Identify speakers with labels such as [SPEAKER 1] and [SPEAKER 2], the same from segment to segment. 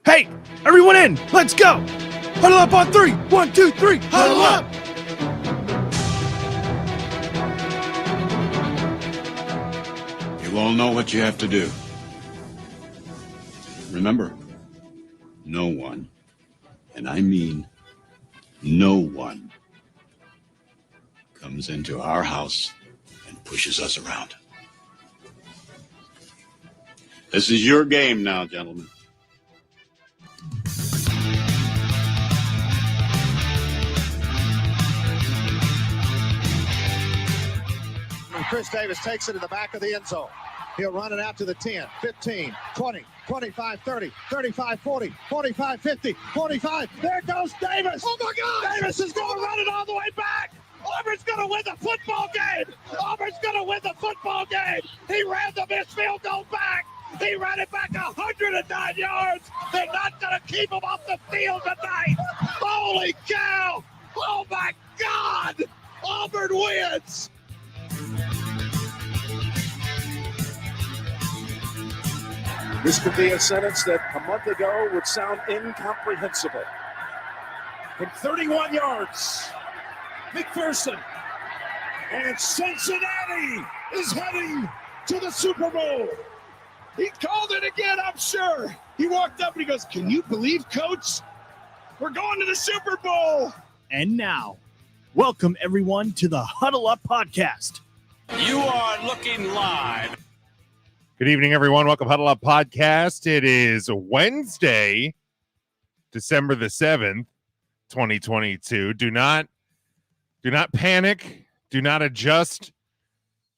[SPEAKER 1] Hey, everyone in. Let's go. Huddle up on 3. 1, 2, 3. Huddle up.
[SPEAKER 2] You all know what you have to do. Remember, no one, and I mean no one, comes into our house and pushes us around. This is your game now, gentlemen.
[SPEAKER 3] Chris Davis takes it in the back of the end zone. He'll run it out to the 10, 15, 20, 25, 30, 35, 40, 45, 50, 45. There goes Davis. Oh, my God. Davis is going to run it all the way back. Auburn's going to win the football game. Auburn's going to win the football game. He ran the missed field goal back. He ran it back 109 yards. They're not going to keep him off the field tonight. Holy cow. Oh, my God. Auburn wins.
[SPEAKER 4] This could be a sentence that a month ago would sound incomprehensible. From 31 yards, McPherson and Cincinnati is heading to the Super Bowl.
[SPEAKER 1] He called it again, I'm sure. He walked up and he goes, "Can you believe, Coach? We're going to the Super Bowl."
[SPEAKER 5] And now, welcome everyone to the Huddle Up Podcast.
[SPEAKER 6] You are looking live.
[SPEAKER 7] Good evening, everyone. Welcome to Huddle Up Podcast. It is Wednesday, December the 7th, 2022. Do not panic. Do not adjust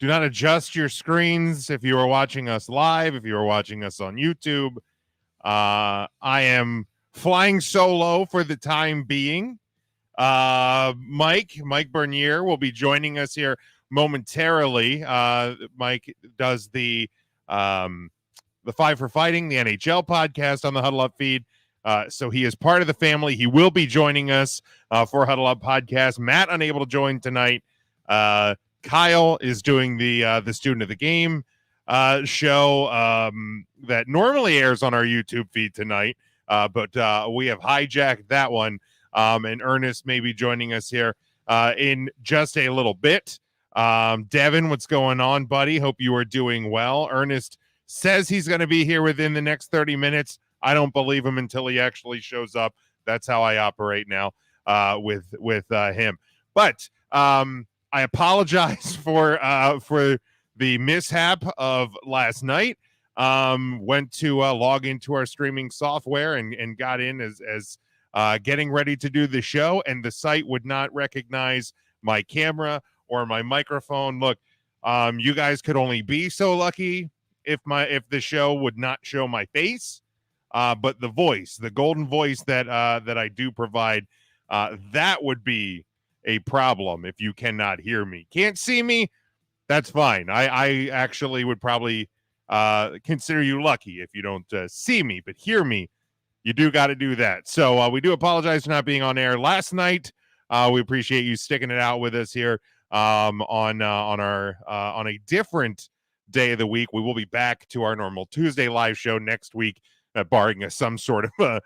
[SPEAKER 7] your screens if you are watching us live, if you are watching us on YouTube. I am flying solo for the time being. Mike Bernier will be joining us here momentarily. Mike does the 5 for Fighting, the NHL podcast on the Huddle Up feed. So he is part of the family. He will be joining us for Huddle Up podcast. Matt unable to join tonight. Kyle is doing the Student of the Game show that normally airs on our YouTube feed tonight. But we have hijacked that one. And Ernest may be joining us here in just a little bit. Devin, what's going on, buddy? Hope you are doing well. Ernest says he's going to be here within the next 30 minutes. I don't believe him until he actually shows up. That's how I operate now with him. But I apologize for the mishap of last night. Went to log into our streaming software and got in as getting ready to do the show, and the site would not recognize my camera or my microphone. Look, you guys could only be so lucky if the show would not show my face, but the voice, the golden voice that I do provide, that would be a problem if you cannot hear me. Can't see me, that's fine. I actually would probably consider you lucky if you don't see me, but hear me, you do got to do that. So we do apologize for not being on air last night. We appreciate you sticking it out with us here on a different day of the week. We will be back to our normal Tuesday live show next week, barring some sort of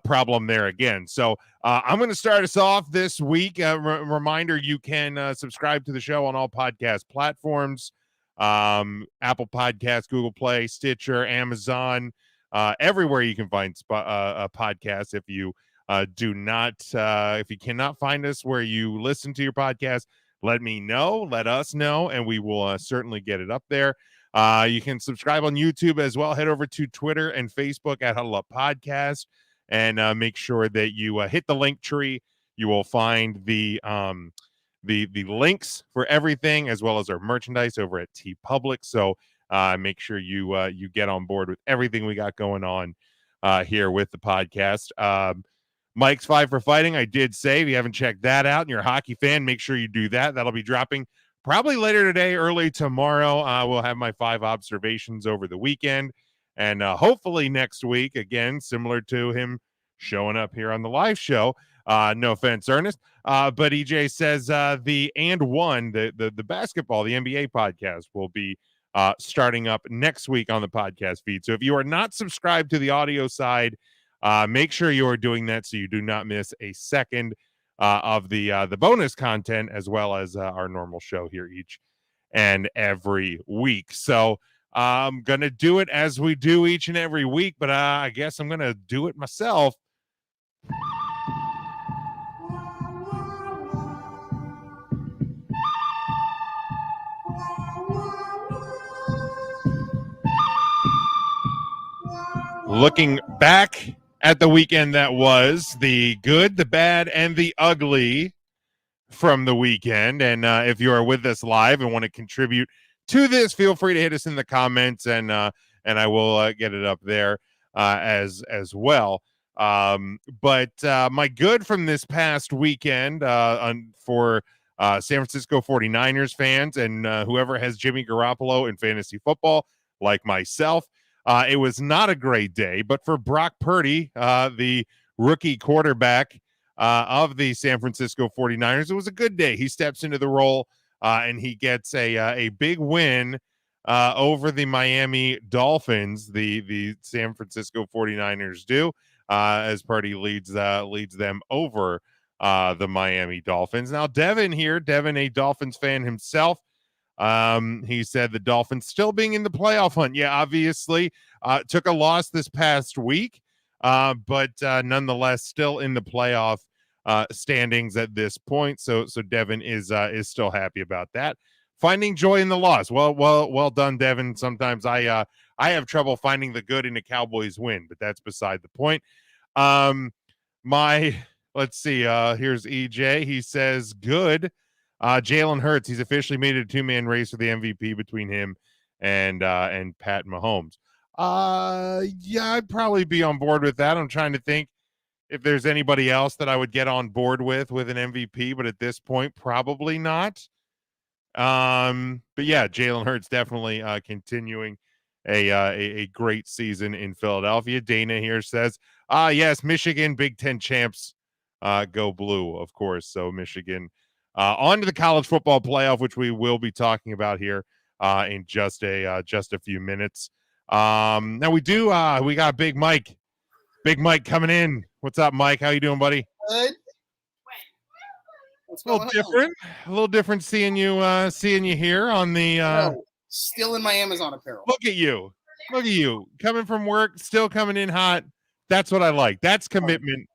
[SPEAKER 7] problem there again. So I'm going to start us off this week. Reminder, you can subscribe to the show on all podcast platforms, Apple Podcasts, Google Play, Stitcher, Amazon, everywhere you can find a podcast. If you if you cannot find us where you listen to your podcast, let me know, let us know, and we will certainly get it up there. You can subscribe on YouTube as well. Head over to Twitter and Facebook at Huddle Up Podcast, and make sure that you hit the link tree. You will find the links for everything, as well as our merchandise over at TeePublic. So make sure you get on board with everything we got going on here with the podcast. Mike's 5 for Fighting, I did say, if you haven't checked that out and you're a hockey fan, make sure you do that. That'll be dropping probably later today, early tomorrow. We'll have my 5 observations over the weekend, and hopefully next week, again, similar to him showing up here on the live show. No offense, Ernest. But EJ says the basketball, the NBA podcast will be starting up next week on the podcast feed. So if you are not subscribed to the audio side, Make sure you are doing that so you do not miss a second of the bonus content, as well as our normal show here each and every week. So I'm going to do it as we do each and every week, but I guess I'm going to do it myself. Looking back at the weekend that was, the good, the bad, and the ugly from the weekend. And if you are with us live and want to contribute to this, feel free to hit us in the comments, and I will get it up there as well. But my good from this past weekend for San Francisco 49ers fans and whoever has Jimmy Garoppolo in fantasy football, like myself, it was not a great day. But for Brock Purdy, the rookie quarterback of the San Francisco 49ers, it was a good day. He steps into the role and he gets a big win over the Miami Dolphins. The San Francisco 49ers do, as Purdy leads them over the Miami Dolphins. Now, Devin, a Dolphins fan himself, he said the Dolphins still being in the playoff hunt. Yeah, obviously took a loss this past week, but nonetheless still in the playoff standings at this point. So Devin is still happy about that. Finding joy in the loss. Well done, Devin. Sometimes I have trouble finding the good in a Cowboys win, but that's beside the point. Let's see. Here's EJ. He says good. Jalen Hurts. He's officially made it a two-man race for the MVP between him and Pat Mahomes. Yeah, I'd probably be on board with that. I'm trying to think if there's anybody else that I would get on board with an MVP, but at this point, probably not. But yeah, Jalen Hurts definitely continuing a great season in Philadelphia. Dana here says, yes, Michigan, Big Ten champs, go blue, of course. So Michigan on to the college football playoff, which we will be talking about here in just a few minutes. Now we got Big Mike coming in. What's up, Mike? How you doing, buddy?
[SPEAKER 8] Good.
[SPEAKER 7] A little different seeing you here on the
[SPEAKER 8] still in my Amazon apparel.
[SPEAKER 7] Look at you coming from work, still coming in hot. That's what I like. That's commitment.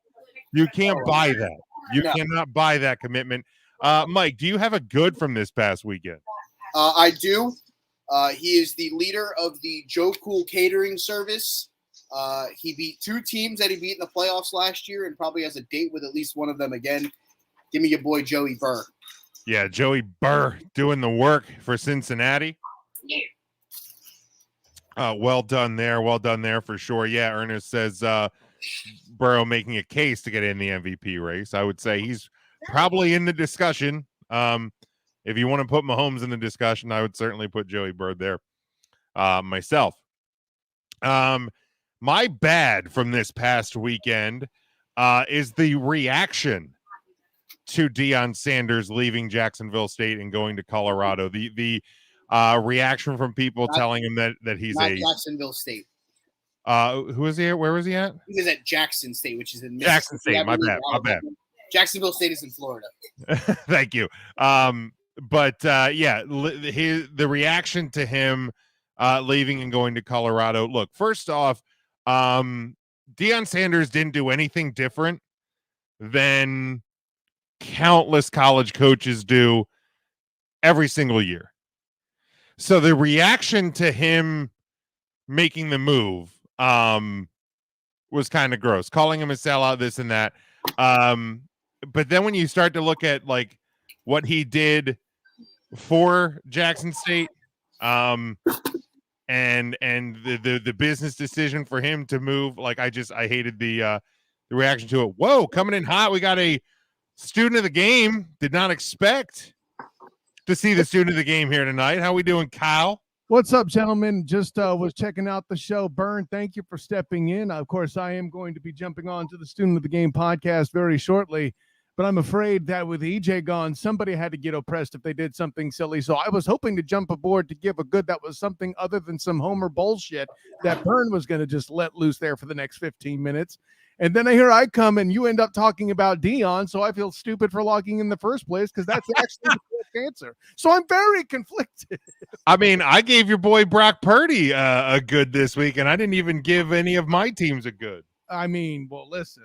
[SPEAKER 7] You can't buy that. You cannot buy that commitment. Mike, do you have a good from this past weekend?
[SPEAKER 8] I do. He is the leader of the Joe Cool catering service. He beat two teams that he beat in the playoffs last year and probably has a date with at least one of them again. Give me your boy, Joey Burr.
[SPEAKER 7] Yeah, Joey Burr doing the work for Cincinnati. Well done there for sure. Yeah, Ernest says Burrow making a case to get in the MVP race. I would say he's probably in the discussion. If you want to put Mahomes in the discussion, I would certainly put Joey Burr there myself. My bad from this past weekend is the reaction to Deion Sanders leaving Jacksonville State and going to Colorado. The reaction from people telling him that he's
[SPEAKER 8] not Jacksonville State.
[SPEAKER 7] Who is he at? Where was he at?
[SPEAKER 8] He was at Jackson State, which is in
[SPEAKER 7] Jackson State. My bad.
[SPEAKER 8] Jacksonville State is in Florida.
[SPEAKER 7] Thank you. But the reaction to him leaving and going to Colorado. Look, first off, Deion Sanders didn't do anything different than countless college coaches do every single year. So the reaction to him making the move was kind of gross, calling him a sellout, this and that. But then when you start to look at like what he did for Jackson State, and the business decision for him to move, like I hated the reaction to it. Whoa, coming in hot. We got a student of the game. Did not expect to see the student of the game here tonight. How we doing, Kyle?
[SPEAKER 5] What's up, gentlemen? Just was checking out the show. Burn, thank you for stepping in. Of course, I am going to be jumping on to the Student of the Game podcast very shortly. but I'm afraid that with EJ gone, somebody had to get oppressed if they did something silly. So I was hoping to jump aboard to give a good that was something other than some Homer bullshit that Byrne was going to just let loose there for the next 15 minutes. And then here I come and you end up talking about Dion. So I feel stupid for logging in the first place because that's actually the correct answer. So I'm very conflicted.
[SPEAKER 7] I mean, I gave your boy Brock Purdy a good this week, and I didn't even give any of my teams a good.
[SPEAKER 5] I mean, well, listen,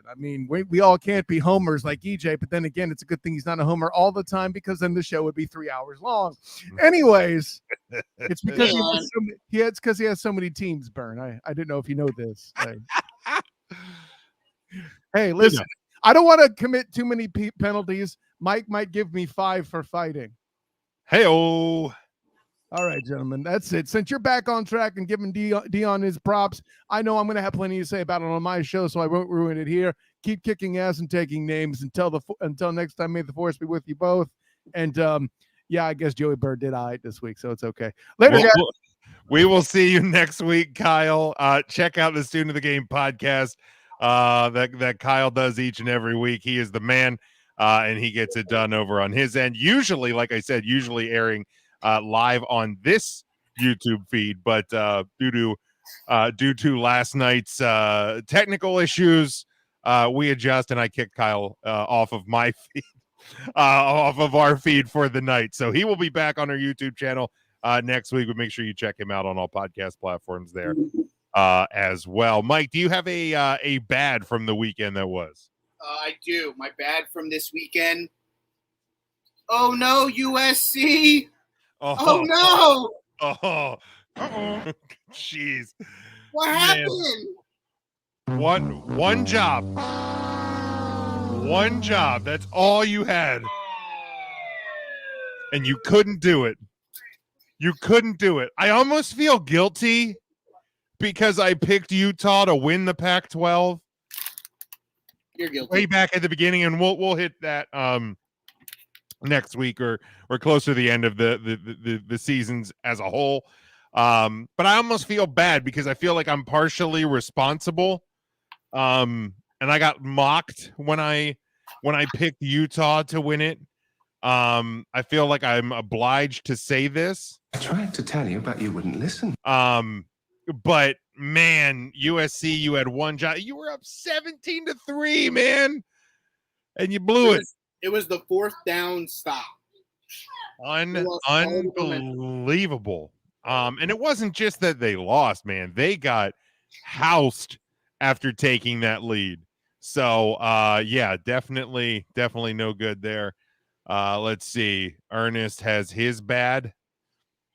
[SPEAKER 5] we all can't be homers like EJ, but then again, it's a good thing he's not a homer all the time because then the show would be 3 hours long. Anyways, it's because he has so many teams, Burn. I didn't know if you know this. Hey, listen, I don't want to commit too many penalties. Mike might give me 5 for fighting.
[SPEAKER 7] Hey-oh.
[SPEAKER 5] All right, gentlemen, that's it. Since you're back on track and giving Dion his props, I know I'm going to have plenty to say about it on my show, so I won't ruin it here. Keep kicking ass and taking names until next time. May the force be with you both. And yeah, I guess Joey Bird did all right this week, so it's okay. Later, guys.
[SPEAKER 7] We will see you next week, Kyle. Check out the Student of the Game podcast that Kyle does each and every week. He is the man, and he gets it done over on his end. Usually, like I said, airing live on this YouTube feed, but due to last night's technical issues, we adjust, and I kicked Kyle off of my feed, off of our feed for the night. So he will be back on our YouTube channel next week, but make sure you check him out on all podcast platforms there as well. Mike, do you have a bad from the weekend that was?
[SPEAKER 8] I do. My bad from this weekend. Oh no, USC. Oh no!
[SPEAKER 7] Oh, jeez!
[SPEAKER 8] What happened?
[SPEAKER 7] One job. That's all you had, and you couldn't do it. I almost feel guilty because I picked Utah to win the Pac-12.
[SPEAKER 8] You're guilty.
[SPEAKER 7] Way back at the beginning, and we'll hit that next week or closer to the end of the seasons as a whole. But I almost feel bad because I feel like I'm partially responsible. And I got mocked when I picked Utah to win it. I feel like I'm obliged to say this.
[SPEAKER 9] I tried to tell you, but you wouldn't listen.
[SPEAKER 7] But man, USC, you had one job. You were up 17-3, man, and you blew it.
[SPEAKER 8] It was the 4th down stop.
[SPEAKER 7] Unbelievable. And it wasn't just that they lost, man. They got housed after taking that lead. So, yeah, definitely no good there. Let's see. Ernest has his bad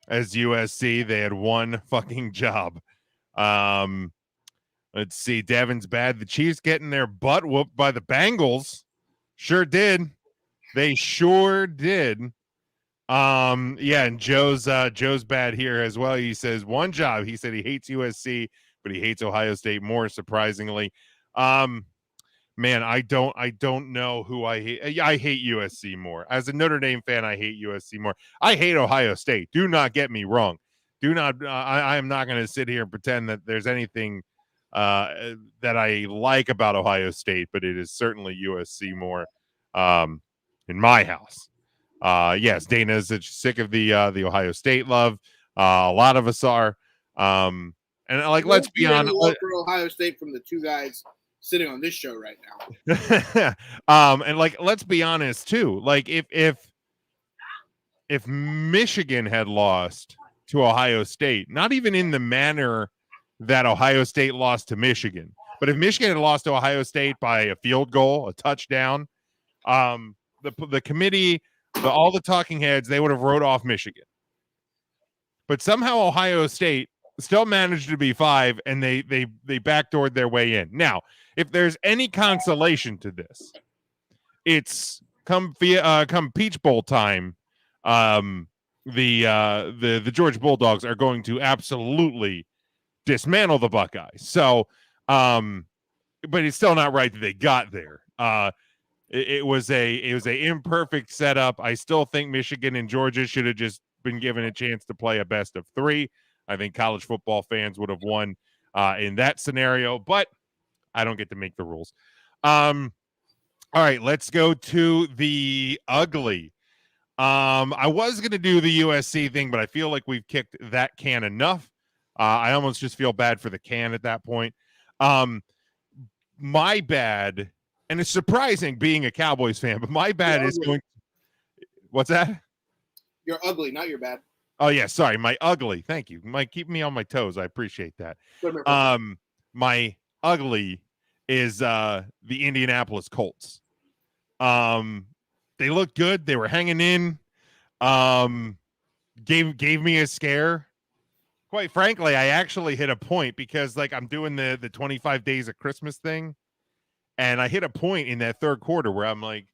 [SPEAKER 7] as USC. They had one fucking job. Let's see. Devin's bad. The Chiefs getting their butt whooped by the Bengals. Sure did. They sure did. Yeah, and Joe's bad here as well. He says one job. He said he hates USC, but he hates Ohio State more, surprisingly. Man, I don't know who I hate. I hate USC more. As a Notre Dame fan, I hate USC more. I hate Ohio State. Do not get me wrong. I am not going to sit here and pretend that there's anything that I like about Ohio State, but it is certainly USC more in my house. Yes, Dana's sick of the Ohio State love. A lot of us are. And like, let's be honest.
[SPEAKER 8] Love for Ohio State from the two guys sitting on this show right now.
[SPEAKER 7] And like, let's be honest too. Like, if Michigan had lost to Ohio State, not even in the manner that Ohio State lost to Michigan, but if Michigan had lost to Ohio State by a field goal, a touchdown, the committee, all the talking heads, they would have wrote off Michigan. But somehow Ohio State still managed to be 5, and they backdoored their way in. Now, if there's any consolation to this, it's come Peach Bowl time. The Georgia Bulldogs are going to absolutely dismantle the Buckeyes. So, but it's still not right that they got there. It was a imperfect setup. I still think Michigan and Georgia should have just been given a chance to play a best of 3. I think college football fans would have won in that scenario, but I don't get to make the rules. All right, let's go to the ugly. I was going to do the USC thing, but I feel like we've kicked that can enough. I almost just feel bad for the can at that point. My bad, and it's surprising being a Cowboys fan, but my bad is going. What's that?
[SPEAKER 8] You're ugly, not your bad.
[SPEAKER 7] Oh yeah, sorry, my ugly. Thank you. Mike, keep me on my toes. I appreciate that. My ugly is the Indianapolis Colts. They looked good. They were hanging in. Gave me a scare. Quite frankly, I actually hit a point because like I'm doing the 25 days of Christmas thing, and I hit a point in that third quarter where I'm like,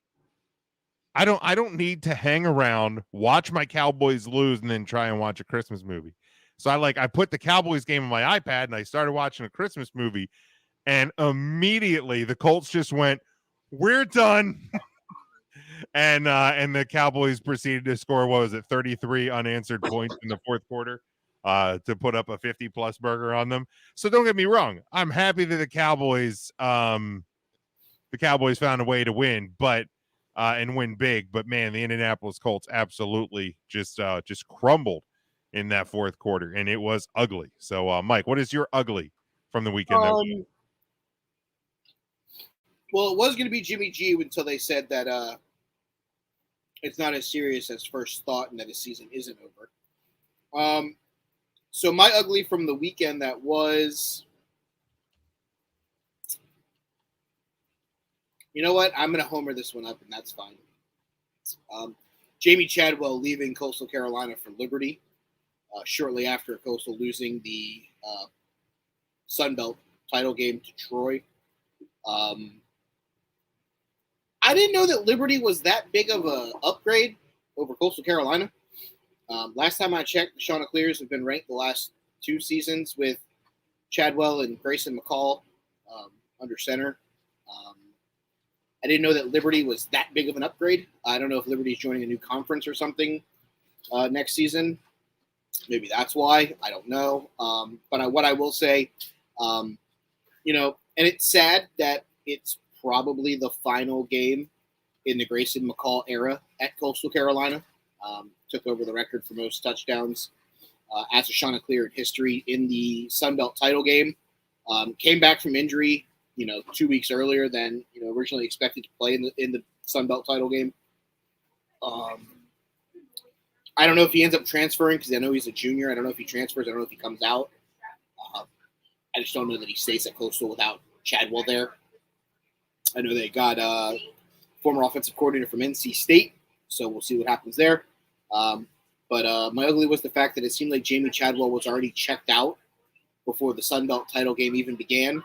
[SPEAKER 7] I don't need to hang around, watch my Cowboys lose, and then try and watch a Christmas movie. So I put the Cowboys game on my iPad and I started watching a Christmas movie, and immediately the Colts just went, "We're done." And the Cowboys proceeded to score, what was it, 33 unanswered points in the fourth quarter to put up a 50-plus burger on them. So don't get me wrong. I'm happy that the Cowboys found a way to win, but and win big. But, man, the Indianapolis Colts absolutely just crumbled in that fourth quarter, and it was ugly. So, Mike, what is your ugly from the weekend?
[SPEAKER 8] Well, it was going to be Jimmy G until they said that it's not as serious as first thought and that his season isn't over. So my ugly from the weekend that was, you know what? I'm going to homer this one up, and that's fine. Jamie Chadwell leaving Coastal Carolina for Liberty shortly after Coastal losing the Sun Belt title game to Troy. I didn't know that Liberty was that big of an upgrade over Coastal Carolina. Last time I checked, the Chanticleers have been ranked the last 2 seasons with Chadwell and Grayson McCall under center. I didn't know that Liberty was that big of an upgrade. I don't know if Liberty's joining a new conference or something next season. Maybe that's why. I don't know. But what I will say, and it's sad that it's probably the final game in the Grayson McCall era at Coastal Carolina. Took over the record for most touchdowns as a Chanticleer in history in the Sun Belt title game. Came back from injury, 2 weeks earlier than originally expected to play in the Sun Belt title game. I don't know if he ends up transferring because I know he's a junior. I don't know if he transfers. I don't know if he comes out. I just don't know that he stays at Coastal without Chadwell there. I know they got a former offensive coordinator from NC State, so we'll see what happens there. But my ugly was the fact that it seemed like Jamie Chadwell was already checked out before the Sun Belt title game even began.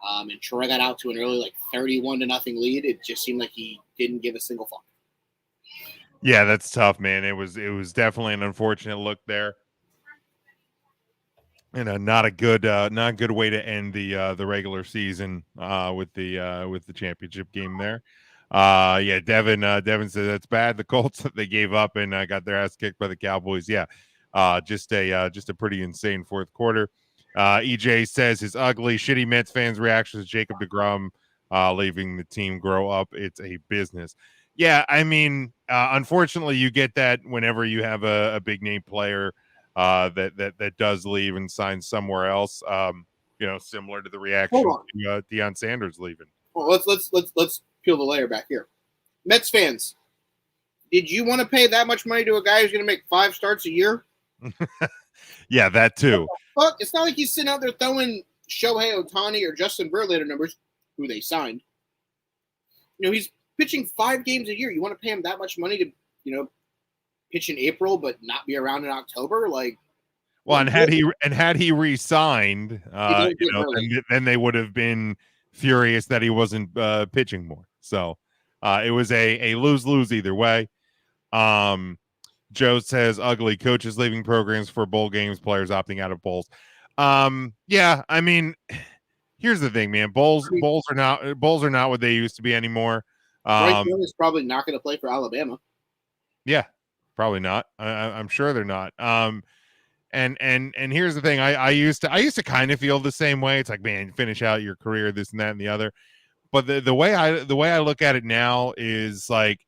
[SPEAKER 8] And Troy got out to an early 31-0 lead. It just seemed like he didn't give a single fuck.
[SPEAKER 7] Yeah, that's tough, man. It was definitely an unfortunate look there. And not a good way to end the regular season with the championship game there. Devin said that's bad. The Colts they gave up and got their ass kicked by the Cowboys. Yeah, just a pretty insane fourth quarter. EJ says his ugly, shitty Mets fans' reactions to Jacob deGrom leaving the team. Grow up, it's a business. Yeah, I mean, unfortunately, you get that whenever you have a big name player that does leave and sign somewhere else. Similar to the reaction to Deion Sanders leaving.
[SPEAKER 8] Well, let's peel the layer back here. Mets fans, did you want to pay that much money to a guy who's going to make 5 starts a year?
[SPEAKER 7] Yeah, that too.
[SPEAKER 8] But it's not like he's sitting out there throwing Shohei Ohtani or Justin Verlander numbers, who they signed. He's pitching 5 games a year. You want to pay him that much money to, pitch in April but not be around in October?
[SPEAKER 7] And had he re-signed, then they would have been furious that he wasn't pitching more. So it was a lose-lose either way. Joe says ugly, coaches leaving programs for bowl games, players opting out of bowls. Yeah, I mean, here's the thing, man. Bowls are not what they used to be anymore.
[SPEAKER 8] Bryce Young is probably not going to play for Alabama.
[SPEAKER 7] Yeah, probably not. I'm sure they're not. And here's the thing. I used to kind of feel the same way. It's like, man, finish out your career, this and that and the other. But the way I look at it now is like,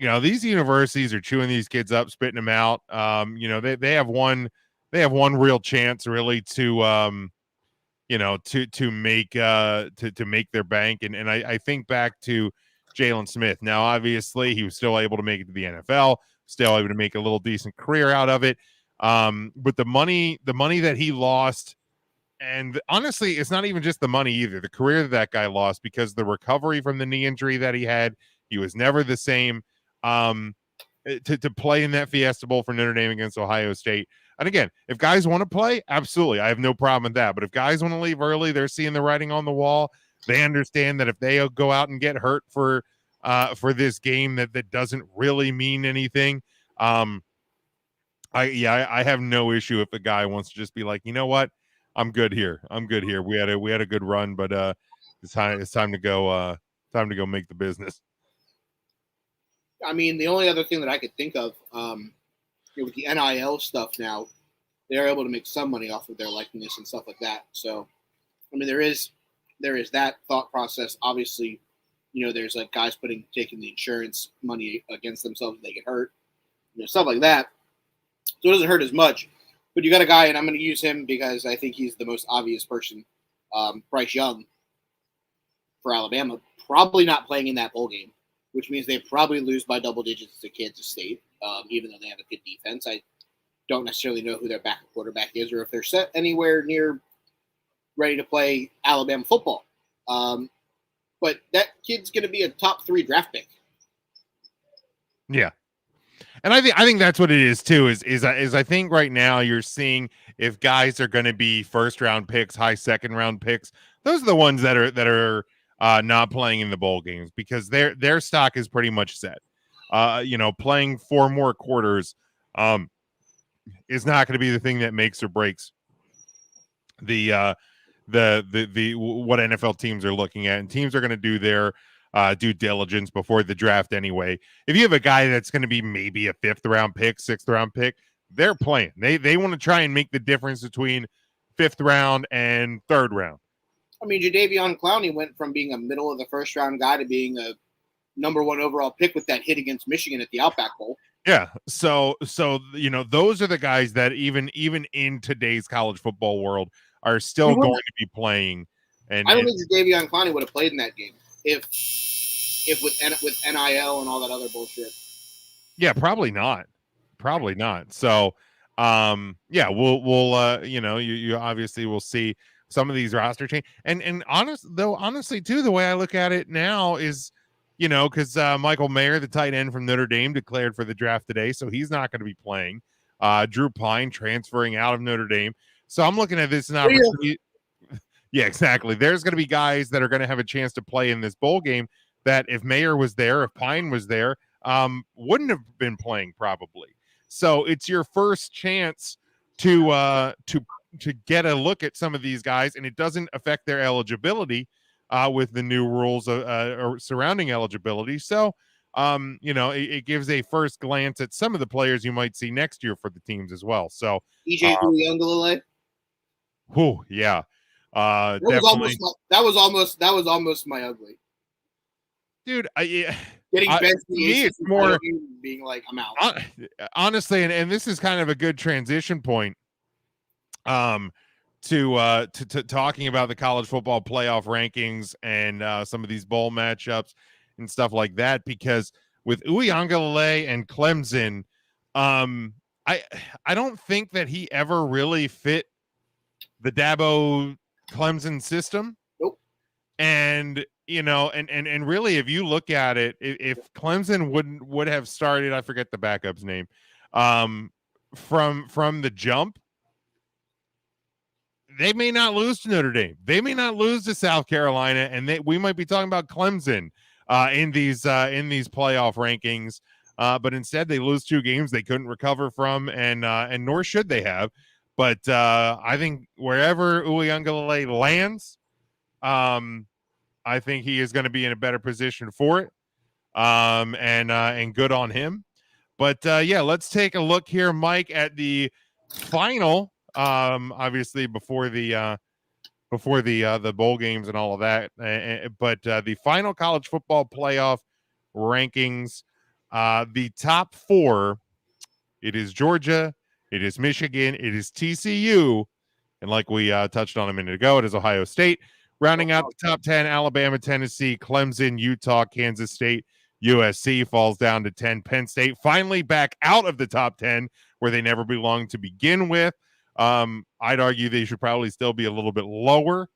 [SPEAKER 7] these universities are chewing these kids up, spitting them out. They have one real chance really to to make to make their bank. And I think back to Jalen Smith. Now, obviously, he was still able to make it to the NFL, still able to make a little decent career out of it. But the money that he lost, and honestly, it's not even just the money either. The career that guy lost, because the recovery from the knee injury that he had, he was never the same. To play in that Fiesta Bowl for Notre Dame against Ohio State. And again, if guys want to play, absolutely, I have no problem with that. But if guys want to leave early, they're seeing the writing on the wall. They understand that if they go out and get hurt for this game, that doesn't really mean anything. I have no issue if a guy wants to just be like, you know what, I'm good here. We had a good run, but it's time to go. Time to go make the business.
[SPEAKER 8] I mean, the only other thing that I could think of, with the NIL stuff now, they're able to make some money off of their likeness and stuff like that. So, I mean, there is that thought process. Obviously, there's like guys taking the insurance money against themselves if they get hurt, stuff like that. So it doesn't hurt as much. But you got a guy, and I'm going to use him because I think he's the most obvious person, Bryce Young for Alabama, probably not playing in that bowl game, which means they probably lose by double digits to Kansas State, even though they have a good defense. I don't necessarily know who their backup quarterback is or if they're set anywhere near ready to play Alabama football. But that kid's going to be a top 3 draft pick.
[SPEAKER 7] Yeah. And I think that's what it is too, is I think right now you're seeing if guys are going to be first round picks, high second round picks, those are the ones that are not playing in the bowl games because their stock is pretty much set. Playing 4 more quarters is not going to be the thing that makes or breaks the what NFL teams are looking at, and teams are going to do their due diligence before the draft anyway. If you have a guy that's going to be maybe a 5th round pick, 6th round pick, they're playing. They want to try and make the difference between 5th round and 3rd round.
[SPEAKER 8] I mean, Jadeveon Clowney went from being a middle of the first round guy to being a number 1 overall pick with that hit against Michigan at the Outback Bowl.
[SPEAKER 7] Yeah. So those are the guys that even in today's college football world are still going to be playing. And
[SPEAKER 8] I don't think Jadeveon Clowney would have played in that game if with NIL and all that other bullshit.
[SPEAKER 7] Yeah, probably not. So, we'll you obviously will see some of these roster change. And honestly too, the way I look at it now is, because Michael Mayer, the tight end from Notre Dame, declared for the draft today, so he's not going to be playing. Drew Pine transferring out of Notre Dame. So I'm looking at this as an opportunity. Yeah, exactly. There's going to be guys that are going to have a chance to play in this bowl game that if Mayer was there, if Pine was there, wouldn't have been playing probably. So it's your first chance to get a look at some of these guys, and it doesn't affect their eligibility with the new rules surrounding eligibility. So, it gives a first glance at some of the players you might see next year for the teams as well. So
[SPEAKER 8] EJ Uiagalelei.
[SPEAKER 7] Oh yeah.
[SPEAKER 8] That was almost my ugly.
[SPEAKER 7] Dude,
[SPEAKER 8] getting benched
[SPEAKER 7] to me, it's more
[SPEAKER 8] being like, I'm out.
[SPEAKER 7] Honestly, and this is kind of a good transition point to talking about the college football playoff rankings and some of these bowl matchups and stuff like that, because with Uiagalelei and Clemson, I don't think that he ever really fit the Dabo Clemson system.
[SPEAKER 8] Nope.
[SPEAKER 7] And and really, if you look at it, if Clemson would have started, I forget the backup's name, from the jump, they may not lose to Notre Dame. They may not lose to South Carolina, and we might be talking about Clemson in these playoff rankings. But instead, they lose 2 games they couldn't recover from, and nor should they have. But I think wherever Uiagalelei lands, I think he is going to be in a better position for it, and good on him. But let's take a look here, Mike, at the final. Obviously, before the the bowl games and all of that. But the final college football playoff rankings, the top 4, it is Georgia, it is Michigan, it is TCU, and like we touched on a minute ago, it is Ohio State. Rounding out the top 10, Alabama, Tennessee, Clemson, Utah, Kansas State, USC falls down to 10. Penn State finally back out of the top 10 where they never belonged to begin with. I'd argue they should probably still be a little bit lower.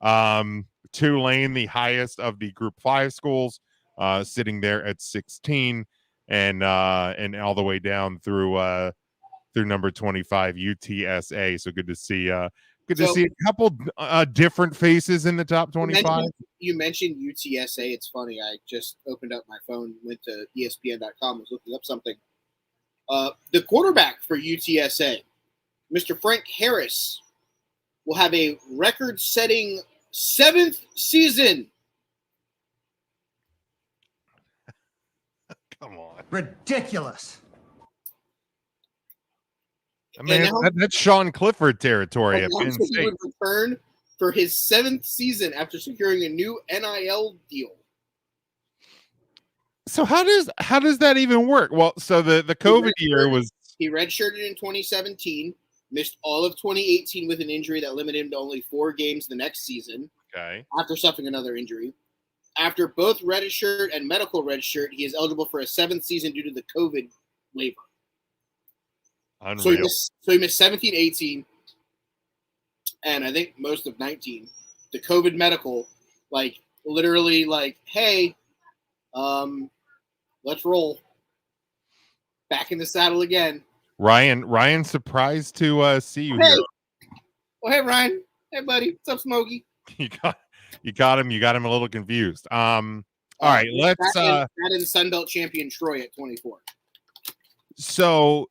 [SPEAKER 7] Tulane, the highest of the Group 5 schools, sitting there at 16, and all the way down through number 25, UTSA. So good to see see a couple different faces in the top 25.
[SPEAKER 8] You mentioned UTSA. It's funny. I just opened up my phone, went to ESPN.com, was looking up something. The quarterback for UTSA, Mr. Frank Harris, will have a record-setting 7th season.
[SPEAKER 7] Come on.
[SPEAKER 10] Ridiculous.
[SPEAKER 7] I mean, that's Sean Clifford territory at Penn State.
[SPEAKER 8] He would return for his 7th season after securing a new NIL deal.
[SPEAKER 7] So how does that even work? Well, so the COVID year was...
[SPEAKER 8] He redshirted in 2017, missed all of 2018 with an injury that limited him to only 4 games the next season.
[SPEAKER 7] Okay.
[SPEAKER 8] After suffering another injury. After both redshirt and medical redshirt, he is eligible for a 7th season due to the COVID waiver.
[SPEAKER 7] Unreal.
[SPEAKER 8] So he missed 17, 18, and I think most of 19. The COVID medical, literally, hey, let's roll. Back in the saddle again.
[SPEAKER 7] Ryan, surprised to see you here.
[SPEAKER 8] Oh, hey, Ryan. Hey, buddy. What's up, Smokey?
[SPEAKER 7] You got him. You got him a little confused. All right, let's.
[SPEAKER 8] That is Sunbelt champion Troy at 24.
[SPEAKER 7] So.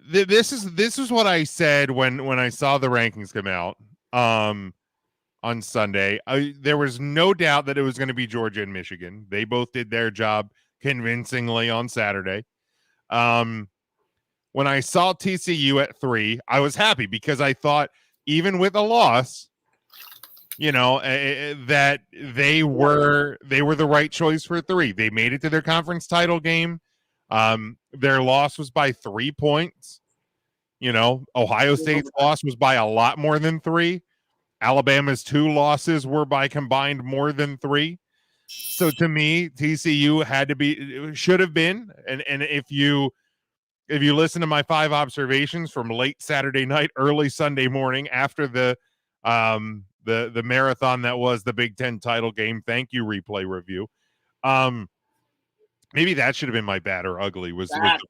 [SPEAKER 7] This is what I said when I saw the rankings come out on Sunday. There was no doubt that it was going to be Georgia and Michigan. They both did their job convincingly on Saturday. When I saw TCU at 3, I was happy because I thought even with a loss, that they were the right choice for 3. They made it to their conference title game. Their loss was by 3 points. Ohio State's loss was by a lot more than 3. Alabama's 2 losses were by combined more than 3. So to me, TCU should have been. And if you listen to my 5 observations from late Saturday night, early Sunday morning after the marathon that was the Big Ten title game, thank you, Replay Review. Maybe that should have been my bad or ugly.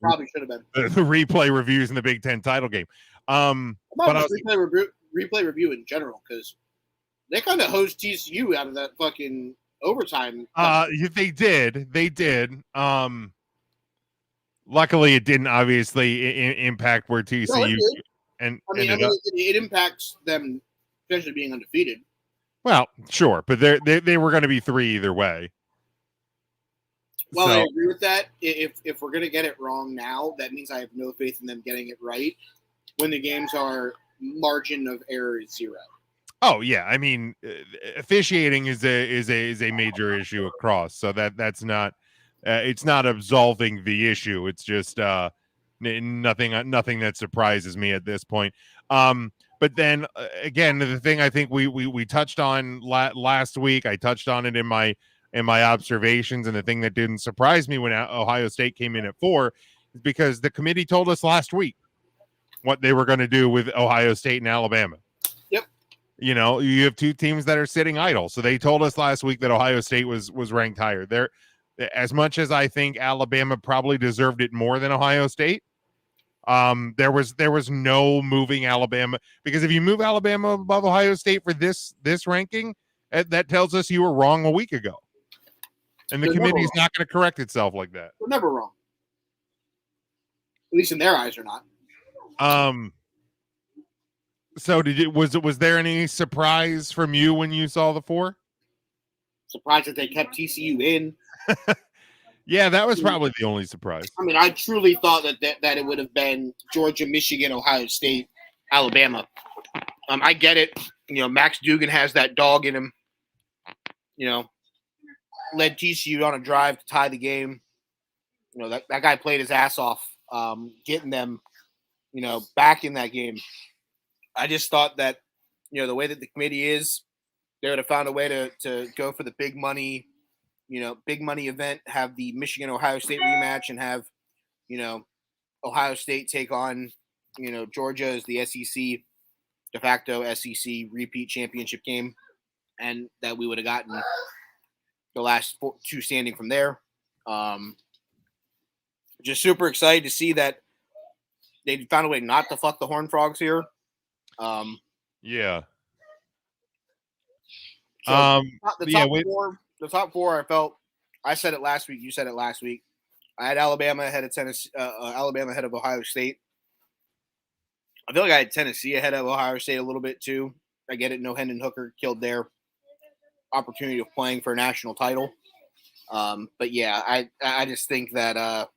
[SPEAKER 8] Probably should have been
[SPEAKER 7] the replay reviews in the Big Ten title game.
[SPEAKER 8] But replay review in general, because they kind of hosed TCU out of that fucking overtime.
[SPEAKER 7] They did. Luckily, it didn't obviously impact where TCU
[SPEAKER 8] it impacts them potentially being undefeated.
[SPEAKER 7] Well, sure, but they were going to be 3 either way.
[SPEAKER 8] Well, I agree with that. If we're going to get it wrong now, that means I have no faith in them getting it right when the games are margin of error is 0.
[SPEAKER 7] Oh yeah, I mean, officiating is a major issue across, so that's not it's not absolving the issue. It's just nothing that surprises me at this point. But then again, the thing I think we touched on last week, I touched on it in my observations, and the thing that didn't surprise me when Ohio State came in at 4 is because the committee told us last week what they were going to do with Ohio State and Alabama.
[SPEAKER 8] Yep.
[SPEAKER 7] You have 2 teams that are sitting idle. So they told us last week that Ohio State was ranked higher. There, as much as I think Alabama probably deserved it more than Ohio State, there was no moving Alabama, because if you move Alabama above Ohio State for this ranking, that tells us you were wrong a week ago. And the committee is not going to correct itself like that.
[SPEAKER 8] We're never wrong. At least in their eyes, are not.
[SPEAKER 7] So was there any surprise from you when you saw the 4?
[SPEAKER 8] Surprised that they kept TCU in.
[SPEAKER 7] Yeah, that was probably the only surprise.
[SPEAKER 8] I mean, I truly thought that it would have been Georgia, Michigan, Ohio State, Alabama. I get it. Max Dugan has that dog in him. Led TCU on a drive to tie the game. That guy played his ass off, getting them, back in that game. I just thought that, the way that the committee is, they would have found a way to go for the big money event, have the Michigan-Ohio State rematch, and have, Ohio State take on, Georgia as the SEC, de facto SEC repeat championship game, and that we would have gotten the last two standing from there. Just super excited to see that they found a way not to fuck the Horned Frogs here.
[SPEAKER 7] Yeah.
[SPEAKER 8] So the top four, I said it last week. You said it last week. I had Alabama ahead of Tennessee, Alabama ahead of Ohio State. I feel like I had Tennessee ahead of Ohio State a little bit too. I get it. No Hendon Hooker killed their opportunity of playing for a national title. But yeah, I just think that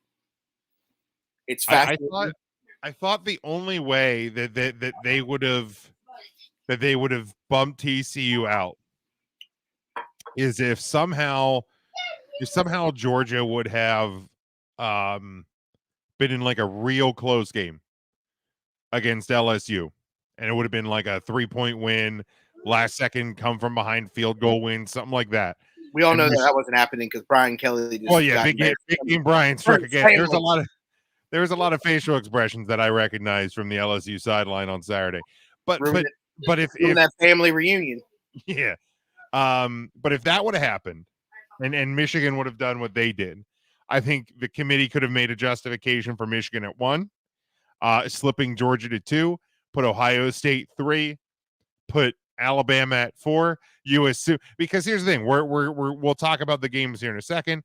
[SPEAKER 8] it's fascinating.
[SPEAKER 7] I thought the only way that they would have bumped TCU out is if somehow Georgia would have been in like a real close game against LSU, and it would have been like a 3-point win, last second come from behind field goal win, something like that.
[SPEAKER 8] We all know that wasn't happening because Brian Kelly just
[SPEAKER 7] big game Brian struck again. There was a lot of facial expressions that I recognized from the LSU sideline on Saturday. But if
[SPEAKER 8] that family reunion.
[SPEAKER 7] Yeah. But if that would have happened and Michigan would have done what they did, I think the committee could have made a justification for Michigan at 1, slipping Georgia to 2, put Ohio State 3, put Alabama at 4. You assume, because here's the thing, we'll talk about the games here in a second,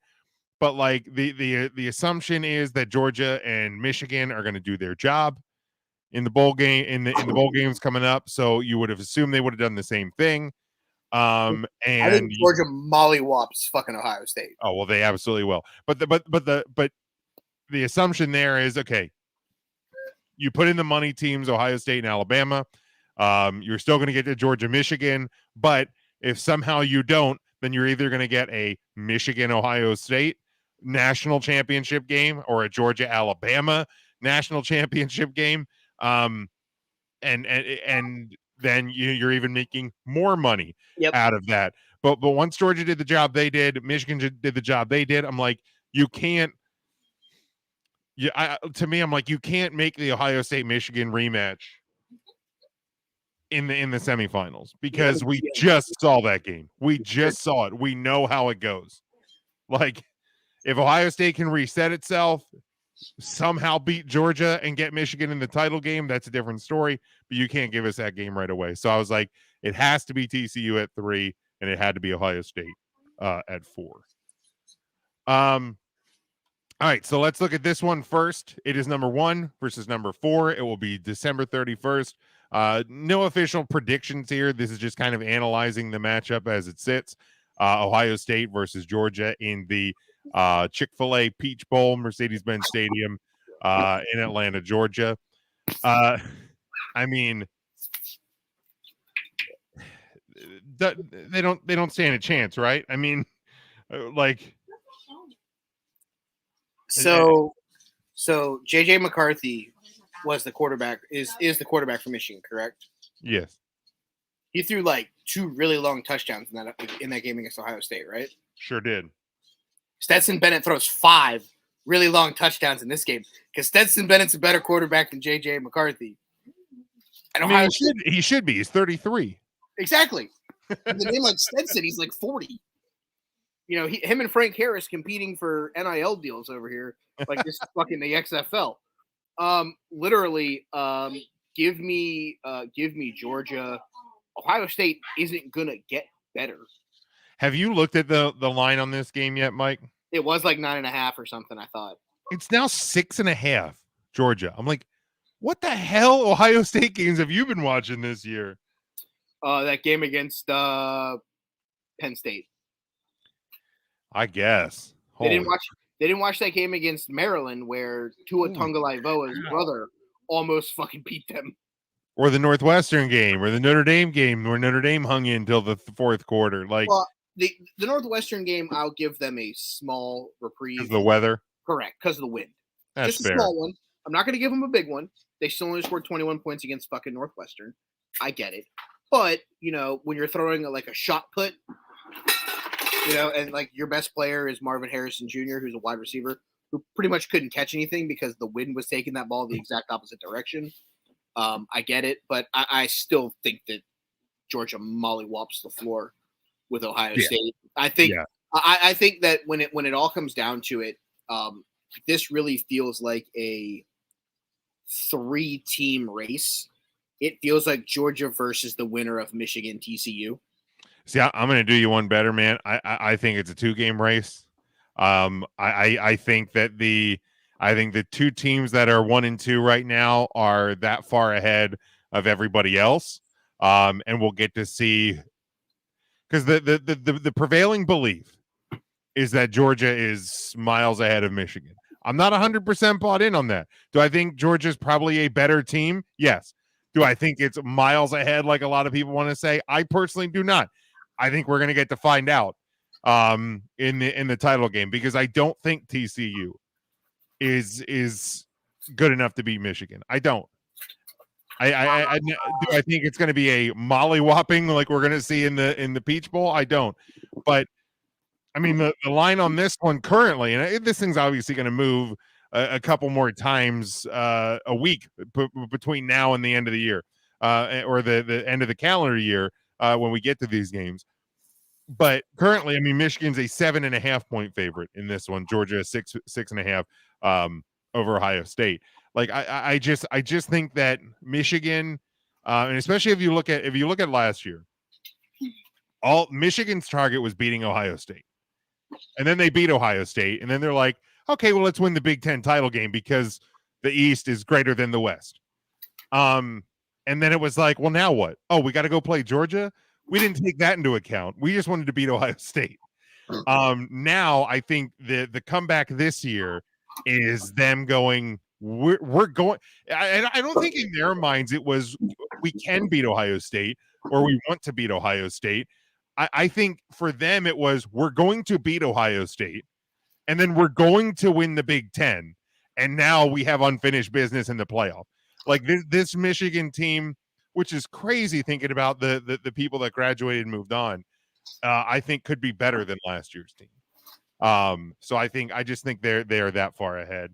[SPEAKER 7] but like the assumption is that Georgia and Michigan are going to do their job in the bowl game in the bowl games coming up. So you would have assumed they would have done the same thing. And
[SPEAKER 8] I think Georgia mollywops fucking Ohio State.
[SPEAKER 7] Oh well, they absolutely will. But the assumption there is, okay, you put in the money teams, Ohio State and Alabama. You're still going to get to Georgia, Michigan, but if somehow you don't, then you're either going to get a Michigan, Ohio State national championship game or a Georgia, Alabama national championship game. And then you're even making more money out of that. But once Georgia did the job they did, Michigan did the job they did. I'm like, you can't. To me, I'm like, you can't make the Ohio State Michigan rematch in the semifinals because we just saw that game. We just saw it. We know how it goes. Like, if Ohio State can reset itself, somehow beat Georgia and get Michigan in the title game, that's a different story. But you can't give us that game right away. So I was like, it has to be TCU at 3, and it had to be Ohio State at 4. All right, so let's look at this one first. It is number 1 versus number 4. It will be December 31st. No official predictions here. This is just kind of analyzing the matchup as it sits. Ohio State versus Georgia in the Chick-fil-A Peach Bowl, Mercedes-Benz Stadium in Atlanta, Georgia. I mean, they don't stand a chance, right? I mean, like.
[SPEAKER 8] So JJ McCarthy was the quarterback, is the quarterback for Michigan, correct?
[SPEAKER 7] Yes.
[SPEAKER 8] He threw like 2 really long touchdowns in that game against Ohio State, right?
[SPEAKER 7] Sure did.
[SPEAKER 8] Stetson Bennett throws 5 really long touchdowns in this game because Stetson Bennett's a better quarterback than JJ McCarthy. And
[SPEAKER 7] Ohio he should be. He's 33.
[SPEAKER 8] Exactly. The name like Stetson, he's like 40. Him and Frank Harris competing for NIL deals over here, like this is fucking the XFL. Literally, give me Georgia. Ohio State isn't gonna get better.
[SPEAKER 7] Have you looked at the line on this game yet, Mike?
[SPEAKER 8] It was like 9.5 or something, I thought.
[SPEAKER 7] It's now 6.5, Georgia. I'm like, what the hell Ohio State games have you been watching this year?
[SPEAKER 8] That game against Penn State.
[SPEAKER 7] I guess.
[SPEAKER 8] They didn't watch that game against Maryland where Tua Tagovailoa's brother almost fucking beat them.
[SPEAKER 7] or the Northwestern game, or the Notre Dame game, where Notre Dame hung in until the fourth quarter. Like,
[SPEAKER 8] well, the Northwestern game, I'll give them a small reprieve.
[SPEAKER 7] because of the weather.
[SPEAKER 8] Correct, because of the wind.
[SPEAKER 7] That's
[SPEAKER 8] Just
[SPEAKER 7] fair.
[SPEAKER 8] a small one. I'm not going to give them a big one. They still only scored 21 points against fucking Northwestern. I get it. But, when you're throwing a shot put, and like your best player is Marvin Harrison Jr., who's a wide receiver, who pretty much couldn't catch anything because the wind was taking that ball the exact opposite direction. I get it, but I still think that Georgia mollywops the floor with Ohio State. I think I think that when it all comes down to it, this really feels like a 3-team race. It feels like Georgia versus the winner of Michigan TCU.
[SPEAKER 7] See, I'm going to do you one better, man. I think it's a 2-game race. I think that the 2 teams that are 1 and 2 right now are that far ahead of everybody else. And we'll get to see, because the prevailing belief is that Georgia is miles ahead of Michigan. I'm not 100% bought in on that. Do I think Georgia's probably a better team? Yes. Do I think it's miles ahead like a lot of people want to say? I personally do not. I think we're going to get to find out in the title game, because I don't think TCU is good enough to beat Michigan. I don't. Do I think it's going to be a mollywhopping like we're going to see in the Peach Bowl? I don't. But I mean, the line on this one currently, and this thing's obviously going to move a couple more times a week between now and the end of the year, or the end of the calendar year when we get to these games. But currently, I mean, Michigan's a 7.5 point favorite in this one. Georgia 6.5 over Ohio State. Like I just think that Michigan, and especially if you look at last year, all Michigan's target was beating Ohio State. And then they beat Ohio State, and then they're like, okay, well, let's win the Big Ten title game because the East is greater than the West. And then it was like, well, now what? Oh, we got to go play Georgia? We didn't take that into account. We just wanted to beat Ohio State. Now I think the comeback this year is them going, we're going. I don't think in their minds it was we can beat Ohio State or we want to beat Ohio State. I think for them it was we're going to beat Ohio State, and then we're going to win the Big Ten, and now we have unfinished business in the playoff. Like this Michigan team, which is crazy thinking about the people that graduated and moved on, I think could be better than last year's team. So I just think they're that far ahead.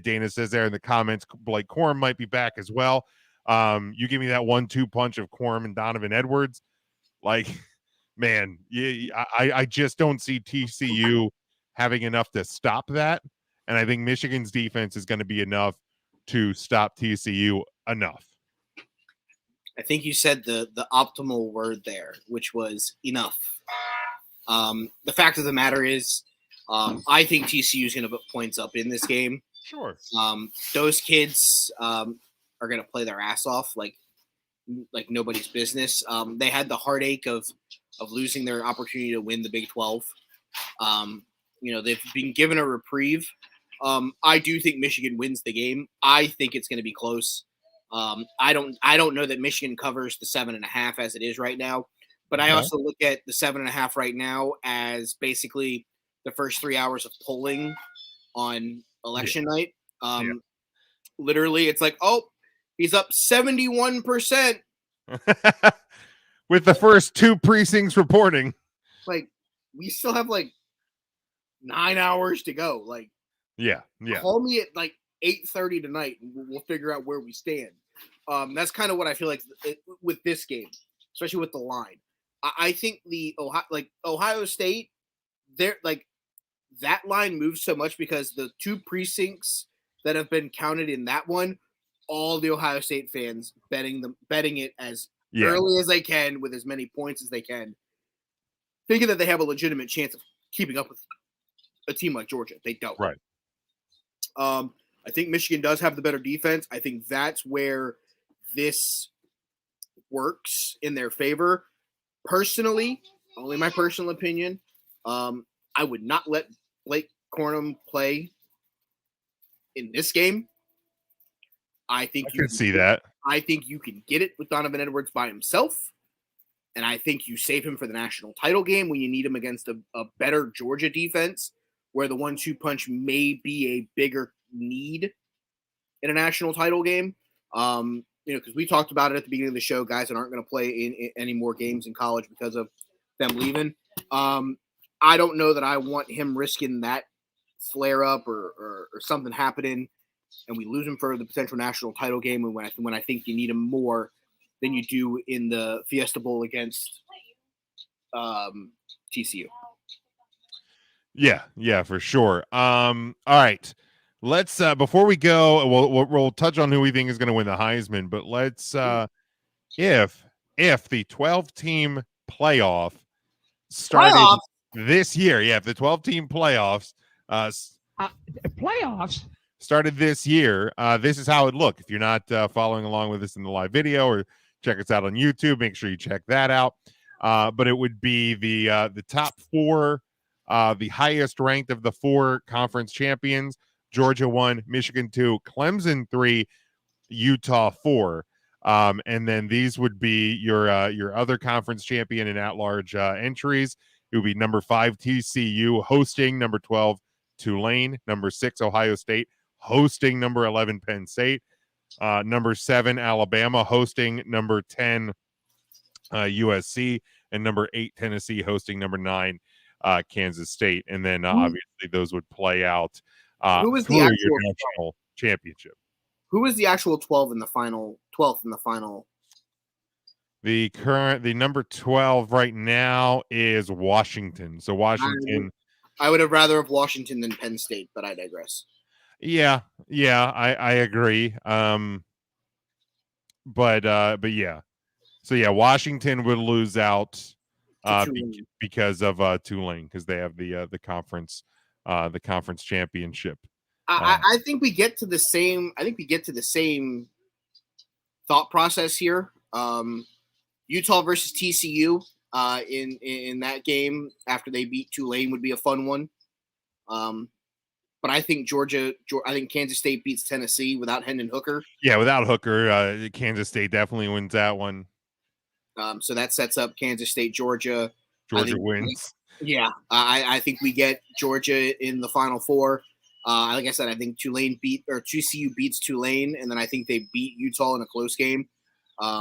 [SPEAKER 7] Dana says there in the comments, Blake Corum might be back as well. You give me that 1-2 punch of Corum and Donovan Edwards, like. Man, I just don't see TCU having enough to stop that. And I think Michigan's defense is going to be enough to stop TCU enough.
[SPEAKER 8] I think you said the optimal word there, which was enough. The fact of the matter is, I think TCU is going to put points up in this game.
[SPEAKER 7] Sure.
[SPEAKER 8] Those kids are going to play their ass off like nobody's business. They had the heartache of losing their opportunity to win the Big 12. They've been given a reprieve. I do think Michigan wins the game. I think it's going to be close. I don't know that Michigan covers the 7.5 as it is right now, but I also look at the 7.5 right now as basically the first 3 hours of polling on election night. Literally, it's like, oh, he's up 71%.
[SPEAKER 7] With the first 2 precincts reporting.
[SPEAKER 8] Like, we still have 9 hours to go.
[SPEAKER 7] Yeah.
[SPEAKER 8] Call me at 8:30 tonight, and we'll figure out where we stand. That's kind of what I feel like with this game, especially with the line. I think the Ohio State, they're that line moves so much because the 2 precincts that have been counted in that one, all the Ohio State fans betting it as early as they can with as many points as they can, thinking that they have a legitimate chance of keeping up with a team like Georgia. They don't.
[SPEAKER 7] Right.
[SPEAKER 8] I think Michigan does have the better defense. I think that's where this works in their favor. Personally, only my personal opinion, I would not let Blake Corum play in this game. I think
[SPEAKER 7] you can see that.
[SPEAKER 8] I think you can get it with Donovan Edwards by himself. And I think you save him for the national title game when you need him against a better Georgia defense, where the 1-2 punch may be a bigger need in a national title game. Because we talked about it at the beginning of the show, guys that aren't going to play in any more games in college because of them leaving. I don't know that I want him risking that flare up or something happening, and we lose him for the potential national title game. And when I think you need him more than you do in the Fiesta Bowl against TCU.
[SPEAKER 7] Yeah, for sure. All right. Let's before we go, we'll touch on who we think is going to win the Heisman, but let's if the 12-team playoff started this year, if the 12-team playoffs started this year, this is how it look. If you're not following along with us in the live video or check us out on YouTube, make sure you check that out. But it would be the top four, the highest ranked of the four conference champions. Georgia 1, Michigan 2, Clemson 3, Utah 4. And then these would be your other conference champion and at-large entries. It would be number 5 TCU hosting number 12 Tulane, number 6 Ohio State hosting number 11 Penn State, number 7 Alabama hosting number 10 USC, and number 8 Tennessee hosting number 9 Kansas State. And then obviously those would play out
[SPEAKER 8] who was
[SPEAKER 7] through
[SPEAKER 8] the
[SPEAKER 7] your
[SPEAKER 8] actual
[SPEAKER 7] national championship.
[SPEAKER 8] Who was the actual 12th in the final?
[SPEAKER 7] The number 12 right now is Washington. So Washington.
[SPEAKER 8] I would have rather have Washington than Penn State, but I digress.
[SPEAKER 7] Yeah, I agree. But yeah. So yeah, Washington would lose out because of Tulane, because they have the conference championship.
[SPEAKER 8] I think we get to the same. I think we get to the same thought process here. Utah versus TCU in that game after they beat Tulane would be a fun one. But I think I think Kansas State beats Tennessee without Hendon Hooker.
[SPEAKER 7] Yeah, without Hooker, Kansas State definitely wins that one.
[SPEAKER 8] So that sets up Kansas State, Georgia.
[SPEAKER 7] Georgia wins.
[SPEAKER 8] Yeah, I think we get Georgia in the Final Four. Like I said, I think TCU beats Tulane, and then I think they beat Utah in a close game.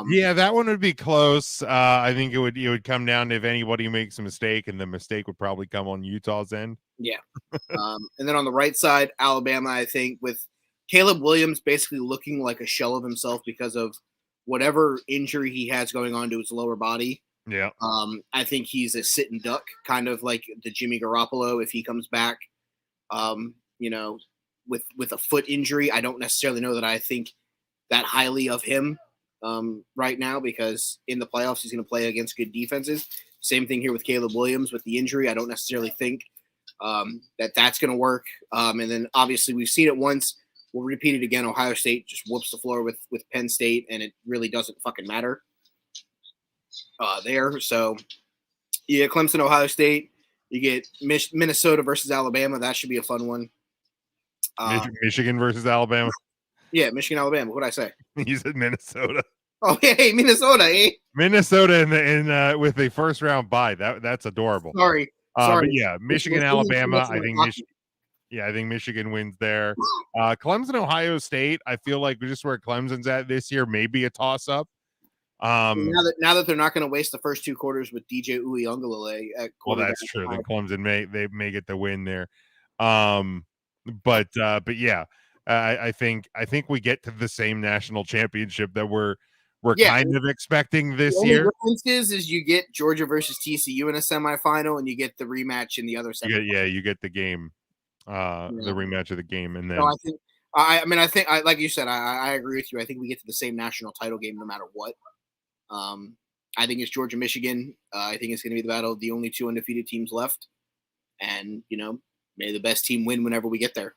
[SPEAKER 7] Yeah, that one would be close. I think it would come down to if anybody makes a mistake, and the mistake would probably come on Utah's end.
[SPEAKER 8] Yeah. And then on the right side, Alabama, I think, with Caleb Williams basically looking like a shell of himself because of whatever injury he has going on to his lower body.
[SPEAKER 7] Yeah.
[SPEAKER 8] I think he's a sit and duck, kind of like the Jimmy Garoppolo if he comes back. With a foot injury, I don't necessarily know that I think that highly of him right now, because in the playoffs he's going to play against good defenses. Same thing here with Caleb Williams with the injury. I don't necessarily think that's going to work. And then obviously we've seen it once. We'll repeat it again. Ohio State just whoops the floor with Penn State, and it really doesn't fucking matter there. So yeah, Clemson, Ohio State. You get Minnesota versus Alabama. That should be a fun one.
[SPEAKER 7] Michigan versus Alabama.
[SPEAKER 8] Yeah, Michigan, Alabama. What did I say?
[SPEAKER 7] You said Minnesota.
[SPEAKER 8] Oh, hey, Minnesota, eh?
[SPEAKER 7] Minnesota in with a first round bye. That's adorable.
[SPEAKER 8] Sorry.
[SPEAKER 7] But yeah, Michigan, Alabama. I think Michigan wins there. Clemson, Ohio State. I feel like just where Clemson's at this year, maybe a toss up.
[SPEAKER 8] Now that they're not going to waste the first two quarters with DJ Uiagalelei at quarterback.
[SPEAKER 7] Well, that's true. Then Clemson may get the win there. But yeah, I think we get to the same national championship that we're kind of expecting this year.
[SPEAKER 8] The difference is you get Georgia versus TCU in a semifinal, and you get the rematch in the other semifinal.
[SPEAKER 7] You get the game, the rematch of the game, and then.
[SPEAKER 8] No, I think like you said, I agree with you. I think we get to the same national title game no matter what. I think it's Georgia, Michigan. I think it's going to be the battle of the only two undefeated teams left, and may the best team win whenever we get there.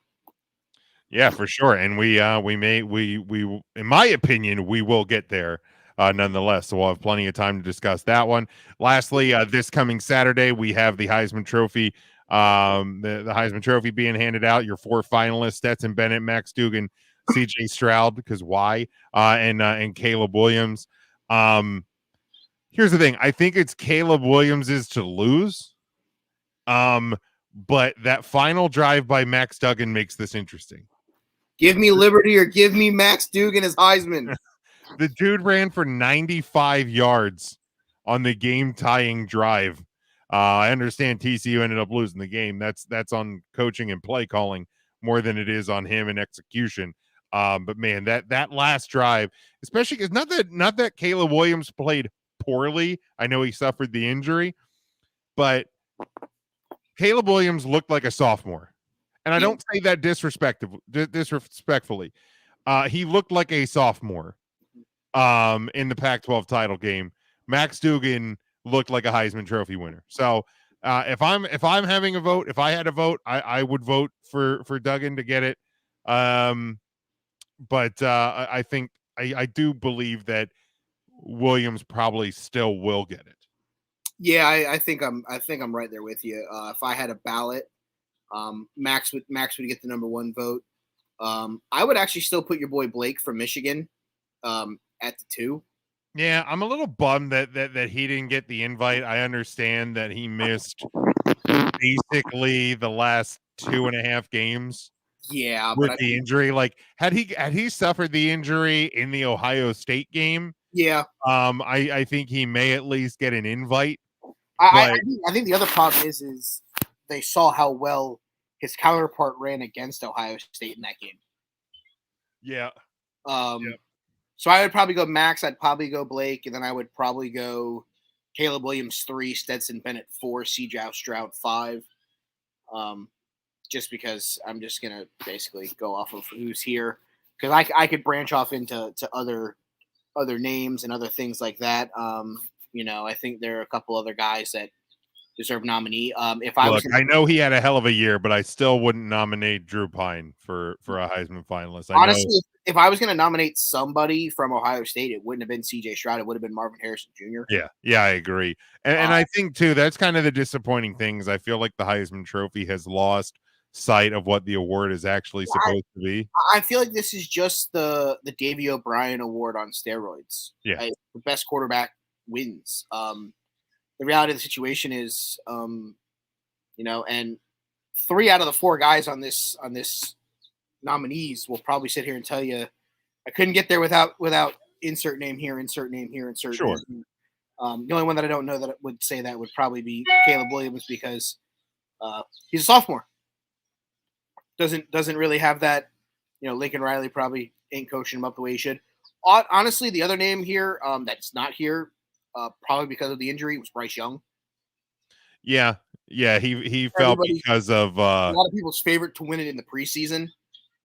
[SPEAKER 7] Yeah, for sure. And we in my opinion, we will get there nonetheless. So we'll have plenty of time to discuss that one. Lastly, this coming Saturday, we have the Heisman Trophy. The Heisman Trophy being handed out. Your four finalists: Stetson Bennett, Max Duggan, CJ Stroud, because why? And Caleb Williams. Here's the thing. I think it's Caleb Williams' to lose. But that final drive by Max Duggan makes this interesting.
[SPEAKER 8] Give me Liberty or give me Max Dugan as Heisman.
[SPEAKER 7] The dude ran for 95 yards on the game-tying drive. I understand TCU ended up losing the game. That's on coaching and play calling more than it is on him and execution. But man, that last drive, especially because not that Caleb Williams played poorly. I know he suffered the injury, but Caleb Williams looked like a sophomore. And I don't say that disrespectfully. He looked like a sophomore in the Pac-12 title game. Max Duggan looked like a Heisman Trophy winner. So if I'm having a vote, if I had a vote, I would vote for Duggan to get it. But I think I do believe that Williams probably still will get it.
[SPEAKER 8] Yeah, I think I'm right there with you. If I had a ballot, Max would get the number one vote. I would actually still put your boy Blake from Michigan at the 2.
[SPEAKER 7] Yeah, I'm a little bummed that he didn't get the invite. I understand that he missed basically the last 2.5 games.
[SPEAKER 8] Yeah,
[SPEAKER 7] with the injury. Like had he suffered the injury in the Ohio State game,
[SPEAKER 8] yeah,
[SPEAKER 7] I think he may at least get an invite.
[SPEAKER 8] I think the other problem is they saw how well his counterpart ran against Ohio State in that game.
[SPEAKER 7] Yeah.
[SPEAKER 8] So I would probably go Max. I'd probably go Blake, and then I would probably go Caleb Williams 3, Stetson Bennett 4, CJ Stroud 5. Just because I'm just gonna basically go off of who's here, because I could branch off into other names and other things like that. I think there are a couple other guys that deserve nominee.
[SPEAKER 7] I know he had a hell of a year, but I still wouldn't nominate Drew Pine for a Heisman finalist.
[SPEAKER 8] Honestly, if I was going to nominate somebody from Ohio State, it wouldn't have been CJ Stroud. It would have been Marvin Harrison Jr.
[SPEAKER 7] Yeah, I agree. And I think too, that's kind of the disappointing things. I feel like the Heisman Trophy has lost sight of what the award is actually supposed to be.
[SPEAKER 8] I feel like this is just the Davey O'Brien Award on steroids.
[SPEAKER 7] Yeah,
[SPEAKER 8] the best quarterback wins. The reality of the situation is, and 3 out of the 4 guys on this nominees will probably sit here and tell you, I couldn't get there without insert name here, insert name here, insert
[SPEAKER 7] sure.
[SPEAKER 8] name. The only one that I don't know that would say that would probably be Caleb Williams, because he's a sophomore. Doesn't really have that. Lincoln Riley probably ain't coaching him up the way he should. Honestly, the other name here that's not here, probably because of the injury, was Bryce Young.
[SPEAKER 7] Yeah, he fell because of
[SPEAKER 8] a lot of people's favorite to win it in the preseason.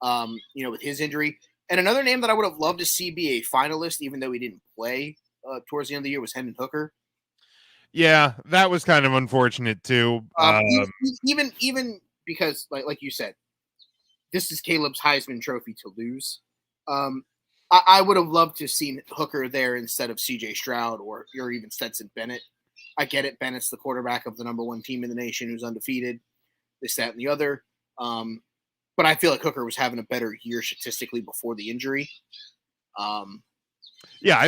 [SPEAKER 8] With his injury. And another name that I would have loved to see be a finalist, even though he didn't play towards the end of the year, was Hendon Hooker.
[SPEAKER 7] Yeah, that was kind of unfortunate too.
[SPEAKER 8] Even because, like you said, this is Caleb's Heisman Trophy to lose. I would have loved to have seen Hooker there instead of CJ Stroud or even Stetson Bennett. I get it. Bennett's the quarterback of the number 1 team in the nation who's undefeated, this, that, and the other. But I feel like Hooker was having a better year statistically before the injury.
[SPEAKER 7] I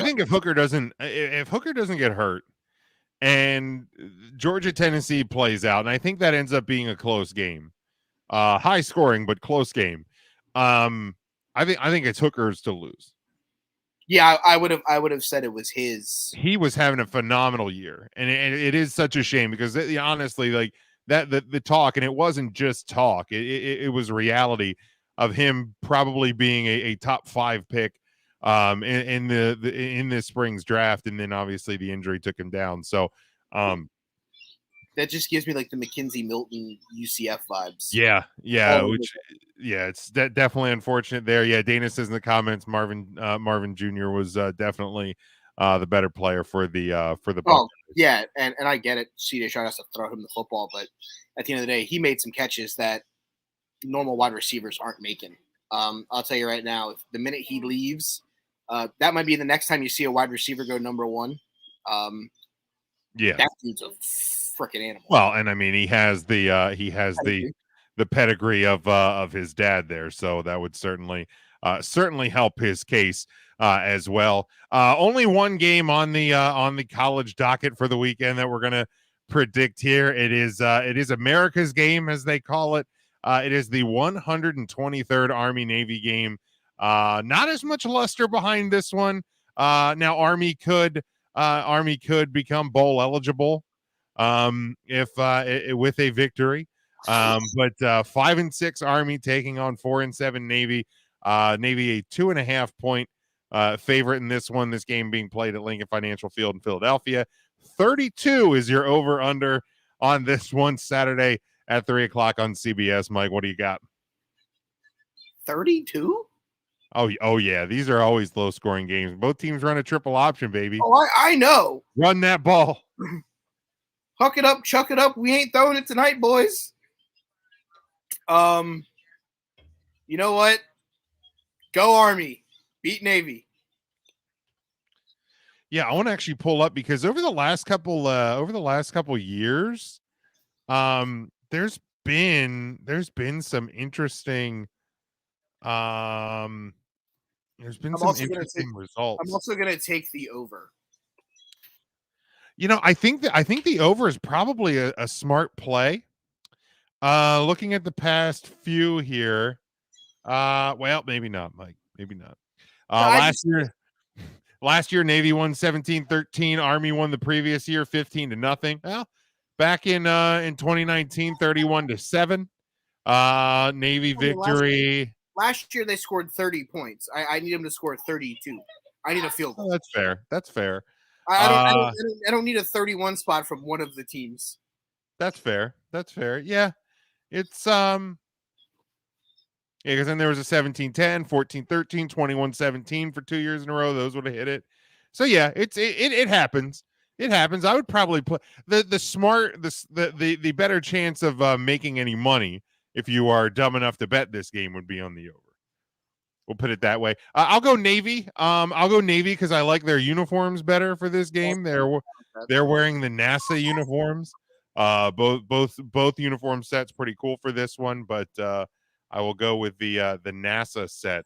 [SPEAKER 7] think if Hooker doesn't get hurt and Georgia-Tennessee plays out, and I think that ends up being a close game, high scoring but close game. I think it's Hooker's to lose.
[SPEAKER 8] Yeah, I would have said it was his.
[SPEAKER 7] He was having a phenomenal year, and it is such a shame because honestly, like that the talk, and it wasn't just talk; it was reality of him probably being a top 5 pick in this spring's draft, and then obviously the injury took him down. So
[SPEAKER 8] that just gives me like the Mackenzie Milton UCF vibes.
[SPEAKER 7] Yeah, it's definitely unfortunate there. Yeah, Dana says in the comments, Marvin Jr. was definitely the better player for the Buckeyes.
[SPEAKER 8] Oh, yeah, and I get it. CJ Stroud has to throw him the football, but at the end of the day, he made some catches that normal wide receivers aren't making. I'll tell you right now, if the minute he leaves, that might be the next time you see a wide receiver go number 1. That dude's a freaking animal.
[SPEAKER 7] Well, and I mean, he has the pedigree of his dad there, so that would certainly certainly help his case as well. Only one game on the college docket for the weekend that we're going to predict here. It is America's game, as they call it. It is the 123rd Army Navy game. Not as much luster behind this one. Now Army could become bowl eligible if with a victory. But 5-6 Army taking on 4-7 Navy. Navy a 2.5 point favorite in this one. This game being played at Lincoln Financial Field in Philadelphia. 32 is your over under on this one Saturday at 3:00 on CBS. Mike, what do you got?
[SPEAKER 8] 32?
[SPEAKER 7] Oh yeah. These are always low scoring games. Both teams run a triple option, baby.
[SPEAKER 8] Oh, I know.
[SPEAKER 7] Run that ball.
[SPEAKER 8] Huck it up, chuck it up. We ain't throwing it tonight, boys. You know what? Go Army. Beat Navy.
[SPEAKER 7] Yeah, I want to actually pull up because over the last couple years, there's been some interesting results.
[SPEAKER 8] I'm also gonna take the over.
[SPEAKER 7] I think the over is probably a smart play. Looking at the past few here, well, maybe not, Mike. Maybe not. Last year, Navy won 17-13. Army won the previous year 15-0. Well, back in 2019, 31-7. Navy victory.
[SPEAKER 8] Last year they scored 30 points. I need them to score 32. I need a field goal.
[SPEAKER 7] Oh, that's fair. That's fair.
[SPEAKER 8] I don't need a 31 spot from one of the teams.
[SPEAKER 7] That's fair. That's fair. Yeah. It's because then there was a 17-10, 14-13, 21-17 for 2 years in a row. Those would have hit it. So yeah, it happens. It happens. I would probably put the better chance of making any money if you are dumb enough to bet this game would be on the over. We'll put it that way. I'll go Navy. I'll go Navy because I like their uniforms better for this game. They're wearing the NASA uniforms. Both uniform sets pretty cool for this one, but I will go with the NASA set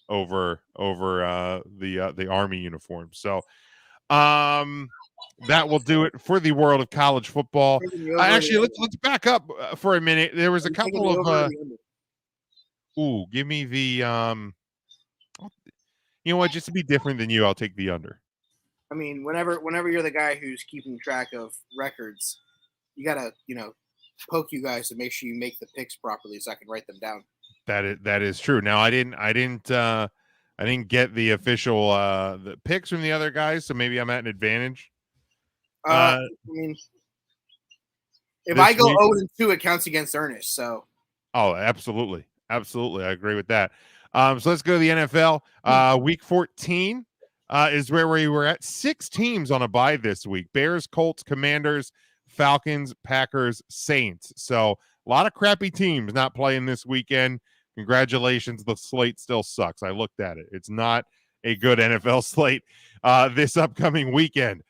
[SPEAKER 7] over the Army uniform. So that will do it for the world of college football. Actually, let's back up for a minute. There was a couple of give me the you know what, just to be different than you, I'll take the under.
[SPEAKER 8] I mean, whenever you're the guy who's keeping track of records, you gotta, poke you guys to make sure you make the picks properly so I can write them down.
[SPEAKER 7] That is true. Now I didn't get the official the picks from the other guys, so maybe I'm at an advantage.
[SPEAKER 8] I mean, if I go 0-2, it counts against Ernest. So.
[SPEAKER 7] Oh, absolutely. Absolutely. I agree with that. So let's go to the NFL. Week 14 is where we were at. 6 teams on a bye this week. Bears, Colts, Commanders, Falcons, Packers, Saints. So a lot of crappy teams not playing this weekend. Congratulations. The slate still sucks. I looked at it. It's not a good NFL slate this upcoming weekend.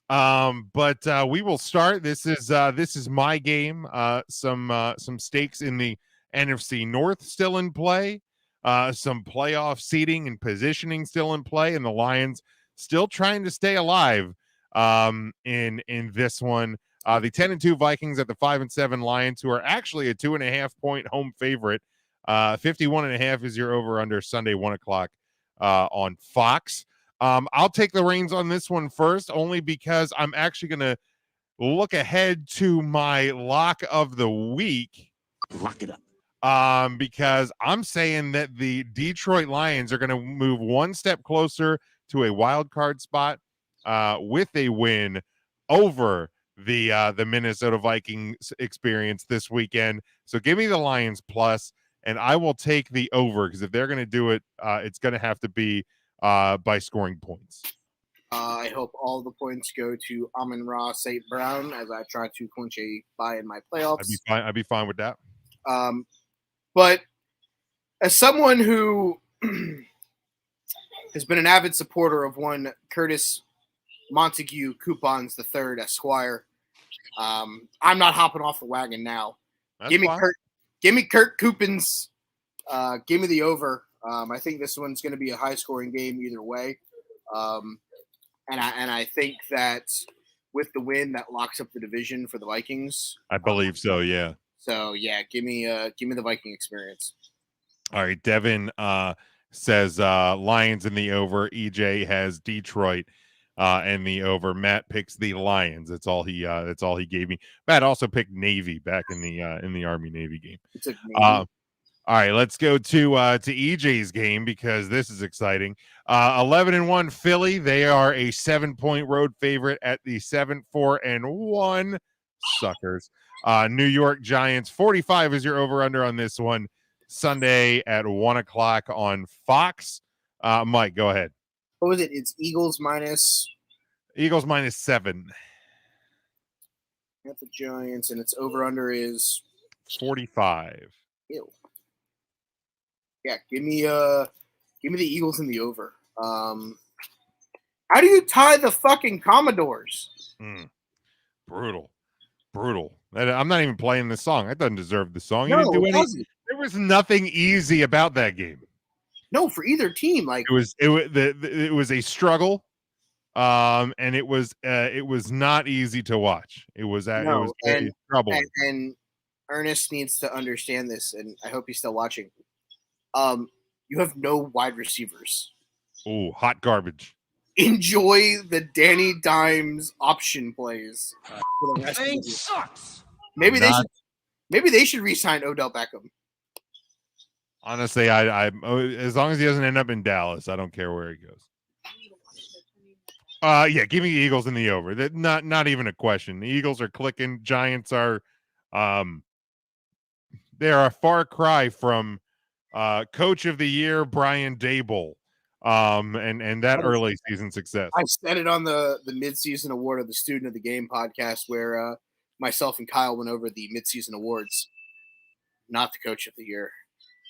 [SPEAKER 7] But we will start. This is my game. Some stakes in the NFC North still in play. Some playoff seeding and positioning still in play, and the Lions still trying to stay alive in this one. The 10-2 Vikings at the 5-7 Lions, who are actually a 2.5 point home favorite. 51.5 is your over under Sunday 1:00 on Fox. I'll take the reins on this one first, only because I'm actually going to look ahead to my lock of the week.
[SPEAKER 9] Lock it up.
[SPEAKER 7] Because I'm saying that the Detroit Lions are going to move one step closer to a wild card spot with a win over the Minnesota Vikings experience this weekend. So give me the Lions plus, and I will take the over, because if they're going to do it, it's going to have to be by scoring points.
[SPEAKER 8] I hope all the points go to Amon-Ra St. Brown as I try to clinch a bye in my playoffs.
[SPEAKER 7] I'd be fine with that.
[SPEAKER 8] But as someone who has been an avid supporter of one Curtis Montague Coupons III, Esquire, I'm not hopping off the wagon now.
[SPEAKER 7] That's
[SPEAKER 8] Give me
[SPEAKER 7] fine.
[SPEAKER 8] Kurt Coupons Give me the over. I think this one's going to be a high-scoring game either way, and I think that with the win, that locks up the division for the Vikings.
[SPEAKER 7] I believe so. Yeah.
[SPEAKER 8] So yeah, give me the Viking experience.
[SPEAKER 7] All right, Devin says Lions in the over. EJ has Detroit and the over. Matt picks the Lions. That's all he gave me. Matt also picked Navy back in the Army Navy game. All right, let's go to EJ's game because this is exciting. 11-1 Philly. They are a 7-point road favorite at the 7-4-1 suckers. New York Giants 45 is your over under on this one. Sunday at 1:00 on Fox. Mike, go ahead.
[SPEAKER 8] What was it? It's Eagles minus
[SPEAKER 7] 7
[SPEAKER 8] at the Giants, and its over under is
[SPEAKER 7] 45.
[SPEAKER 8] Ew. Yeah, give me the Eagles in the over. How do you tie the fucking Commodores?
[SPEAKER 7] Brutal. I'm not even playing this song. That doesn't deserve the song.
[SPEAKER 8] No,
[SPEAKER 7] You didn't do
[SPEAKER 8] it
[SPEAKER 7] any.
[SPEAKER 8] doesn't.
[SPEAKER 7] There was nothing easy about that game.
[SPEAKER 8] No, for either team. Like
[SPEAKER 7] it was a struggle, and it was not easy to watch. It was trouble.
[SPEAKER 8] And Ernest needs to understand this, and I hope he's still watching. You have no wide receivers.
[SPEAKER 7] Oh, hot garbage.
[SPEAKER 8] Enjoy the Danny Dimes option plays for the rest of the year.
[SPEAKER 6] Sucks.
[SPEAKER 8] Maybe they should re-sign Odell Beckham.
[SPEAKER 7] Honestly, I as long as he doesn't end up in Dallas, I don't care where he goes. Yeah, give me the Eagles in the over. That not even a question. The Eagles are clicking. Giants are, they are a far cry from Coach of the Year Brian Daboll, and that early season success.
[SPEAKER 8] I said it on the midseason award of the Student of the Game podcast, where myself and Kyle went over the midseason awards. Not the Coach of the Year.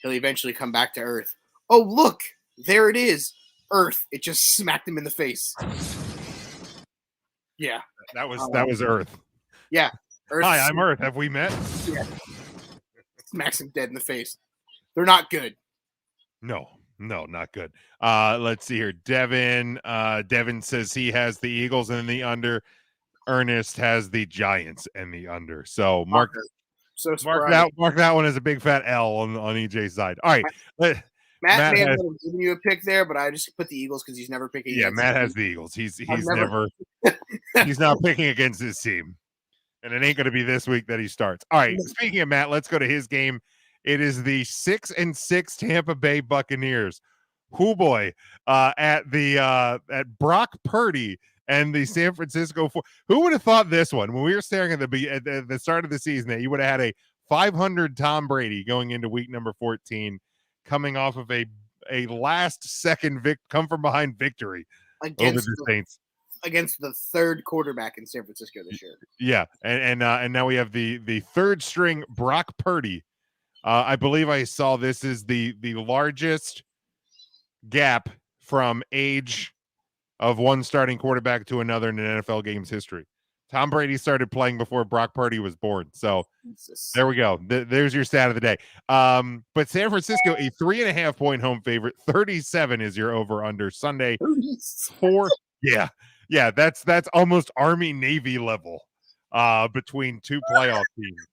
[SPEAKER 8] He'll eventually come back to Earth. Oh, look, there it is, Earth. It just smacked him in the face. Yeah,
[SPEAKER 7] that was Earth.
[SPEAKER 8] Yeah, Earth.
[SPEAKER 7] Hi, I'm Earth. Have we met?
[SPEAKER 8] Yeah. Smacks him dead in the face. They're not good.
[SPEAKER 7] No, not good. Let's see here. Devin says he has the Eagles and the under. Ernest has the Giants and the under. So mark that one as a big fat L on EJ's side. All right.
[SPEAKER 8] Matt may have given you a pick there, but I just put the Eagles because he's never picking.
[SPEAKER 7] Yeah, Matt has the Eagles. He's never he's not picking against his team. And it ain't going to be this week that he starts. All right. Speaking of Matt, let's go to his game. It is the 6-6 Tampa Bay Buccaneers. Whoo boy, at Brock Purdy and the San Francisco. Who would have thought this one when we were staring at the start of the season that you would have had a 500 Tom Brady going into week number 14, coming off of a last second come from behind victory over the Saints.
[SPEAKER 8] Against the third quarterback in San Francisco this year.
[SPEAKER 7] Yeah, and now we have the third string Brock Purdy. I believe I saw this is the largest gap from age of one starting quarterback to another in an NFL game's history. Tom Brady started playing before Brock Purdy was born. So there we go. There's your stat of the day. But San Francisco, a 3.5-point home favorite. 37 is your over under Sunday. 4. Yeah, that's almost Army Navy level between two playoff teams.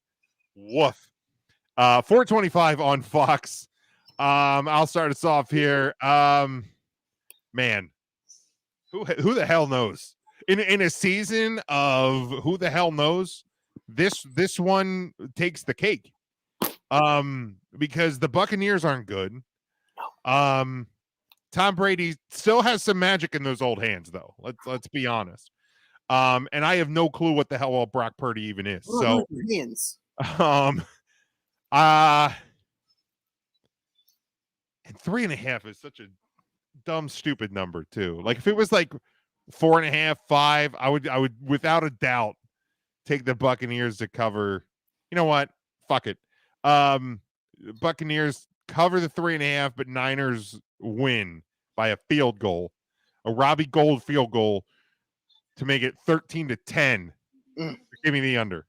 [SPEAKER 7] Woof. 4:25 on Fox. I'll start us off here. Man, who the hell knows? In a season of who the hell knows, this one takes the cake. Because the Buccaneers aren't good. Tom Brady still has some magic in those old hands, though. Let's be honest. And I have no clue what the hell Brock Purdy even is. So, and 3.5 is such a dumb, stupid number too. Like if it was like 4.5, 5, I would without a doubt take the Buccaneers to cover. You know what? Fuck it. Buccaneers cover the 3.5, but Niners win by a field goal, a Robbie Gould field goal to make it 13-10. Give me the under.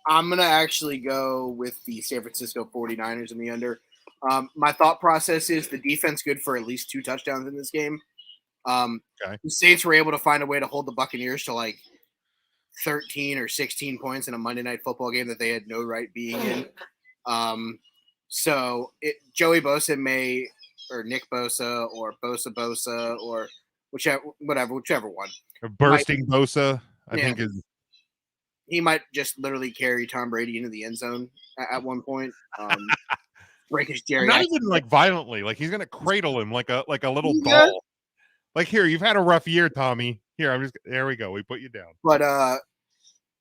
[SPEAKER 8] I I'm going to actually go with the San Francisco 49ers in the under. My thought process is the defense good for at least 2 touchdowns in this game.
[SPEAKER 7] Okay.
[SPEAKER 8] The Saints were able to find a way to hold the Buccaneers to like 13 or 16 points in a Monday Night Football game that they had no right being in. Joey Bosa or Nick Bosa or Bosa or whichever one.
[SPEAKER 7] Bursting Bosa, I think
[SPEAKER 8] he might just literally carry Tom Brady into the end zone at one point. Break his Jerry.
[SPEAKER 7] Not even like violently, like he's gonna cradle him like a little doll. Like, here, you've had a rough year, Tommy. Here, there we go. We put you down.
[SPEAKER 8] But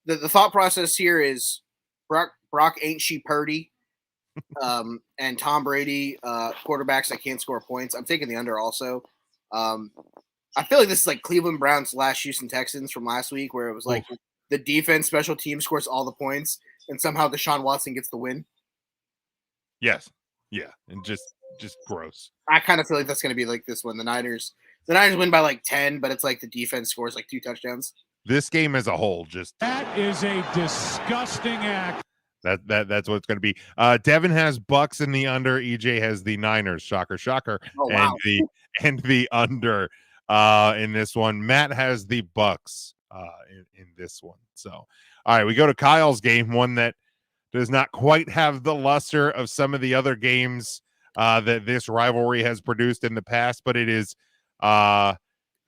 [SPEAKER 8] the thought process here is Brock ain't she Purdy, and Tom Brady, quarterbacks that can't score points. I'm taking the under also. I feel like this is like Cleveland Browns / Houston Texans from last week, where it was like the defense, special team scores all the points, and somehow Deshaun Watson gets the win.
[SPEAKER 7] Yes, yeah, and just gross.
[SPEAKER 8] I kind of feel like that's going to be like this one. The Niners win by like 10, but it's like the defense scores like 2 touchdowns.
[SPEAKER 7] This game as a whole,
[SPEAKER 6] That is a disgusting act.
[SPEAKER 7] That's what it's going to be. Devin has Bucks in the under. EJ has the Niners. Shocker.
[SPEAKER 8] Oh, wow.
[SPEAKER 7] And the under in this one. Matt has the Bucks in this one. So, all right, we go to Kyle's game, one that does not quite have the luster of some of the other games that this rivalry has produced in the past, but it is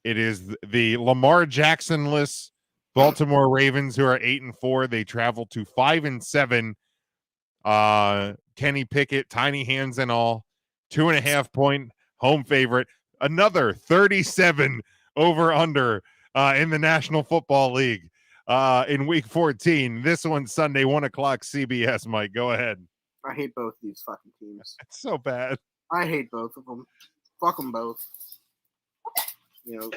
[SPEAKER 7] the Lamar Jackson-less Baltimore Ravens, who are 8-4. They travel to 5-7. Kenny Pickett, tiny hands and all, 2.5-point home favorite. Another 37 over under in the National Football League in Week 14. This one's Sunday, 1:00 CBS. Mike, go ahead.
[SPEAKER 8] I hate both these fucking teams.
[SPEAKER 7] It's so bad.
[SPEAKER 8] I hate both of them. Fuck them both. You know,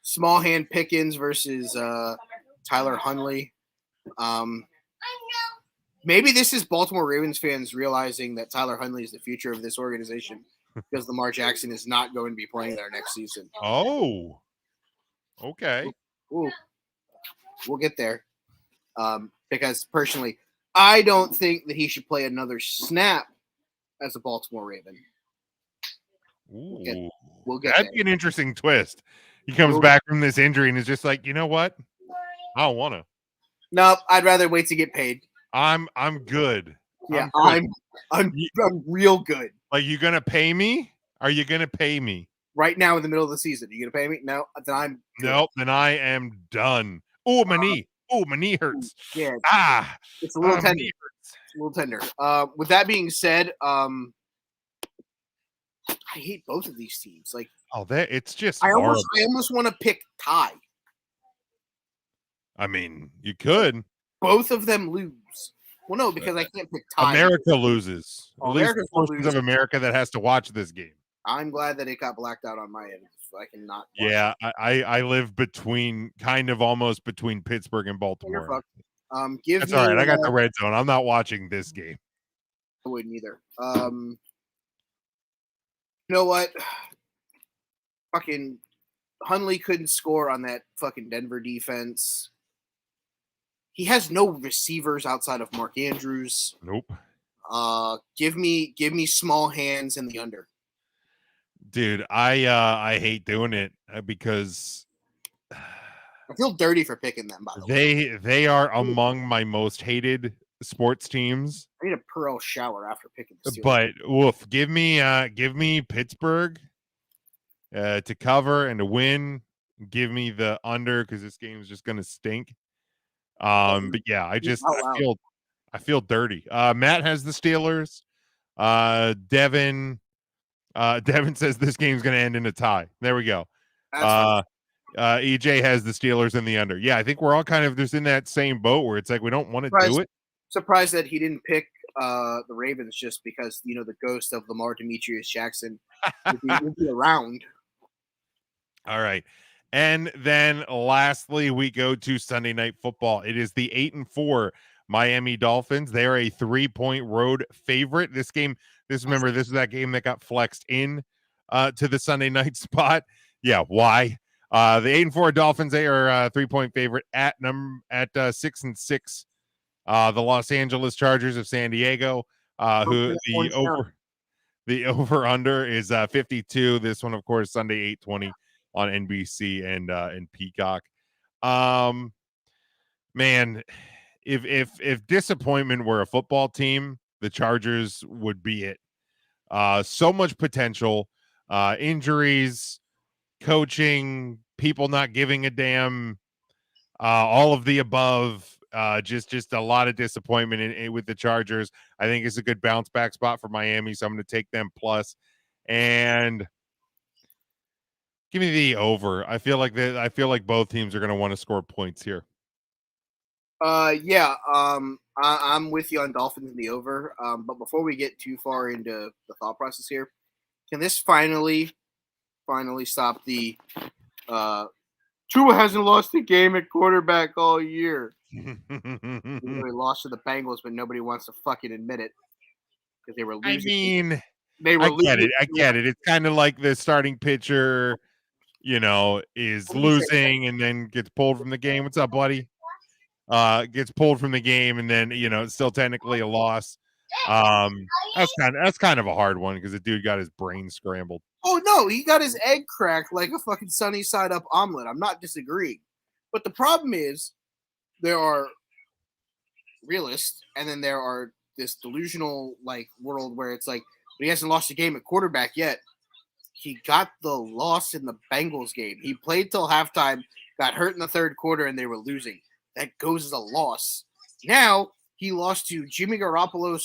[SPEAKER 8] small hand Pickens versus Tyler Huntley. Maybe this is Baltimore Ravens fans realizing that Tyler Huntley is the future of this organization because Lamar Jackson is not going to be playing there next season.
[SPEAKER 7] Oh, okay.
[SPEAKER 8] Ooh. We'll get there. Because personally, I don't think that he should play another snap as a Baltimore Raven.
[SPEAKER 7] Ooh.
[SPEAKER 8] We'll get
[SPEAKER 7] That'd
[SPEAKER 8] there.
[SPEAKER 7] be an interesting twist. He comes back from this injury and is just like, you know what? I don't want to.
[SPEAKER 8] Nope, I'd rather wait to get paid.
[SPEAKER 7] I'm good.
[SPEAKER 8] Yeah, I'm real good.
[SPEAKER 7] Like, you gonna pay me? Are you gonna pay me
[SPEAKER 8] right now in the middle of the season? Are you gonna pay me? No, then I'm good.
[SPEAKER 7] Nope. Then I am done. Oh, my knee. Oh, my knee hurts.
[SPEAKER 8] Yeah,
[SPEAKER 7] it's
[SPEAKER 8] a little tender. It's a little tender. With that being said, I hate both of these teams. Like,
[SPEAKER 7] it's just.
[SPEAKER 8] I almost want to pick tie.
[SPEAKER 7] I mean, you could.
[SPEAKER 8] Both of them lose. Well, no, because I can't pick tie.
[SPEAKER 7] America loses.
[SPEAKER 8] Oh,
[SPEAKER 7] At least portions of America that has to watch this game.
[SPEAKER 8] I'm glad that it got blacked out on my end. So I cannot.
[SPEAKER 7] Yeah, I live almost between Pittsburgh and Baltimore.
[SPEAKER 8] That's
[SPEAKER 7] all right. I got the red zone. I'm not watching this game.
[SPEAKER 8] I wouldn't either. You know what? Fucking Huntley couldn't score on that fucking Denver defense. He has no receivers outside of Mark Andrews.
[SPEAKER 7] Nope.
[SPEAKER 8] Give me small hands in the under.
[SPEAKER 7] Dude, I hate doing it because
[SPEAKER 8] I feel dirty for picking them. By the way,
[SPEAKER 7] they are among my most hated sports teams.
[SPEAKER 8] I need a Pearl shower after picking the Steelers.
[SPEAKER 7] But woof, give me Pittsburgh to cover and to win. Give me the under because this game is just gonna stink. But yeah, I feel dirty. Matt has the Steelers. Devin says this game's gonna end in a tie. There we go. EJ has the Steelers in the under. Yeah, I think we're all kind of just in that same boat where it's like we don't want to do it.
[SPEAKER 8] Surprised that he didn't pick the Ravens just because the ghost of Lamar Demetrius Jackson would be around.
[SPEAKER 7] All right. And then lastly, we go to Sunday Night Football. It is the 8-4 Miami Dolphins. They are a 3-point road favorite. This is that game that got flexed in to the Sunday night spot. Yeah, why? The 8-4 Dolphins, they are a 3-point favorite at 6-6 The Los Angeles Chargers of San Diego, who the over under is 52. This one, of course, Sunday 8:20 on NBC and Peacock. Man, if disappointment were a football team, the Chargers would be it. So much potential, injuries, coaching, people not giving a damn, all of the above. Just a lot of disappointment with the Chargers. I think it's a good bounce back spot for Miami, so I'm going to take them plus. And give me the over. I feel like both teams are going to want to score points here.
[SPEAKER 8] Yeah. I'm with you on Dolphins in the over. But before we get too far into the thought process here, can this finally stop the Tua hasn't lost a game at quarterback all year? He lost to the Bengals, but nobody wants to fucking admit it because they were losing.
[SPEAKER 7] I get it. It's kind of like the starting pitcher, is losing and then gets pulled from the game. What's up, buddy? Gets pulled from the game and then it's still technically a loss. That's kind of a hard one because the dude got his brain scrambled.
[SPEAKER 8] Oh no, he got his egg cracked like a fucking sunny side up omelet. I'm not disagreeing, but the problem is there are realists, and then there are this delusional world where it's like, but he hasn't lost a game at quarterback yet. He got the loss in the Bengals game. He played till halftime, got hurt in the third quarter, and they were losing. That goes as a loss. Now he lost to Jimmy Garoppolo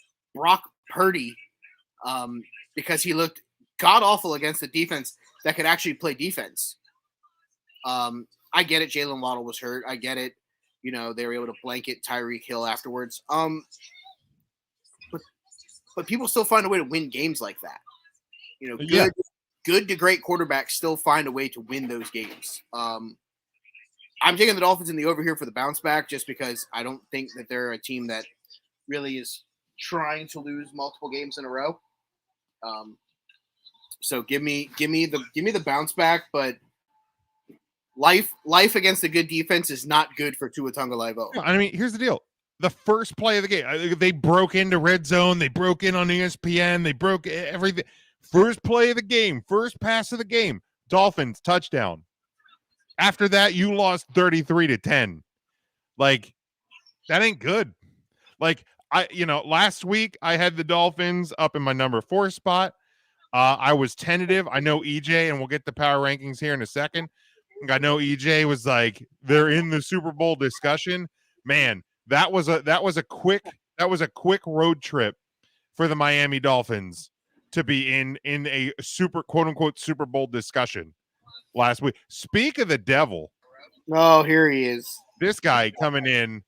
[SPEAKER 8] / Brock Purdy because he looked god awful against the defense that could actually play defense. I get it. Jalen Waddle was hurt. I get it. They were able to blanket Tyreek Hill afterwards. But people still find a way to win games like that. Good to great quarterbacks still find a way to win those games. I'm taking the Dolphins in the over here for the bounce back just because I don't think that they're a team that really is trying to lose multiple games in a row. So give me the bounce back, but life against a good defense is not good for Tua Tagovailoa.
[SPEAKER 7] I mean, here's the deal. The first play of the game, they broke into red zone. They broke in on ESPN. They broke everything. First play of the game, first pass of the game, Dolphins touchdown. After that, you lost 33-10. That ain't good. Last week I had the Dolphins up in my number 4 spot. I was tentative. I know EJ, and we'll get the power rankings here in a second. I know EJ was like, they're in the Super Bowl discussion. Man, that was a quick road trip for the Miami Dolphins to be in a super quote unquote Super Bowl discussion last week. Speak of the devil.
[SPEAKER 8] Oh, here he is.
[SPEAKER 7] This guy coming in.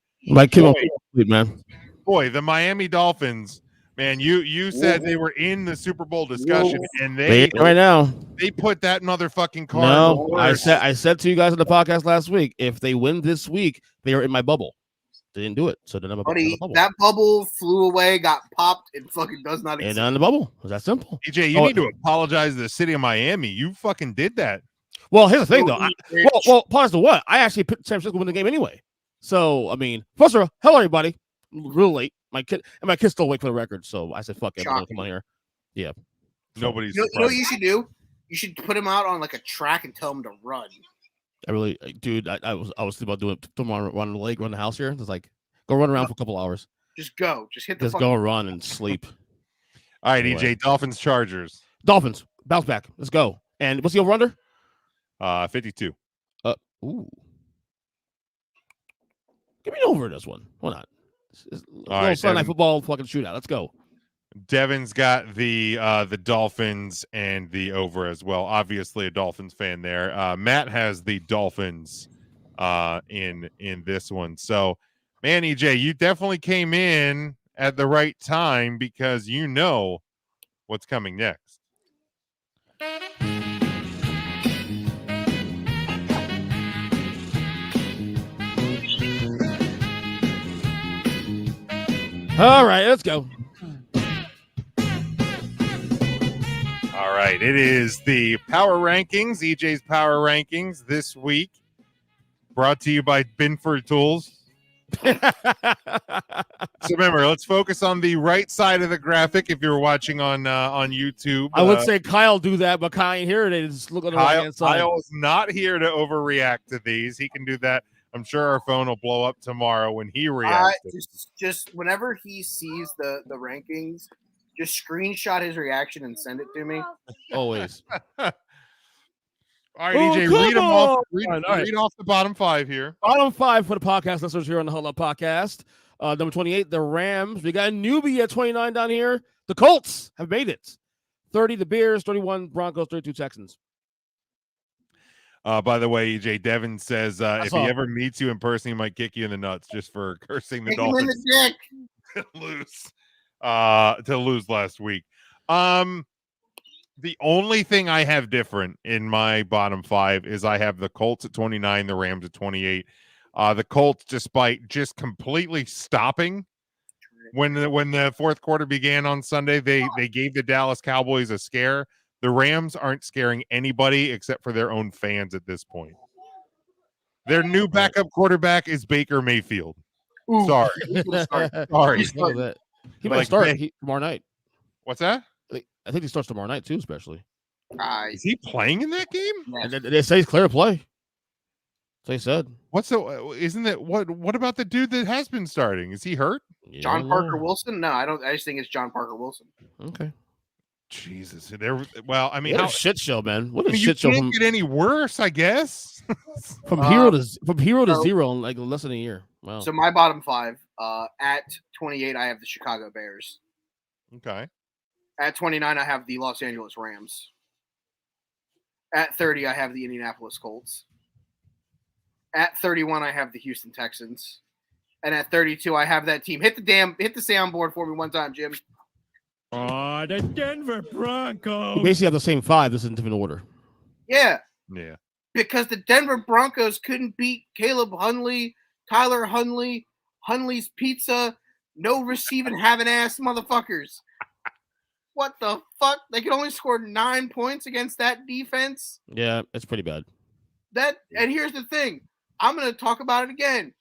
[SPEAKER 7] Boy, the Miami Dolphins, man, you said they were in the Super Bowl discussion, and they
[SPEAKER 10] right now
[SPEAKER 7] they put that motherfucking car.
[SPEAKER 10] No, I said to you guys on the podcast last week, if they win this week, they are in my bubble. They didn't do it, so they're not a bubble.
[SPEAKER 8] That bubble flew away, got popped, and fucking does not exist.
[SPEAKER 10] And on the bubble. It was that simple.
[SPEAKER 7] EJ, you need to apologize to the city of Miami. You fucking did that.
[SPEAKER 10] Well, here's the thing, though. Pause to what? I actually picked San Francisco to win the game anyway. So, I mean, first of all, hello, everybody. Real late. My kid's still awake for the record, so I said, fuck it. Come on here. Yeah.
[SPEAKER 7] Nobody's.
[SPEAKER 8] You know what you should do? You should put him out on a track and tell him to run.
[SPEAKER 10] I was thinking about doing tomorrow, run the lake, run the house here. It's like, go run around for a couple hours.
[SPEAKER 8] Just go. Just hit the
[SPEAKER 10] Just go run and sleep.
[SPEAKER 7] All right, EJ, Dolphins, Chargers.
[SPEAKER 10] Dolphins, bounce back. Let's go. And what's the over-under?
[SPEAKER 7] 52.
[SPEAKER 10] Ooh. Give me over this one. Why not? All right, Sunday night football fucking shootout. Let's go.
[SPEAKER 7] Devin's got the Dolphins and the over as well. Obviously, a Dolphins fan there. Matt has the Dolphins in this one. So, man, EJ, you definitely came in at the right time because you know what's coming next.
[SPEAKER 10] All right, let's go.
[SPEAKER 7] All right, it is the Power Rankings, EJ's Power Rankings this week, brought to you by Binford Tools. So remember, let's focus on the right side of the graphic if you're watching on YouTube.
[SPEAKER 10] I would say Kyle do that, but Kyle ain't here today. Just look on the right-hand side.
[SPEAKER 7] Kyle is not here to overreact to these. He can do that. I'm sure our phone will blow up tomorrow when he reacts.
[SPEAKER 8] Just whenever he sees the rankings, just screenshot his reaction and send it to me.
[SPEAKER 10] Always.
[SPEAKER 7] All right, EJ, read them off. Read off the bottom 5 here.
[SPEAKER 10] Bottom 5 for the podcast listeners here on the Huddle Up Podcast. Number 28, the Rams. We got a newbie at 29 down here. The Colts have made it. 30, the Bears. 31, Broncos. 32, Texans.
[SPEAKER 7] By the way, EJ, Devin says if he ever meets you in person, he might kick you in the nuts just for cursing the Dolphins to lose last week. The only thing I have different in my bottom 5 is I have the Colts at 29, the Rams at 28. The Colts, despite just completely stopping when the fourth quarter began on Sunday, they gave the Dallas Cowboys a scare. The Rams aren't scaring anybody except for their own fans at this point. Their new backup quarterback is Baker Mayfield.
[SPEAKER 8] Ooh.
[SPEAKER 7] Sorry.
[SPEAKER 10] He might start tomorrow night.
[SPEAKER 7] What's that?
[SPEAKER 10] I think he starts tomorrow night too, especially.
[SPEAKER 7] Is he playing in that game?
[SPEAKER 10] And they say he's clear to play. So they said.
[SPEAKER 7] Isn't that what about the dude that has been starting? Is he hurt?
[SPEAKER 8] John Parker Wilson? No, I don't. I just think it's John Parker Wilson.
[SPEAKER 10] Okay.
[SPEAKER 7] Jesus. I mean,
[SPEAKER 10] what a shit show, man. What a shit show.
[SPEAKER 7] You can't get any worse, I guess.
[SPEAKER 10] from hero to zero in like less than a year. Wow.
[SPEAKER 8] So my bottom 5, at 28, I have the Chicago Bears.
[SPEAKER 7] Okay.
[SPEAKER 8] At 29, I have the Los Angeles Rams. At 30, I have the Indianapolis Colts. At 31, I have the Houston Texans. And at 32, I have that team. Hit the soundboard for me one time, Jim.
[SPEAKER 6] Oh, the Denver Broncos.
[SPEAKER 10] We basically have the same 5. This is in different order.
[SPEAKER 8] Yeah.
[SPEAKER 7] Yeah.
[SPEAKER 8] Because the Denver Broncos couldn't beat Caleb Hunley, Tyler Hunley, Hunley's Pizza, no receiving having ass motherfuckers. What the fuck? They could only score 9 points against that defense.
[SPEAKER 10] Yeah, it's pretty bad.
[SPEAKER 8] And here's the thing. I'm going to talk about it again.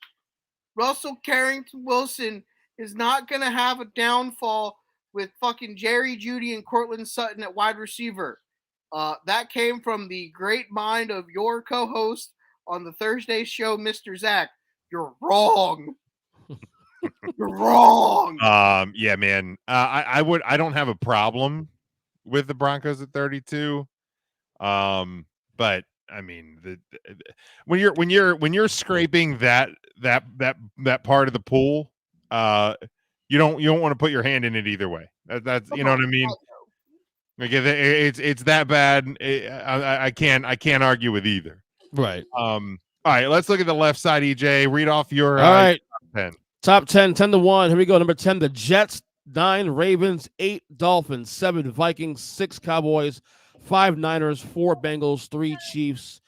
[SPEAKER 8] Russell Carrington Wilson is not going to have a downfall with fucking Jerry Jeudy and Cortland Sutton at wide receiver. That came from the great mind of your co-host on the Thursday show, Mr. Zach. You're wrong. You're wrong.
[SPEAKER 7] Yeah, man. I don't have a problem with the Broncos at 32. But I mean, when you're scraping that part of the pool, you don't want to put your hand in it either way. That's you know what I mean. Like it's that bad. I can't argue with either.
[SPEAKER 10] Right.
[SPEAKER 7] All right. Let's look at the left side. EJ, read off your
[SPEAKER 10] all right.
[SPEAKER 7] top 10.
[SPEAKER 10] Top 10, 10-1. Here we go. Number 10, the Jets. 9, Ravens. 8, Dolphins. 7, Vikings. 6, Cowboys. 5, Niners. 4, Bengals. 3, Chiefs.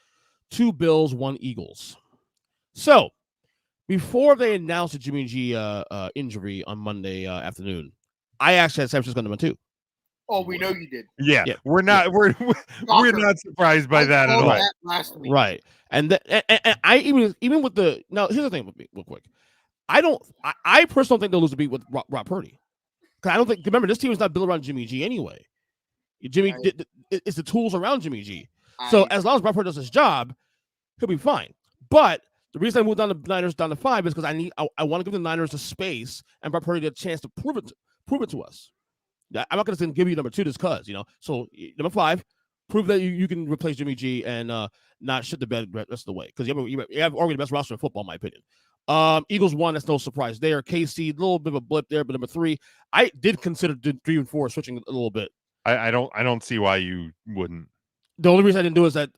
[SPEAKER 10] 2, Bills. 1, Eagles. So, before they announced the Jimmy G injury on Monday afternoon, I actually had San Francisco number 2.
[SPEAKER 8] Oh, we know you did.
[SPEAKER 7] Yeah. We're not not surprised by that at all.
[SPEAKER 8] Last week.
[SPEAKER 10] Right. And I even with the now here's the thing with me real quick. I personally don't think they'll lose a beat with Rob Purdy. Because I don't think, remember, this team is not built around Jimmy G anyway. It's the tools around Jimmy G. So as long as Rob Purdy does his job, he'll be fine. But the reason I moved down the Niners down to 5 is because I want to give the Niners a space and Rob Purdy a chance to prove it to us. I'm not going to give you number 2 just because, So number 5, prove that you can replace Jimmy G and not shit the bed the rest of the way. Because you have already the best roster in football, in my opinion. Eagles 1, that's no surprise there. KC, a little bit of a blip there, but number 3, I did consider 3 and 4 switching a little bit.
[SPEAKER 7] I don't see why you wouldn't.
[SPEAKER 10] The only reason I didn't do is that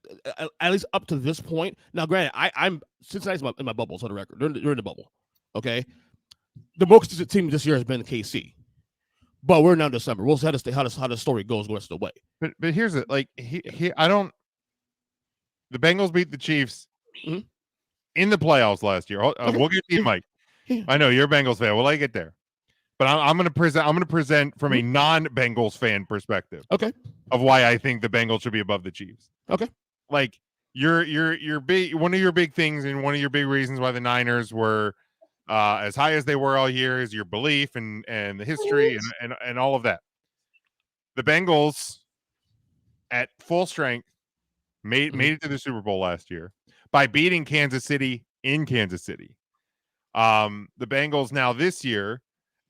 [SPEAKER 10] at least up to this point. Now, granted, I'm Cincinnati's in my bubble, so the record they're in the bubble. Okay, the most consistent team this year has been KC, but we're now in December. We'll see how the story goes the rest of the way.
[SPEAKER 7] But here's it. Like I don't. The Bengals beat the Chiefs in the playoffs last year. We'll get to you, Mike. I know you're a Bengals fan. Well, I get there. But I'm going to present from a non-Bengals fan perspective.
[SPEAKER 10] Okay.
[SPEAKER 7] Of why I think the Bengals should be above the Chiefs.
[SPEAKER 10] Okay.
[SPEAKER 7] Like your big one of your big things and one of your big reasons why the Niners were as high as they were all year, is your belief and the history and all of that. The Bengals at full strength made it to the Super Bowl last year by beating Kansas City in Kansas City. The Bengals now this year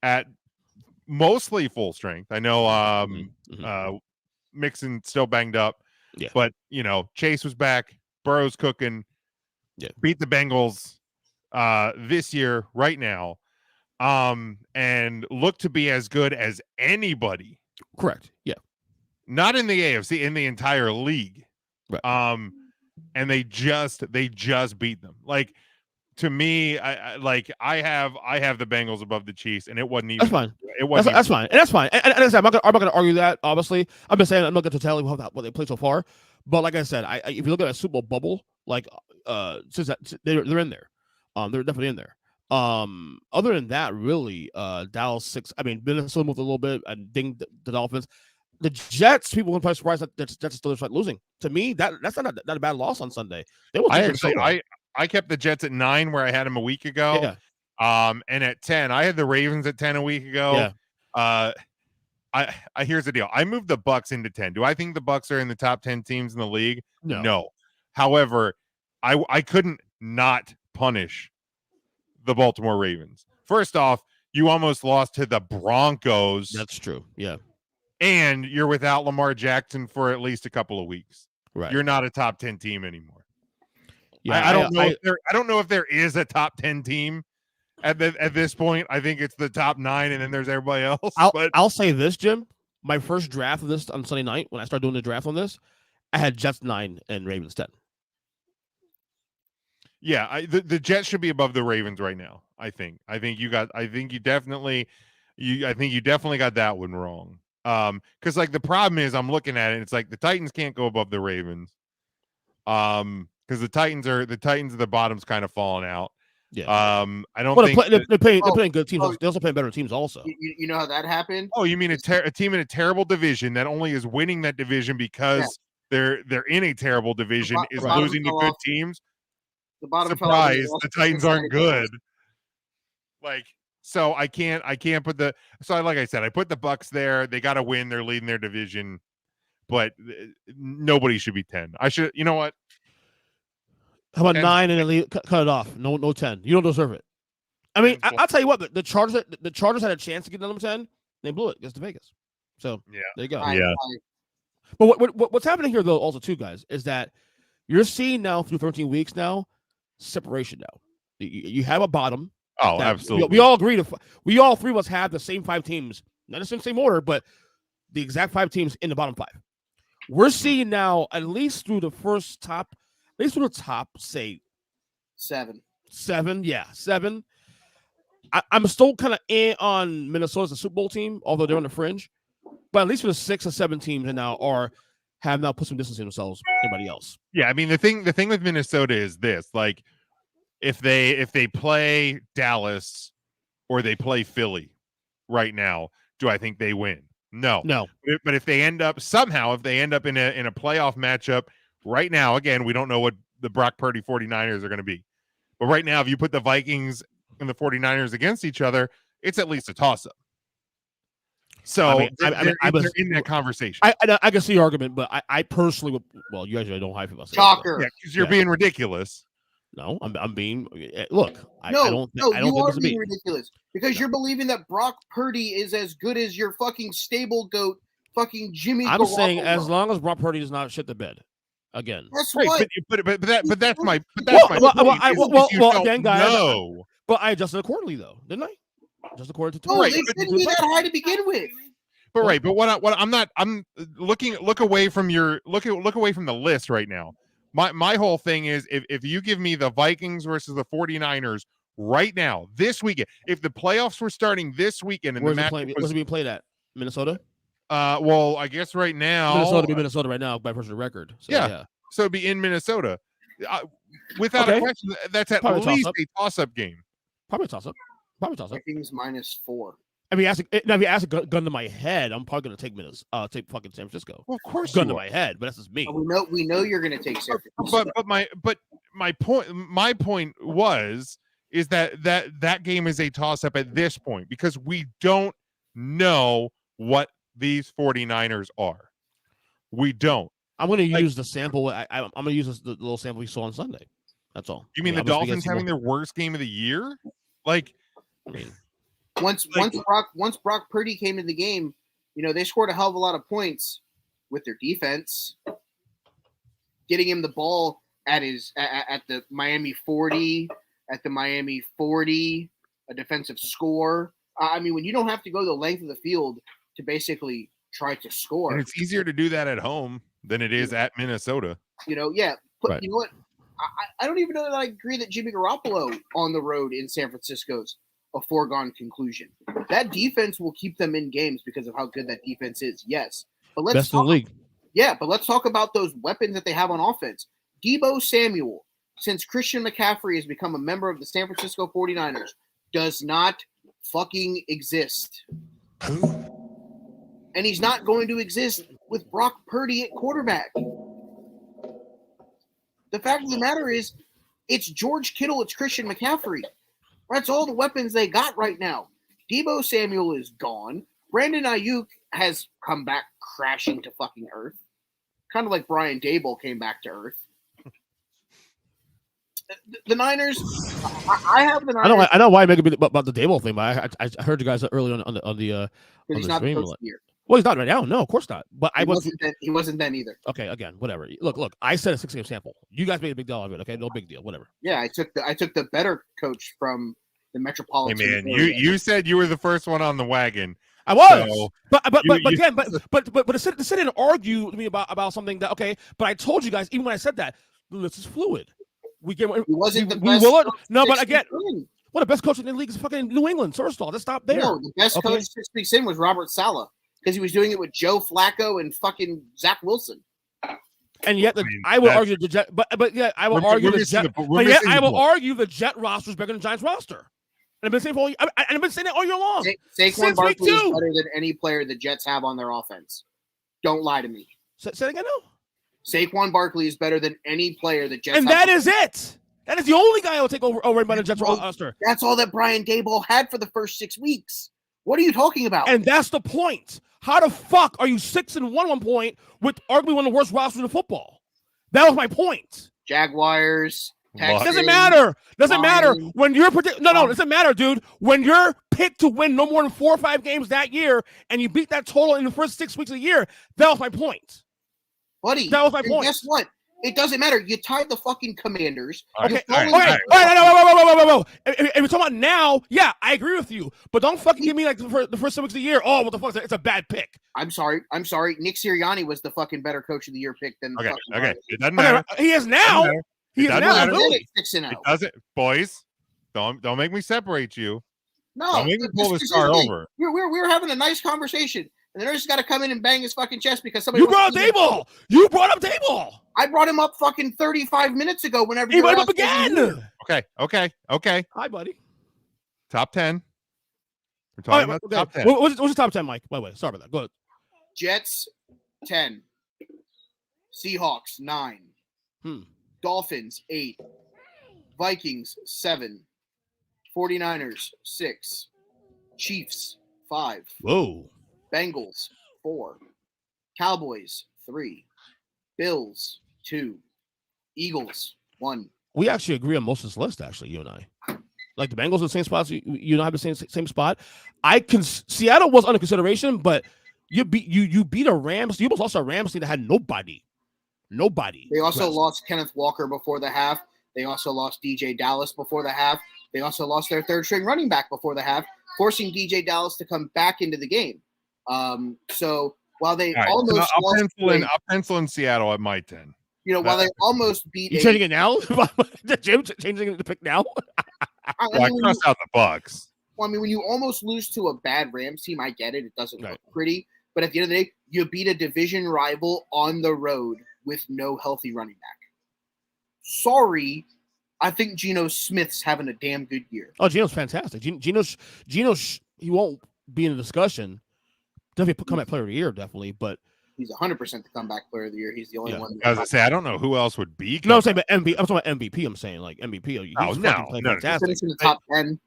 [SPEAKER 7] at mostly full strength. I know Mixon still banged up, but Chase was back, Burrow's cooking. Beat the Bengals this year right now, and look to be as good as anybody.
[SPEAKER 10] Correct. Yeah. Not
[SPEAKER 7] in the AFC, in the entire league.
[SPEAKER 10] Right.
[SPEAKER 7] And they just beat them. Like, to me, I have the Bengals above the Chiefs, and it wasn't even.
[SPEAKER 10] That's fine. That's fine. And that's fine. And I'm not going to argue that. Obviously, I'm just saying I'm not going to tell you what they played so far. But like I said, if you look at a Super Bowl bubble, like since they're in there, they're definitely in there. Other than that, really, Dallas 6. I mean, Minnesota moved a little bit and dinged the Dolphins. The Jets, people were probably surprised that the Jets still losing. To me, that's not a bad loss on Sunday.
[SPEAKER 7] I kept the Jets at 9 where I had them a week ago.
[SPEAKER 10] Yeah.
[SPEAKER 7] And at 10, I had the Ravens at 10 a week ago.
[SPEAKER 10] Yeah.
[SPEAKER 7] Here's the deal. I moved the Bucks into 10. Do I think the Bucks are in the top 10 teams in the league? No. However, I couldn't not punish the Baltimore Ravens. First off, you almost lost to the Broncos.
[SPEAKER 10] That's true. Yeah.
[SPEAKER 7] And you're without Lamar Jackson for at least a couple of weeks.
[SPEAKER 10] Right.
[SPEAKER 7] You're not a top 10 team anymore.
[SPEAKER 10] Yeah,
[SPEAKER 7] I don't know if there is a top 10 team at this point. I think it's the top 9, and then there's everybody else.
[SPEAKER 10] I'll say this, Jim. My first draft of this on Sunday night, when I started doing the draft on this, I had Jets 9 and Ravens 10.
[SPEAKER 7] Yeah, the Jets should be above the Ravens right now. I think you definitely got that one wrong. Because like the problem is, I'm looking at it, it's like the Titans can't go above the Ravens. Because the Titans are the bottom's kind of falling out.
[SPEAKER 10] Yeah.
[SPEAKER 7] I don't think
[SPEAKER 10] they're playing good teams. They also play better teams also.
[SPEAKER 8] You know how that happened?
[SPEAKER 7] Oh, you mean a team in a terrible division that only is winning that division because they're in a terrible division is losing to good teams?
[SPEAKER 8] The bottom
[SPEAKER 7] surprise, the Titans aren't good. Like, so I can't put like I said, I put the Bucks there. They got to win. They're leading their division, but nobody should be 10. I should. You know what?
[SPEAKER 10] How about 9 and then cut it off? No 10. You don't deserve it. I mean, I'll tell you what. The Chargers had a chance to get number 10. They blew it against the Vegas. So
[SPEAKER 7] yeah,
[SPEAKER 10] there you go.
[SPEAKER 7] Yeah.
[SPEAKER 10] But what's happening here though, also too, guys, is that you're seeing now through 13 weeks now separation now. You have a bottom.
[SPEAKER 7] Oh, absolutely.
[SPEAKER 10] We all agree we all three of us have the same 5 teams, not in the same order, but the exact 5 teams in the bottom 5. We're seeing now at least through the top, say
[SPEAKER 8] 7.
[SPEAKER 10] 7, yeah, 7. I'm still kind of in on Minnesota as a Super Bowl team, although they're on the fringe. But at least for the 6 or 7 teams and now have now put some distance in themselves anybody else.
[SPEAKER 7] Yeah, I mean the thing with Minnesota is this: like if they play Dallas or they play Philly right now, do I think they win? No. But if they end up in a playoff matchup right now, again, we don't know what the Brock Purdy 49ers are going to be. But right now, if you put the Vikings and the 49ers against each other, it's at least a toss-up. So they're in that conversation.
[SPEAKER 10] I can see your argument, but I personally would. Well, you guys don't hype about
[SPEAKER 8] Shocker.
[SPEAKER 7] Yeah, because you're being ridiculous.
[SPEAKER 10] No, I'm being. Look, I don't
[SPEAKER 8] you
[SPEAKER 10] think
[SPEAKER 8] are being ridiculous because you're believing that Brock Purdy is as good as your fucking stable goat, fucking Jimmy.
[SPEAKER 10] I'm
[SPEAKER 8] Garoppolo.
[SPEAKER 10] saying as long as Brock Purdy does not shit the bed again.
[SPEAKER 8] That's
[SPEAKER 7] right,
[SPEAKER 8] what.
[SPEAKER 7] But that's my.
[SPEAKER 10] Well, again, guys.
[SPEAKER 7] No.
[SPEAKER 10] But I adjusted accordingly, though, didn't I? Just according to.
[SPEAKER 8] Oh, it didn't be that high to begin with.
[SPEAKER 7] But right, but I'm look away from the list right now. My whole thing is if you give me the Vikings versus the 49ers right now, this weekend, if the playoffs were starting this weekend and
[SPEAKER 10] where's it being played at? Minnesota?
[SPEAKER 7] Well, I guess right now
[SPEAKER 10] Minnesota right now by personal record. So, yeah.
[SPEAKER 7] So it'd be in Minnesota. Without a question, that's at least a toss-up game.
[SPEAKER 10] Probably a toss-up.
[SPEAKER 8] Vikings -4.
[SPEAKER 10] I mean, if you ask a gun to my head, I'm probably going to take fucking San Francisco.
[SPEAKER 7] Well, of course,
[SPEAKER 10] gun to my head, but that's just me.
[SPEAKER 8] We know you're going to take San Francisco.
[SPEAKER 7] But my point was is that game is a toss-up at this point because we don't know what these 49ers are. We don't.
[SPEAKER 10] I'm going to use the sample. I'm going to use the little sample we saw on Sunday. That's all.
[SPEAKER 7] You mean the Dolphins having their worst game of the year? Like,
[SPEAKER 10] I mean,
[SPEAKER 8] once Brock Purdy came in the game, they scored a hell of a lot of points with their defense, getting him the ball at the Miami 40, at the Miami 40, a defensive score. I mean, when you don't have to go the length of the field to basically try to score,
[SPEAKER 7] and it's easier to do that at home than it is at Minnesota.
[SPEAKER 8] Yeah. But
[SPEAKER 10] right.
[SPEAKER 8] You know what? I don't even know that I agree that Jimmy Garoppolo on the road in San Francisco's a foregone conclusion. That defense will keep them in games because of how good that defense is. Yes. But
[SPEAKER 10] best in the league.
[SPEAKER 8] Yeah, but let's talk about those weapons that they have on offense. Deebo Samuel, since Christian McCaffrey has become a member of the San Francisco 49ers, does not fucking exist. And he's not going to exist with Brock Purdy at quarterback. The fact of the matter is, it's George Kittle, it's Christian McCaffrey. That's all the weapons they got right now. Deebo Samuel is gone. Brandon Ayuk has come back crashing to fucking earth. Kind of like Brian Daboll came back to earth. The Niners, I have the Niners.
[SPEAKER 10] I know why I make a bit about the Daboll thing, but I heard you guys earlier on the
[SPEAKER 8] he's not the coach of the year.
[SPEAKER 10] Well, he's not right now. No, of course not. But
[SPEAKER 8] he wasn't then either.
[SPEAKER 10] Okay, again, whatever. Look. I said a 6-game sample. You guys made a big deal of it. Okay, no big deal. Whatever.
[SPEAKER 8] Yeah, I took the better coach from the Metropolitan.
[SPEAKER 7] Hey man, you said you were the first one on the wagon.
[SPEAKER 10] I was, so but to sit and argue with me about something that but I told you guys even when I said that this is fluid.
[SPEAKER 8] He wasn't the best.
[SPEAKER 10] No, but again, what the best coach in the league is fucking New England. First of all, let's stop there.
[SPEAKER 8] No, the best coach 6 weeks in was Robert Saleh because he was doing it with Joe Flacco and fucking Zach Wilson.
[SPEAKER 10] And yet, I will argue the Jet, but yeah, I will argue the Jet. But yet, I will argue the Jet roster is better than the Giants roster. And I've been saying I've been saying that all year long.
[SPEAKER 8] Saquon Barkley is better than any player the Jets have on their offense. Don't lie to me.
[SPEAKER 10] Say it again, no.
[SPEAKER 8] Saquon Barkley is better than any player the Jets
[SPEAKER 10] have. And that is it. That is the only guy I will take over by the Jets roster.
[SPEAKER 8] That's all that Brian Daboll had for the first 6 weeks. What are you talking about?
[SPEAKER 10] And that's the point. How the fuck are you 6-1 1 point with arguably one of the worst rosters in football? That was my point.
[SPEAKER 8] Jaguars. Texans,
[SPEAKER 10] doesn't matter. Doesn't matter when you're no. Doesn't matter, dude. When you're picked to win no more than 4 or 5 games that year, and you beat that total in the first 6 weeks of the year, that was my point.
[SPEAKER 8] Buddy,
[SPEAKER 10] that was my point.
[SPEAKER 8] Guess what? It doesn't matter. You tied the fucking Commanders.
[SPEAKER 10] Okay. Whoa. If you're talking about now, yeah, I agree with you. But don't fucking give me like the first 6 weeks of the year. Oh, what the fuck? It's a bad pick.
[SPEAKER 8] I'm sorry. Nick Sirianni was the fucking better coach of the year pick than.
[SPEAKER 7] Okay. It doesn't matter.
[SPEAKER 10] He is now. He is now.
[SPEAKER 7] It doesn't, boys. Don't make me separate you.
[SPEAKER 8] No,
[SPEAKER 7] don't make me pull this car over.
[SPEAKER 8] We were having a nice conversation. And then I just got to come in and bang his fucking chest because somebody.
[SPEAKER 10] You brought up Daboll. You brought up Daboll.
[SPEAKER 8] I brought him up fucking 35 minutes ago. Whenever
[SPEAKER 10] he brought him up again.
[SPEAKER 7] Okay.
[SPEAKER 10] Hi, buddy.
[SPEAKER 7] Top 10. We're talking about the top 10.
[SPEAKER 10] What's the top 10, Mike? By the way, sorry about that. Go ahead.
[SPEAKER 8] Jets 10, Seahawks 9, Dolphins 8, Vikings 7, 49ers 6, Chiefs 5.
[SPEAKER 10] Whoa.
[SPEAKER 8] Bengals 4, Cowboys 3, Bills 2, Eagles 1.
[SPEAKER 10] We actually agree on most of this list. Actually, you and I, like the Bengals in the same spots. You don't have the same spot. Seattle was under consideration, but you beat a Rams. You almost lost a Rams team that had nobody.
[SPEAKER 8] They also lost Kenneth Walker before the half. They also lost DJ Dallas before the half. They also lost their third string running back before the half, forcing DJ Dallas to come back into the game. So while they almost
[SPEAKER 7] I'll pencil in Seattle at my 10.
[SPEAKER 8] While they almost beat
[SPEAKER 10] you changing it now? Jim changing it to pick now?
[SPEAKER 7] I crossed out the Bucks.
[SPEAKER 8] Well, I mean, when you almost lose to a bad Rams team, I get it. It doesn't look pretty. But at the end of the day, you beat a division rival on the road with no healthy running back. Sorry, I think Geno Smith's having a damn good year.
[SPEAKER 10] Oh, Geno's fantastic. Geno's he won't be in the discussion. Definitely come at player of the year, definitely. But
[SPEAKER 8] He's 100% the comeback player of the year. He's the only one.
[SPEAKER 7] As I say, I don't know who else would be.
[SPEAKER 10] No, I'm saying, but MVP. I'm talking about MVP. I'm saying like MVP. He's fucking playing fantastic.
[SPEAKER 8] He's in the top 10.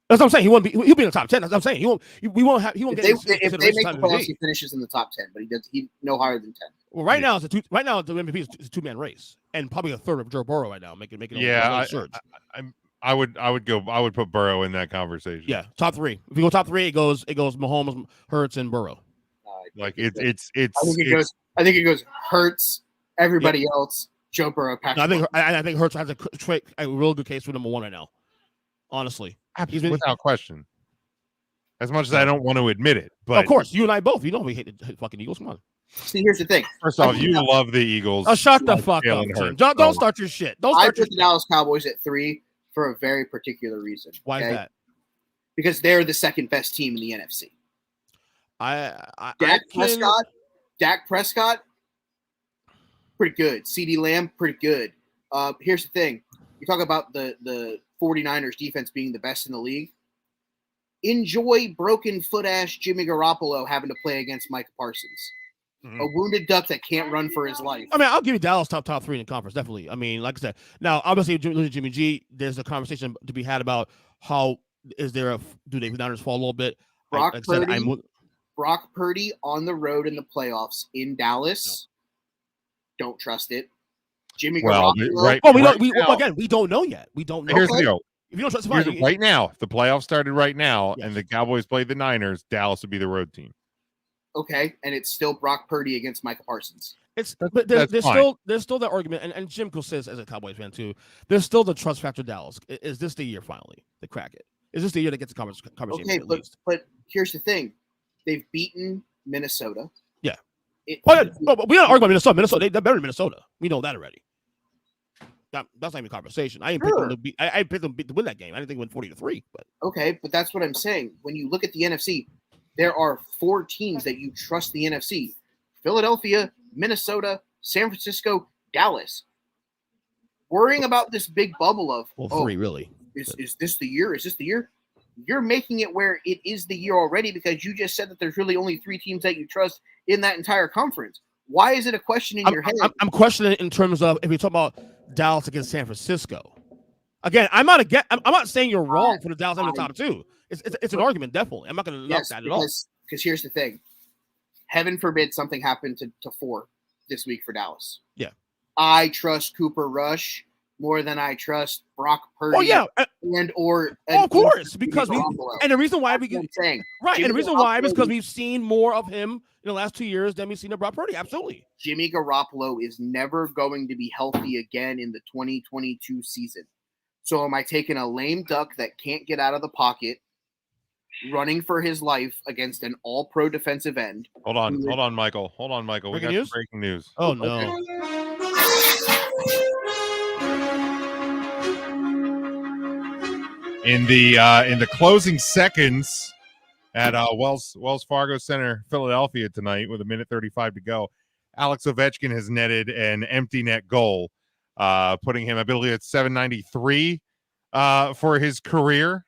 [SPEAKER 10] That's what I'm saying. He'll be in the top 10. That's what I'm saying. He won't. We won't have. He won't get.
[SPEAKER 8] If they make the playoffs, he finishes in the top 10, but he no higher than 10.
[SPEAKER 10] Well, right now the MVP is a 2-man race, and probably a third of Joe Burrow right now, making
[SPEAKER 7] I would put Burrow in that conversation.
[SPEAKER 10] Yeah, top 3. If you go top 3, it goes Mahomes, Hurts, and Burrow.
[SPEAKER 7] Like it's.
[SPEAKER 8] I think it goes Hurts, everybody else, Joe Burrow, Patrick.
[SPEAKER 10] No, I think Hurts has a real good case for number 1 right now. Honestly,
[SPEAKER 7] without question. As much as I don't want to admit it, but
[SPEAKER 10] of course, you and I both. You know we hate the fucking Eagles. Come on.
[SPEAKER 8] See, here's the thing.
[SPEAKER 7] First off, you love the Eagles.
[SPEAKER 10] Oh, shut the fuck up, Jim. Don't start your shit.
[SPEAKER 8] I put the Dallas Cowboys at 3 for a very particular reason.
[SPEAKER 10] Why is that?
[SPEAKER 8] Because they're the second best team in the NFC. Dak Prescott, pretty good. CeeDee Lamb, pretty good. Here's the thing. You talk about the 49ers defense being the best in the league. Enjoy broken foot ass Jimmy Garoppolo having to play against Micah Parsons. Mm-hmm. A wounded duck that can't run for his life.
[SPEAKER 10] I mean, I'll give you Dallas top 3 in the conference, definitely. I mean, like I said, now obviously Jimmy G, there's a conversation to be had about do the Niners fall a little bit?
[SPEAKER 8] Brock Purdy on the road in the playoffs in Dallas. No. Don't trust it. Jimmy Garoppolo.
[SPEAKER 10] We don't know yet. We don't know.
[SPEAKER 7] Here's the deal.
[SPEAKER 10] If you don't trust
[SPEAKER 7] right now, if the playoffs started right now and the Cowboys played the Niners, Dallas would be the road team.
[SPEAKER 8] Okay, and it's still Brock Purdy against Micah Parsons.
[SPEAKER 10] But there's still that argument, and Jim says as a Cowboys fan too, there's still the trust factor Dallas. Is this the year finally to crack it? Is this the year to get the conversation at least?
[SPEAKER 8] But here's the thing. They've beaten Minnesota.
[SPEAKER 10] Yeah. But we don't argue about Minnesota. They're better than Minnesota. We know that already. That's not even a conversation. I picked them to win that game. I didn't think it went 40-3. But
[SPEAKER 8] okay, but that's what I'm saying. When you look at the NFC, there are 4 teams that you trust the NFC: Philadelphia, Minnesota, San Francisco, Dallas. Worrying about this big bubble of
[SPEAKER 10] 3 really.
[SPEAKER 8] Is this the year? Is this the year? You're making it where it is the year already because you just said that there's really only 3 teams that you trust in that entire conference. Why is it a question in your head?
[SPEAKER 10] I'm questioning it in terms of if you talk about Dallas against San Francisco. Again, I'm not saying you're wrong for the Dallas in the top 2. It's an argument, definitely. I'm not going to knock that at all.
[SPEAKER 8] Because here's the thing. Heaven forbid something happened to 4 this week for Dallas.
[SPEAKER 10] Yeah.
[SPEAKER 8] I trust Cooper Rush more than I trust Brock Purdy.
[SPEAKER 10] Oh yeah, of course, because the reason why is because we've seen more of him in the last 2 years than we've seen of Brock Purdy. Absolutely.
[SPEAKER 8] Jimmy Garoppolo is never going to be healthy again in the 2022 season. So am I taking a lame duck that can't get out of the pocket, running for his life against an all-pro defensive end?
[SPEAKER 7] Hold on, Michael. We got breaking news.
[SPEAKER 10] Oh no.
[SPEAKER 7] In the closing seconds at Wells Fargo Center, Philadelphia tonight, with 1:35 to go, Alex Ovechkin has netted an empty net goal, putting him, I believe, at 793 for his career,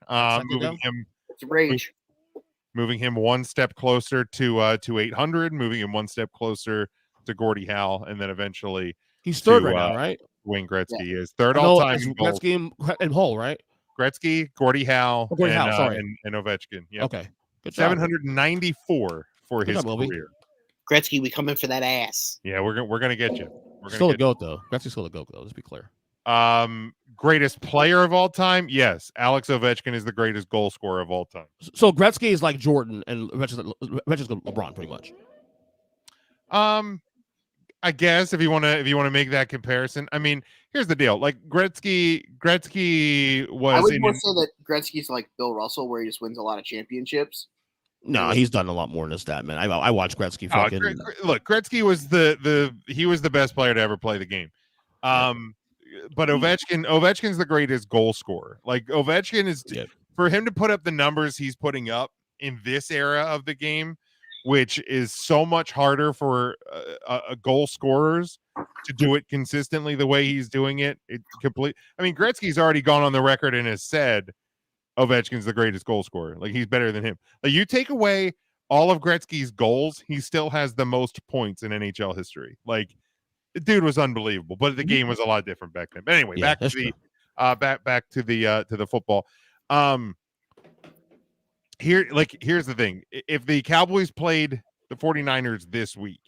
[SPEAKER 7] moving him one step closer to 800, moving him one step closer to Gordie Howe, and then eventually
[SPEAKER 10] he's third right now, right?
[SPEAKER 7] Wayne Gretzky is third all time.
[SPEAKER 10] Gretzky and Hull, right?
[SPEAKER 7] Gretzky, Gordie Howe, and Ovechkin. Yeah.
[SPEAKER 10] Okay. Good job.
[SPEAKER 7] 794 for his career.
[SPEAKER 8] Gretzky, we come in for that ass.
[SPEAKER 7] Yeah, we're gonna get you.
[SPEAKER 10] Still the GOAT though. Gretzky's still the GOAT though. Let's be clear.
[SPEAKER 7] Greatest player of all time? Yes, Alex Ovechkin is the greatest goal scorer of all time.
[SPEAKER 10] So Gretzky is like Jordan, and Ovechkin's LeBron, pretty much.
[SPEAKER 7] I guess if you want to make that comparison, I mean, here's the deal: like Gretzky was.
[SPEAKER 8] I would more say that Gretzky's like Bill Russell, where he just wins a lot of championships.
[SPEAKER 10] No, he's done a lot more than that, man. I watched Gretzky. Fucking
[SPEAKER 7] look, Gretzky was he was the best player to ever play the game. But Ovechkin's the greatest goal scorer. Like Ovechkin is for him to put up the numbers he's putting up in this era of the game, which is so much harder for goal scorers to do it consistently the way he's doing it. I mean, Gretzky's already gone on the record and has said Ovechkin's the greatest goal scorer. Like he's better than him. Like you take away all of Gretzky's goals, he still has the most points in NHL history. Like, the dude was unbelievable, but the game was a lot different back then. But anyway, back to the football. Here's the thing. If the Cowboys played the 49ers this week,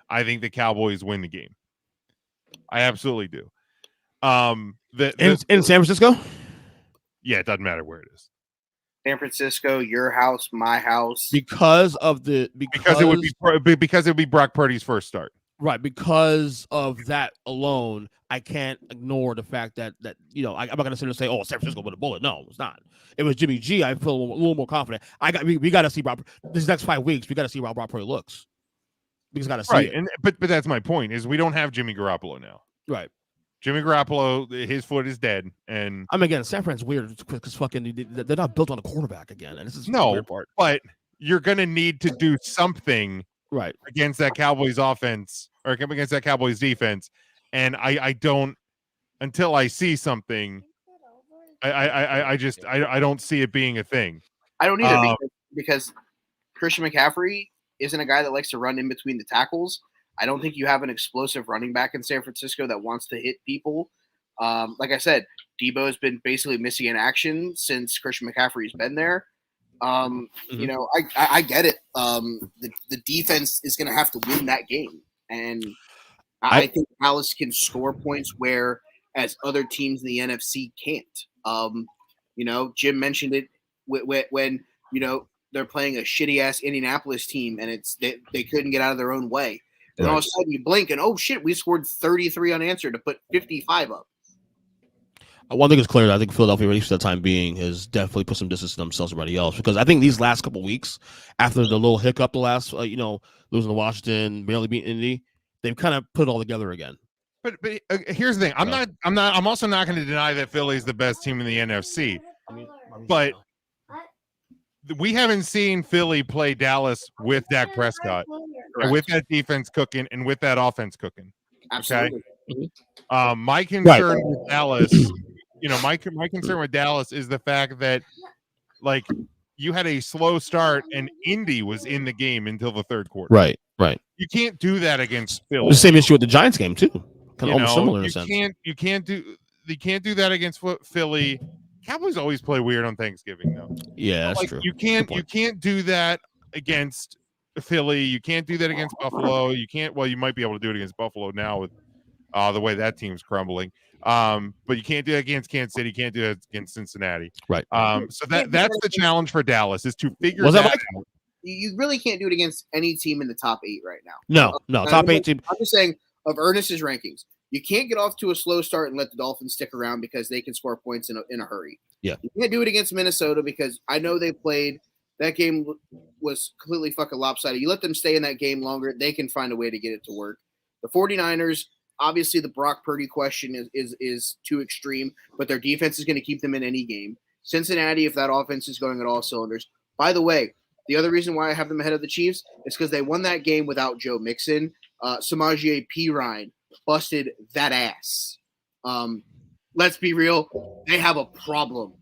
[SPEAKER 7] I think the Cowboys win the game. I absolutely do.
[SPEAKER 10] In San Francisco?
[SPEAKER 7] Yeah, it doesn't matter where it is.
[SPEAKER 8] San Francisco, your house, my house.
[SPEAKER 10] Because it
[SPEAKER 7] would be Brock Purdy's first start.
[SPEAKER 10] Right, because of that alone, I can't ignore the fact that I'm not going to sit and say, "Oh, San Francisco with a bullet." No, it's not. It was Jimmy G. I feel a little more confident. We got to see Brock this next 5 weeks. We got to see how Brock Purdy looks. We just got to see it.
[SPEAKER 7] But that's my point. Is we don't have Jimmy Garoppolo now.
[SPEAKER 10] Right.
[SPEAKER 7] Jimmy Garoppolo, his foot is dead, and
[SPEAKER 10] again, San Fran's weird because fucking they're not built on a quarterback again, and this is the weird part.
[SPEAKER 7] But you're gonna need to do something
[SPEAKER 10] right
[SPEAKER 7] against that Cowboys offense or against that Cowboys defense, and I don't until I see something. I don't see it being a thing.
[SPEAKER 8] I don't either because Christian McCaffrey isn't a guy that likes to run in between the tackles. I don't think you have an explosive running back in San Francisco that wants to hit people. Like I said, Debo has been basically missing in action since Christian McCaffrey's been there. I get it. The defense is going to have to win that game. And I think Dallas can score points whereas other teams in the NFC can't. Jim mentioned it when they're playing a shitty-ass Indianapolis team and they couldn't get out of their own way. And all of a sudden you blink and, oh, shit, we scored 33 unanswered to put 55 up.
[SPEAKER 10] One thing is clear. I think Philadelphia, at least for the time being, has definitely put some distance to themselves and everybody else. Because I think these last couple of weeks, after the little hiccup, the last, losing to Washington, barely beating Indy, they've kind of put it all together again.
[SPEAKER 7] But here's the thing. I'm also not going to deny that Philly's the best team in the NFC. But we haven't seen Philly play Dallas with Dak Prescott, and with that defense cooking, and with that offense cooking.
[SPEAKER 8] Absolutely.
[SPEAKER 7] Okay. My concern with Dallas, my concern with Dallas is the fact that, like, you had a slow start and Indy was in the game until the third quarter.
[SPEAKER 10] Right.
[SPEAKER 7] You can't do that against Philly.
[SPEAKER 10] The same issue with the Giants game too. Kind of almost similar in a sense.
[SPEAKER 7] You can't do that against Philly. Cowboys always play weird on Thanksgiving, though.
[SPEAKER 10] Yeah, that's true.
[SPEAKER 7] You can't do that against Philly. You can't do that against Buffalo. You can't. Well, you might be able to do it against Buffalo now with the way that team's crumbling. But you can't do it against Kansas City. You can't do it against Cincinnati.
[SPEAKER 10] Right.
[SPEAKER 7] So that's the challenge for Dallas is to figure that out.
[SPEAKER 8] You really can't do it against any team in the top 8 right now.
[SPEAKER 10] No, top 8 team.
[SPEAKER 8] I'm just saying of Ernest's rankings. You can't get off to a slow start and let the Dolphins stick around because they can score points in a hurry.
[SPEAKER 10] Yeah.
[SPEAKER 8] You can't do it against Minnesota because I know they played – that game was completely fucking lopsided. You let them stay in that game longer, they can find a way to get it to work. The 49ers, obviously the Brock Purdy question is too extreme, but their defense is going to keep them in any game. Cincinnati, if that offense is going at all cylinders. By the way, the other reason why I have them ahead of the Chiefs is because they won that game without Joe Mixon. Samaje Perine busted that ass. Let's be real. They have a problem.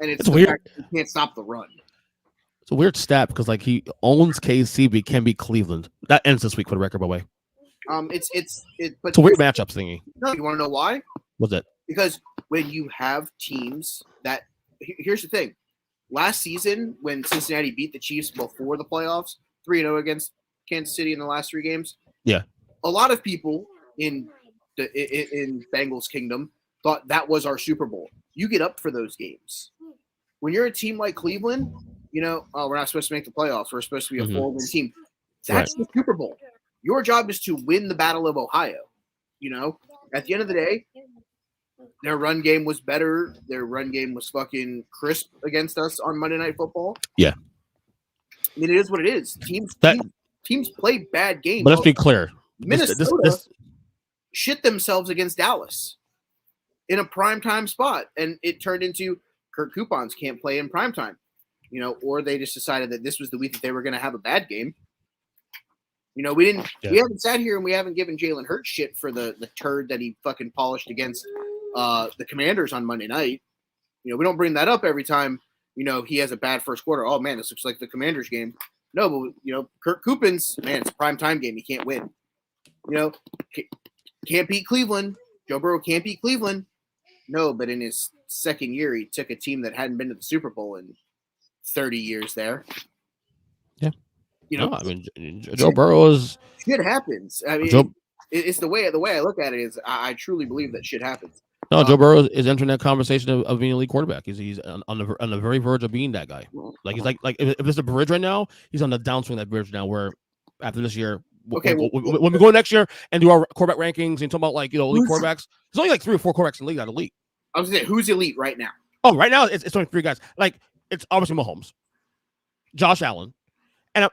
[SPEAKER 8] And it's
[SPEAKER 10] weird.
[SPEAKER 8] Fact that you can't stop the run.
[SPEAKER 10] It's a weird stat because he owns KC, but can be Cleveland. That ends this week for the record, by the way.
[SPEAKER 8] It's
[SPEAKER 10] a weird matchup thingy.
[SPEAKER 8] No, you want to know why?
[SPEAKER 10] What's that?
[SPEAKER 8] Because when you have teams that here's the thing. Last season, when Cincinnati beat the Chiefs before the playoffs, 3-0 against Kansas City in the last 3 games.
[SPEAKER 10] Yeah.
[SPEAKER 8] A lot of people in Bengals Kingdom thought that was our Super Bowl. You get up for those games. When you're a team like Cleveland, we're not supposed to make the playoffs. We're supposed to be a 4-win team. That's the Super Bowl. Your job is to win the Battle of Ohio. At the end of the day, their run game was better. Their run game was fucking crisp against us on Monday Night Football.
[SPEAKER 10] Yeah.
[SPEAKER 8] I mean, it is what it is. Teams play bad games.
[SPEAKER 10] But let's be clear.
[SPEAKER 8] Minnesota shit themselves against Dallas in a primetime spot, and it turned into Kirk Coupons can't play in primetime, or they just decided that this was the week that they were going to have a bad game. We haven't sat here and we haven't given Jalen Hurts shit for the turd that he fucking polished against the Commanders on Monday night. We don't bring that up every time, he has a bad first quarter. Oh man, this looks like the Commanders game. No, but Kirk Coupins, man, it's a prime time game. He can't win. Can't beat Cleveland. Joe Burrow can't beat Cleveland. No, but in his second year, he took a team that hadn't been to the Super Bowl in 30 years there.
[SPEAKER 10] Yeah. I mean, Joe Burrow is.
[SPEAKER 8] Shit happens. I mean, it's the way I look at it is I truly believe that shit happens.
[SPEAKER 10] No, Joe Burrow is entering that conversation of being a elite quarterback. He's on the very verge of being that guy. Like he's like if there's a bridge right now, he's on the downswing of that bridge now. Where after this year, when we go next year and do our quarterback rankings and talk about elite quarterbacks, there's only like 3 or 4 quarterbacks in the league that are elite.
[SPEAKER 8] I was saying, who's elite right now?
[SPEAKER 10] Oh, right now it's only 3 guys. Like it's obviously Mahomes, Josh Allen, and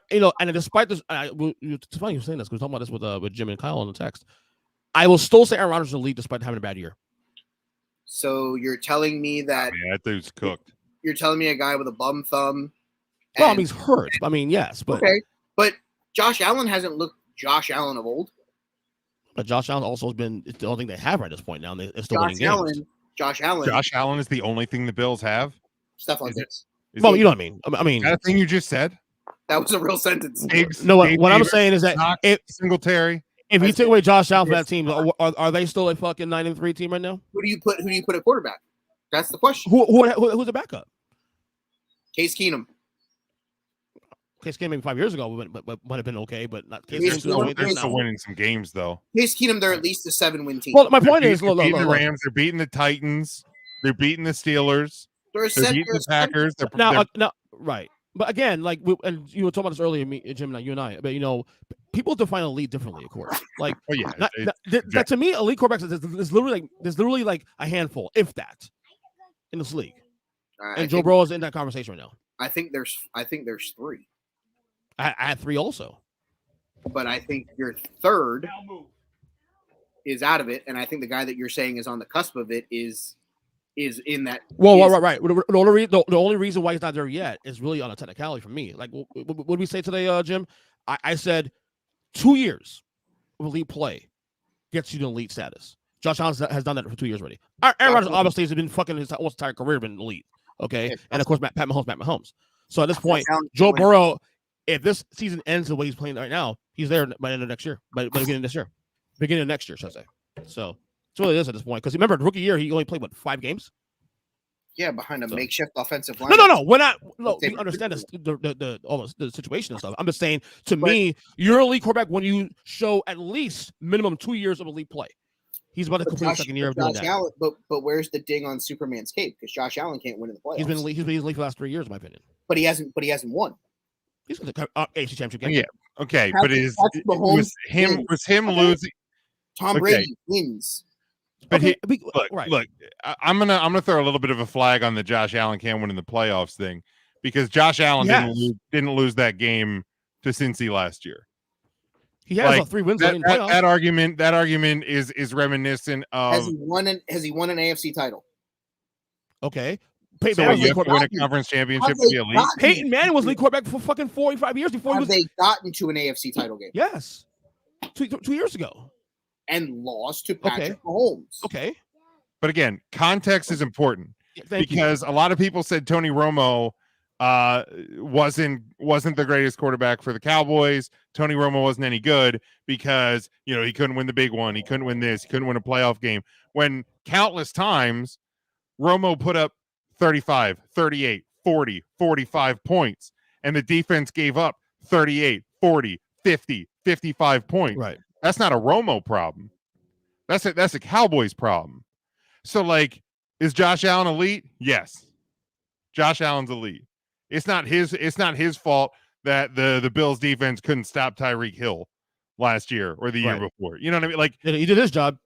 [SPEAKER 10] despite this, it's funny you're saying this because we're talking about this with Jim and Kyle on the text. I will still say Aaron Rodgers is elite despite having a bad year.
[SPEAKER 8] So you're telling me that
[SPEAKER 7] that dude's cooked.
[SPEAKER 8] You're telling me a guy with a bum thumb.
[SPEAKER 10] Well, I mean, he's hurt. I mean, yes, but
[SPEAKER 8] okay. But Josh Allen hasn't looked Josh Allen of old.
[SPEAKER 10] But Josh Allen also has been the only thing they have right at this point now. And they're still winning games.
[SPEAKER 7] Josh Allen is the only thing the Bills have.
[SPEAKER 8] Stuff like this.
[SPEAKER 10] Well, you know what I mean. I mean,
[SPEAKER 7] that thing you just said.
[SPEAKER 8] That was a real sentence.
[SPEAKER 10] What I'm saying is that
[SPEAKER 7] Singletary.
[SPEAKER 10] If you take away Josh Allen from that team, are they still a fucking 9-3 team right now?
[SPEAKER 8] Who do you put at quarterback? That's the question.
[SPEAKER 10] Who's the backup?
[SPEAKER 8] Case Keenum.
[SPEAKER 10] Case Keenum maybe 5 years ago but might have been okay, but not Case
[SPEAKER 7] Keenum. They're still winning some games though.
[SPEAKER 8] Case Keenum, they're at least a 7-win team.
[SPEAKER 10] Well, my point is,
[SPEAKER 7] they're beating the Rams, they're beating the Titans, they're beating the Steelers, they're beating the Packers.
[SPEAKER 10] Now, right. But again, like, and you were talking about this earlier, Jim, you and I. But people define elite differently, of course. Like, that to me, elite quarterbacks is literally like a handful, if that, in this league. And Joe Burrow is in that conversation right now.
[SPEAKER 8] I think there's 3.
[SPEAKER 10] I had 3 also,
[SPEAKER 8] but I think your third is out of it, and I think the guy that you're saying is on the cusp of it is in that.
[SPEAKER 10] Well, right. The only reason why he's not there yet is really on a technicality for me. Like, what did we say today, Jim? I said 2 years of elite play gets you to elite status. Josh Allen has done that for 2 years already. Aaron Rodgers obviously has been fucking his whole entire career been elite. Okay, and of course Pat Mahomes. So at this point, Joe Burrow, if this season ends the way he's playing right now, he's there by the end of next year. By beginning of next year, should I say? So. It's really is at this point because remember, rookie year he only played 5 games.
[SPEAKER 8] Yeah, behind a makeshift offensive line.
[SPEAKER 10] No. We're not. No, we understand this, the situation and stuff. I'm just saying, to me, you're a elite quarterback when you show at least minimum 2 years of elite play. He's about to complete the second year of doing that.
[SPEAKER 8] Allen, but where's the ding on Superman's cape? Because Josh Allen can't win in the playoffs.
[SPEAKER 10] He's been elite for the last 3 years, in my opinion.
[SPEAKER 8] But he hasn't won.
[SPEAKER 10] He's got the AFC Championship game.
[SPEAKER 7] Yeah. Okay, but was him losing?
[SPEAKER 8] Tom Brady wins.
[SPEAKER 7] But look, I'm gonna throw a little bit of a flag on the Josh Allen can't win in the playoffs thing because Josh Allen didn't lose that game to Cincy last year.
[SPEAKER 10] He has 3 wins.
[SPEAKER 7] That argument is reminiscent of.
[SPEAKER 8] Has he won an AFC title?
[SPEAKER 10] Okay.
[SPEAKER 7] You have to win a conference championship to be elite.
[SPEAKER 10] Peyton Manning was league quarterback for fucking 45 years before.
[SPEAKER 8] Have they gotten to an AFC title game?
[SPEAKER 10] Yes, 2 years ago.
[SPEAKER 8] And lost to Patrick Mahomes.
[SPEAKER 10] Okay.
[SPEAKER 7] But again, context is important because a lot of people said Tony Romo wasn't the greatest quarterback for the Cowboys. Tony Romo wasn't any good because, he couldn't win the big one. He couldn't win this. He couldn't win a playoff game. When countless times Romo put up 35, 38, 40, 45 points and the defense gave up 38, 40, 50, 55 points.
[SPEAKER 10] Right.
[SPEAKER 7] That's not a Romo problem. That's a Cowboys problem. So, is Josh Allen elite? Yes. Josh Allen's elite. It's not his fault that the Bills defense couldn't stop Tyreek Hill last year or the year before. You know what I mean?
[SPEAKER 10] He did his job.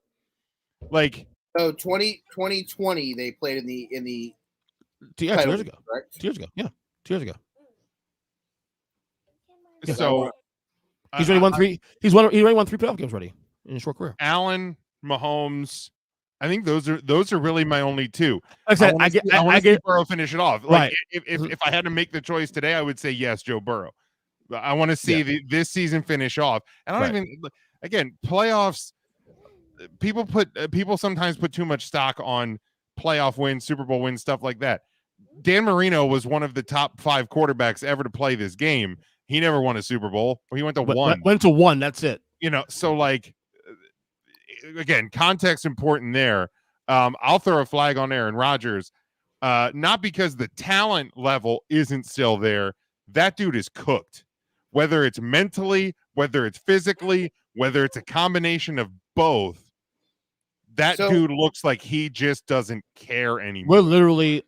[SPEAKER 8] So 2020 they played in the
[SPEAKER 10] 2 years ago. Correct? 2 years ago. Yeah. 2 years ago.
[SPEAKER 7] So
[SPEAKER 10] he's already won 3. He already won 3 playoff games already in his short career.
[SPEAKER 7] Allen, Mahomes. I think those are really my only 2.
[SPEAKER 10] I get
[SPEAKER 7] Burrow finish it off.
[SPEAKER 10] Right.
[SPEAKER 7] If I had to make the choice today, I would say yes, Joe Burrow. I want to see this season finish off. And I don't even again playoffs. People sometimes put too much stock on playoff wins, Super Bowl wins, stuff like that. Dan Marino was one of the top 5 quarterbacks ever to play this game. He never won a Super Bowl. He went to one.
[SPEAKER 10] Went to one. That's it.
[SPEAKER 7] So like, again, context important there. I'll throw a flag on Aaron Rodgers, not because the talent level isn't still there. That dude is cooked, whether it's mentally, whether it's physically, whether it's a combination of both. That dude looks like he just doesn't care anymore.
[SPEAKER 10] We're literally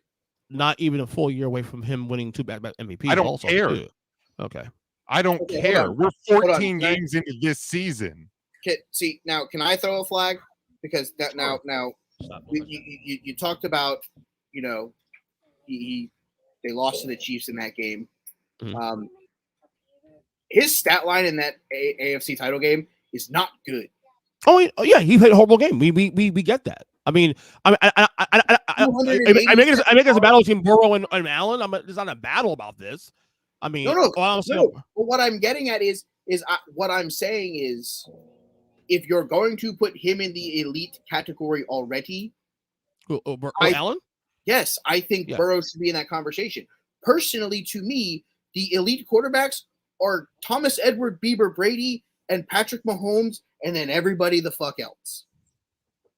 [SPEAKER 10] not even a full year away from him winning 2 back-to-back MVPs.
[SPEAKER 7] I don't care.
[SPEAKER 10] Too. Okay.
[SPEAKER 7] I don't care. We're 14 games into this season.
[SPEAKER 8] See, now, can I throw a flag? Because that now you talked about, they lost to the Chiefs in that game.
[SPEAKER 10] Mm-hmm.
[SPEAKER 8] His stat line in that AFC title game is not good.
[SPEAKER 10] Oh yeah, he played a horrible game. We get that. I mean, I make it as a battle between Burrow and Allen. There's not a battle about this. I mean,
[SPEAKER 8] no. But what I'm getting at is what I'm saying is, if you're going to put him in the elite category already,
[SPEAKER 10] Allen?
[SPEAKER 8] Yes, I think Burrow should be in that conversation. Personally, to me, the elite quarterbacks are Thomas Edward Bieber Brady and Patrick Mahomes, and then everybody the fuck else.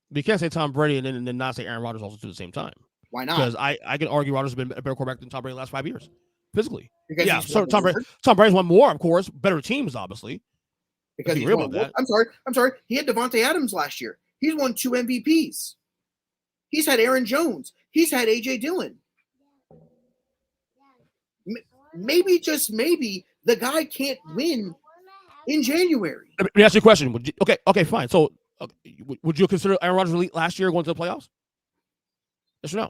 [SPEAKER 10] But you can't say Tom Brady and then not say Aaron Rodgers also at the same time.
[SPEAKER 8] Why not?
[SPEAKER 10] Because I can argue Rodgers has been a better quarterback than Tom Brady the last 5 years, physically.
[SPEAKER 8] Because
[SPEAKER 10] so Tom Brady's won more, of course, better teams, obviously.
[SPEAKER 8] Because he's won, that. I'm sorry. He had Devontae Adams last year. He's won 2 MVPs. He's had Aaron Jones. He's had AJ Dillon. Maybe, just maybe, the guy can't win in January.
[SPEAKER 10] Let me ask you a question. Okay, fine. So, would you consider Aaron Rodgers elite last year going to the playoffs? Yes or no?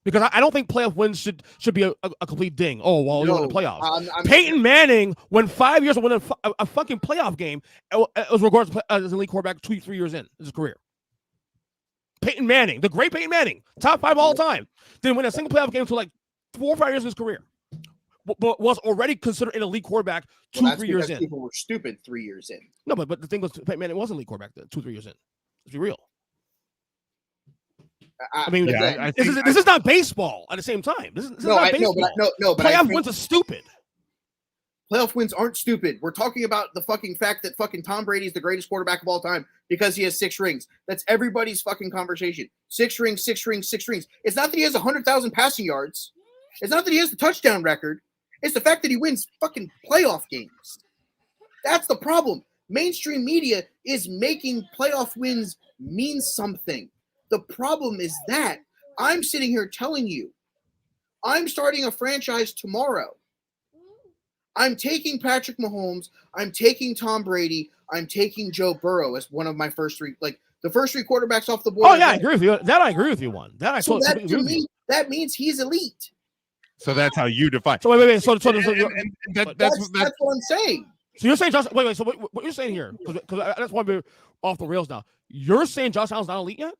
[SPEAKER 10] Because I don't think playoff wins should be a complete ding. Oh, well, you're in the playoffs. Peyton Manning went 5 years to win a fucking playoff game. It was regarded as an elite quarterback 2-3 years in his career. Peyton Manning, the great Peyton Manning, top 5 all time, didn't win a single playoff game until like 4 or 5 years of his career. But was already considered an elite quarterback 2-3 years in.
[SPEAKER 8] People were stupid 3 years in.
[SPEAKER 10] No, but the thing was, Peyton Manning wasn't an elite quarterback 2-3 years in. Let's be real. I mean, this is not baseball at the same time. This is not baseball.
[SPEAKER 8] But
[SPEAKER 10] playoff wins are stupid.
[SPEAKER 8] Playoff wins aren't stupid. We're talking about the fucking fact that fucking Tom Brady is the greatest quarterback of all time because he has 6 rings. That's everybody's fucking conversation. 6 rings, 6 rings, 6 rings. It's not that he has 100,000 passing yards. It's not that he has the touchdown record. It's the fact that he wins fucking playoff games. That's the problem. Mainstream media is making playoff wins mean something. The problem is that I'm sitting here telling you, I'm starting a franchise tomorrow. I'm taking Patrick Mahomes. I'm taking Tom Brady. I'm taking Joe Burrow as one of my first 3, like the first 3 quarterbacks off the board.
[SPEAKER 10] Oh yeah, I agree with you. That I agree with you on.
[SPEAKER 8] That means he's elite.
[SPEAKER 7] So that's how you define.
[SPEAKER 10] So wait. So
[SPEAKER 8] that's what I'm saying.
[SPEAKER 10] So you're saying Josh? Wait. So what you're saying here? Because I just want to be off the rails now. You're saying Josh Allen's not elite yet?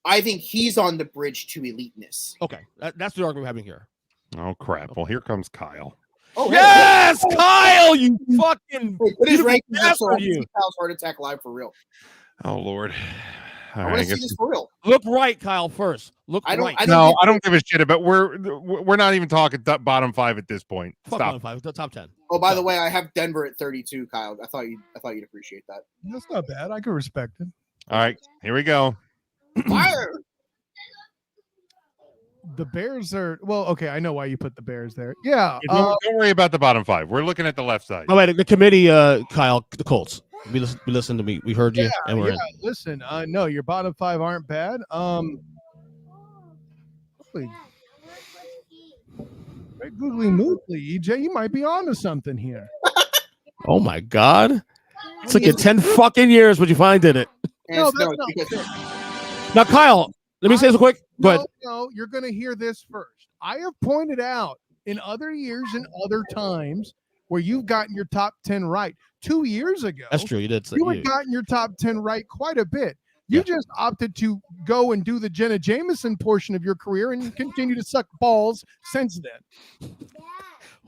[SPEAKER 8] I think he's on the bridge to eliteness.
[SPEAKER 10] Okay, that's the argument we're having here.
[SPEAKER 7] Oh crap! Well, here comes Kyle.
[SPEAKER 8] Oh
[SPEAKER 10] yes, Kyle! You fucking
[SPEAKER 8] put his rankings up so Kyle's heart attack live for real.
[SPEAKER 7] Oh Lord!
[SPEAKER 8] I want to see this for real.
[SPEAKER 10] Look right, Kyle. First, look right.
[SPEAKER 7] I don't give a shit about. We're not even talking bottom 5 at this point.
[SPEAKER 10] Stop. Bottom 5, the top 10.
[SPEAKER 8] Oh, by the way, I have Denver at 32, Kyle. I thought you'd appreciate that.
[SPEAKER 5] That's not bad. I can respect it.
[SPEAKER 7] All right, here we go.
[SPEAKER 8] Fire.
[SPEAKER 5] The Bears are okay. I know why you put the Bears there. Yeah.
[SPEAKER 7] Don't worry about the bottom 5. We're looking at the left side.
[SPEAKER 10] Oh wait, the committee, Kyle, the Colts. We listened to me. We heard you, and we're in.
[SPEAKER 5] Listen, no, your bottom 5 aren't bad. Googly moogly, EJ, you might be onto something here.
[SPEAKER 10] Oh my God! It took you 10 fucking years, but you finally did it.
[SPEAKER 5] No,
[SPEAKER 10] now, Kyle, let me say this real quick. Go ahead.
[SPEAKER 5] No, you're going to hear this first. I have pointed out in other years and other times where you've gotten your top 10 right. 2 years ago,
[SPEAKER 10] that's true. You did.
[SPEAKER 5] You had gotten your top 10 right quite a bit. You just opted to go and do the Jenna Jameson portion of your career and continue to suck balls since then.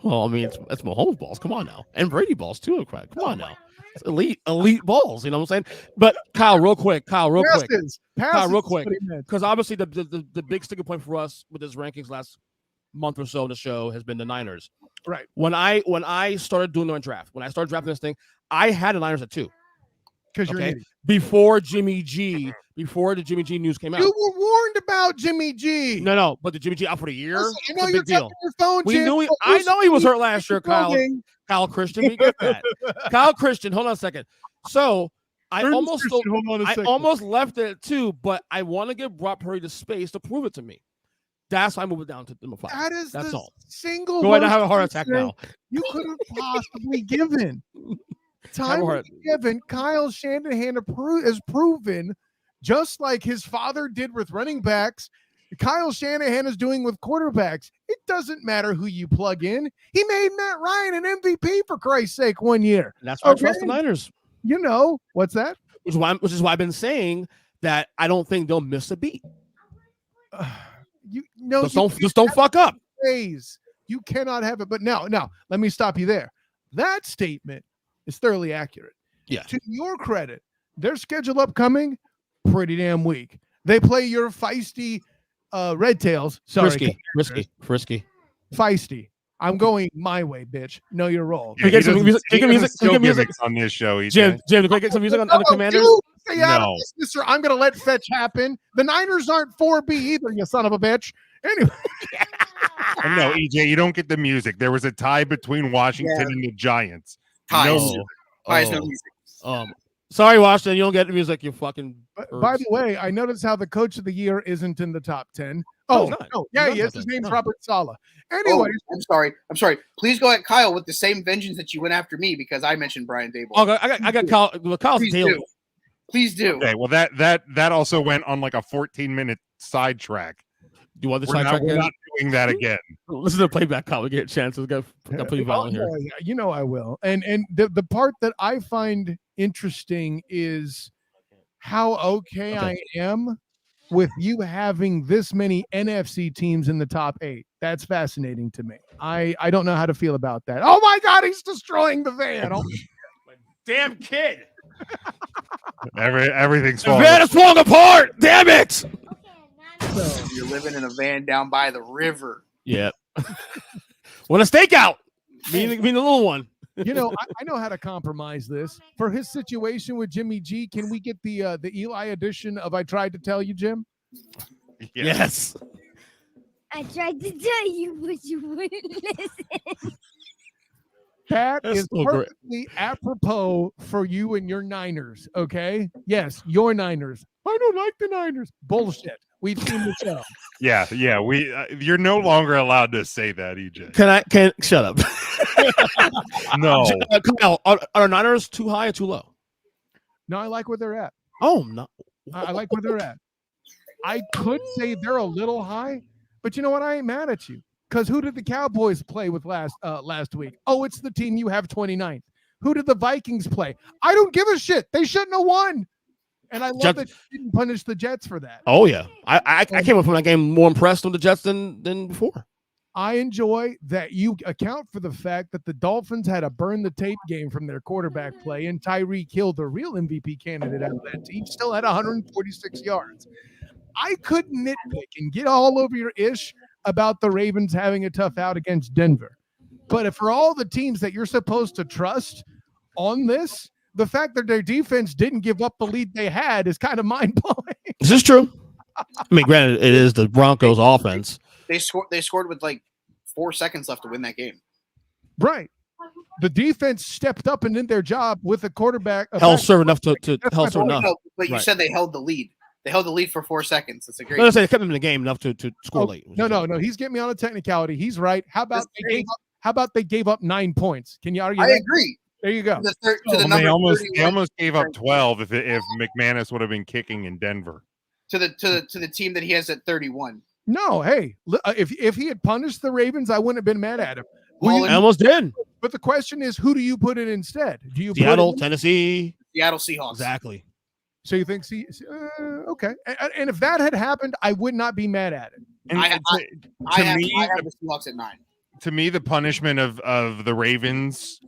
[SPEAKER 10] Well, I mean, it's Mahomes balls. Come on now, and Brady balls too. Come on now, it's elite balls. You know what I'm saying? But Kyle, real quick,
[SPEAKER 5] Passes,
[SPEAKER 10] because obviously the big sticking point for us with this rankings last month or so in the show has been the Niners.
[SPEAKER 5] Right.
[SPEAKER 10] When I started doing the draft, when I started drafting this thing, I had the Niners at 2.
[SPEAKER 5] Because you're an idiot.
[SPEAKER 10] Before the Jimmy G news came out.
[SPEAKER 5] You were warned about Jimmy G.
[SPEAKER 10] No, but the Jimmy G out for the year.
[SPEAKER 5] Listen, you know
[SPEAKER 10] it's a
[SPEAKER 5] you're
[SPEAKER 10] big deal.
[SPEAKER 5] your phone,
[SPEAKER 10] I know he was hurt last year, Kyle. Kyle Christian, we get that. Kyle Christian, hold on a second. So I almost left it at 2, but I want to give Brock Purdy the space to prove it to me. That's why I moved it down to number 5. That's all.
[SPEAKER 5] Single.
[SPEAKER 10] Go ahead and have a heart attack now.
[SPEAKER 5] You could have possibly given. Time given. Kyle Shanahan has proven, just like his father did with running backs, Kyle Shanahan is doing with quarterbacks. It doesn't matter who you plug in. He made Matt Ryan an MVP for Christ's sake 1 year.
[SPEAKER 10] And that's why I trust the Niners.
[SPEAKER 5] You know what's that?
[SPEAKER 10] Which is why I've been saying that I don't think they'll miss a beat. Just don't fuck up.
[SPEAKER 5] You cannot have it. But now, let me stop you there. That statement is thoroughly accurate.
[SPEAKER 10] Yeah.
[SPEAKER 5] To your credit, their schedule upcoming, pretty damn weak. They play your feisty Red Tails. Sorry.
[SPEAKER 10] Frisky.
[SPEAKER 5] Feisty. I'm going my way, bitch. Know your role.
[SPEAKER 7] Yeah,
[SPEAKER 10] get some music
[SPEAKER 7] on this show.
[SPEAKER 10] Jim, can I get some music on the Commanders?
[SPEAKER 5] Stay out of this, mister. I'm going to let fetch happen. The Niners aren't 4B either, you son of a bitch. Anyway.
[SPEAKER 7] No, EJ, you don't get the music. There was a tie between Washington and the Giants.
[SPEAKER 8] No music.
[SPEAKER 10] Sorry, Washington, you don't get the music. You fucking.
[SPEAKER 5] By the way, I noticed how the coach of the year isn't in the top 10. Oh, no. Yeah, he is. His name's Robert Saleh. Anyway,
[SPEAKER 8] I'm sorry. Please go at Kyle with the same vengeance that you went after me because I mentioned Brian Daboll.
[SPEAKER 10] Oh, I got Kyle. Kyle's daily.
[SPEAKER 8] Please do.
[SPEAKER 7] Okay, well that also went on like a 14-minute sidetrack.
[SPEAKER 10] Do you want the sidetrack?
[SPEAKER 7] We're not doing that again.
[SPEAKER 10] Listen to the playback, Kyle. We get a chance. We've got pretty violent here.
[SPEAKER 5] You know I will. And the part that I find interesting is how okay I am with you having this many NFC teams in the top 8. That's fascinating to me. I don't know how to feel about that. Oh my God, he's destroying the van. Oh,
[SPEAKER 10] damn kid.
[SPEAKER 7] Everything's
[SPEAKER 10] falling. The van is falling apart. Damn it.
[SPEAKER 8] So you're living in a van down by the river.
[SPEAKER 10] Yeah. Want a stakeout? Being the little one.
[SPEAKER 5] You know, I know how to compromise this. For his situation with Jimmy G, can we get the Eli edition of I Tried to Tell You, Jim?
[SPEAKER 10] Yes.
[SPEAKER 11] I tried to tell you, but you wouldn't listen.
[SPEAKER 5] That is perfectly apropos for you and your Niners, okay? Yes, your Niners. I don't like the Niners. Bullshit. We've seen the show.
[SPEAKER 7] Yeah. We you're no longer allowed to say that, EJ.
[SPEAKER 10] Can shut up?
[SPEAKER 7] No.
[SPEAKER 10] Kyle, are Niners too high or too low?
[SPEAKER 5] No, I like where they're at.
[SPEAKER 10] Oh no,
[SPEAKER 5] I like where they're at. I could say they're a little high, but you know what? I ain't mad at you because who did the Cowboys play with last week? Oh, it's the team you have 29th. Who did the Vikings play? I don't give a shit. They shouldn't have won. And I love that you didn't punish the Jets for that.
[SPEAKER 10] Oh, yeah. I came up from that game more impressed with the Jets than before.
[SPEAKER 5] I enjoy that you account for the fact that the Dolphins had a burn the tape game from their quarterback play, and Tyreek Hill, the real MVP candidate out of that team, still had 146 yards. I could nitpick and get all over your ish about the Ravens having a tough out against Denver. But if for all the teams that you're supposed to trust on this, the fact that their defense didn't give up the lead they had is kind of mind-blowing.
[SPEAKER 10] This is true. I mean, granted, it is the Broncos' offense.
[SPEAKER 8] They scored with like 4 seconds left to win that game.
[SPEAKER 5] Right. The defense stepped up and did their job with a quarterback.
[SPEAKER 10] Held serve enough to held serve enough.
[SPEAKER 8] But you said they held the lead. They held the lead for 4 seconds. That's a great.
[SPEAKER 10] No, they kept them in the game enough to score late.
[SPEAKER 5] No. He's getting me on a technicality. He's right. How about they gave up 9 points? Can you argue?
[SPEAKER 8] I agree.
[SPEAKER 5] There you go.
[SPEAKER 7] They almost gave up 12 if McManus would have been kicking in Denver.
[SPEAKER 8] To the team that he has at 31.
[SPEAKER 5] No, hey, if he had punished the Ravens, I wouldn't have been mad at him.
[SPEAKER 10] I almost did.
[SPEAKER 5] But the question is, who do you put it instead? Do you
[SPEAKER 10] Seattle, Tennessee,
[SPEAKER 8] Seattle Seahawks?
[SPEAKER 10] Exactly.
[SPEAKER 5] So you think okay, and if that had happened, I would not be mad at it.
[SPEAKER 8] I have the Seahawks at 9.
[SPEAKER 7] to me, the punishment of the Ravens,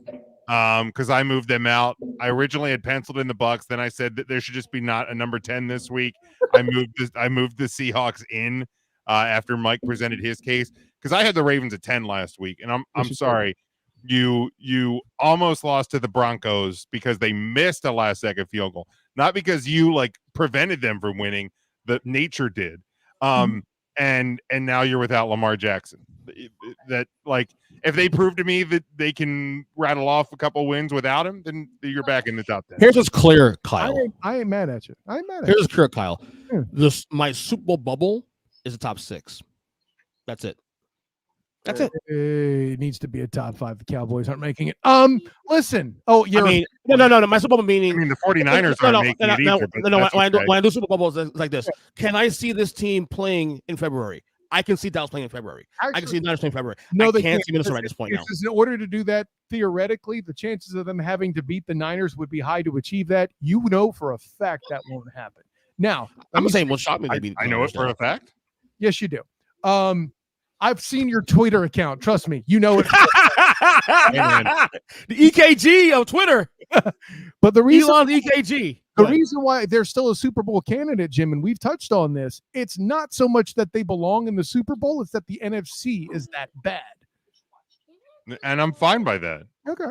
[SPEAKER 7] because I moved them out. I originally had penciled in the Bucks. Then I said that there should just be not a number 10 this week. I moved the Seahawks in after Mike presented his case, because I had the Ravens at 10 last week, and I'm sorry. You almost lost to the Broncos because they missed a last second field goal, not because you like prevented them from winning. That nature did. And now you're without Lamar Jackson. That, like, if they prove to me that they can rattle off a couple wins without him, then you're back in the top 10.
[SPEAKER 10] Here's what's clear, Kyle.
[SPEAKER 5] I ain't mad at you. I ain't mad at
[SPEAKER 10] Here's
[SPEAKER 5] you.
[SPEAKER 10] what's clear, Kyle. My Super Bowl bubble is the top 6. That's it. That's it.
[SPEAKER 5] It needs to be a top 5. The Cowboys aren't making it. Listen. Oh,
[SPEAKER 10] I mean, no. My Super Bowl meaning.
[SPEAKER 7] I mean, the 49ers aren't making it either.
[SPEAKER 10] When I do Super Bowl bubbles, it's like this. Can I see this team playing in February? I can see Dallas playing in February. I can see Niners playing in February.
[SPEAKER 5] No,
[SPEAKER 10] I
[SPEAKER 5] they
[SPEAKER 10] can't see Minnesota at this point now.
[SPEAKER 5] In order to do that, theoretically, the chances of them having to beat the Niners would be high to achieve that. You know for a fact that won't happen. Now,
[SPEAKER 10] I'm saying what shocked me.
[SPEAKER 7] I know it for a fact.
[SPEAKER 5] Yes, you do. I've seen your Twitter account. Trust me, you know it.
[SPEAKER 10] The EKG of Twitter.
[SPEAKER 5] But the reason
[SPEAKER 10] Elon EKG.
[SPEAKER 5] The reason why they're still a Super Bowl candidate, Jim, and we've touched on this, it's not so much that they belong in the Super Bowl, it's that the NFC is that bad.
[SPEAKER 7] And I'm fine by that.
[SPEAKER 5] Okay.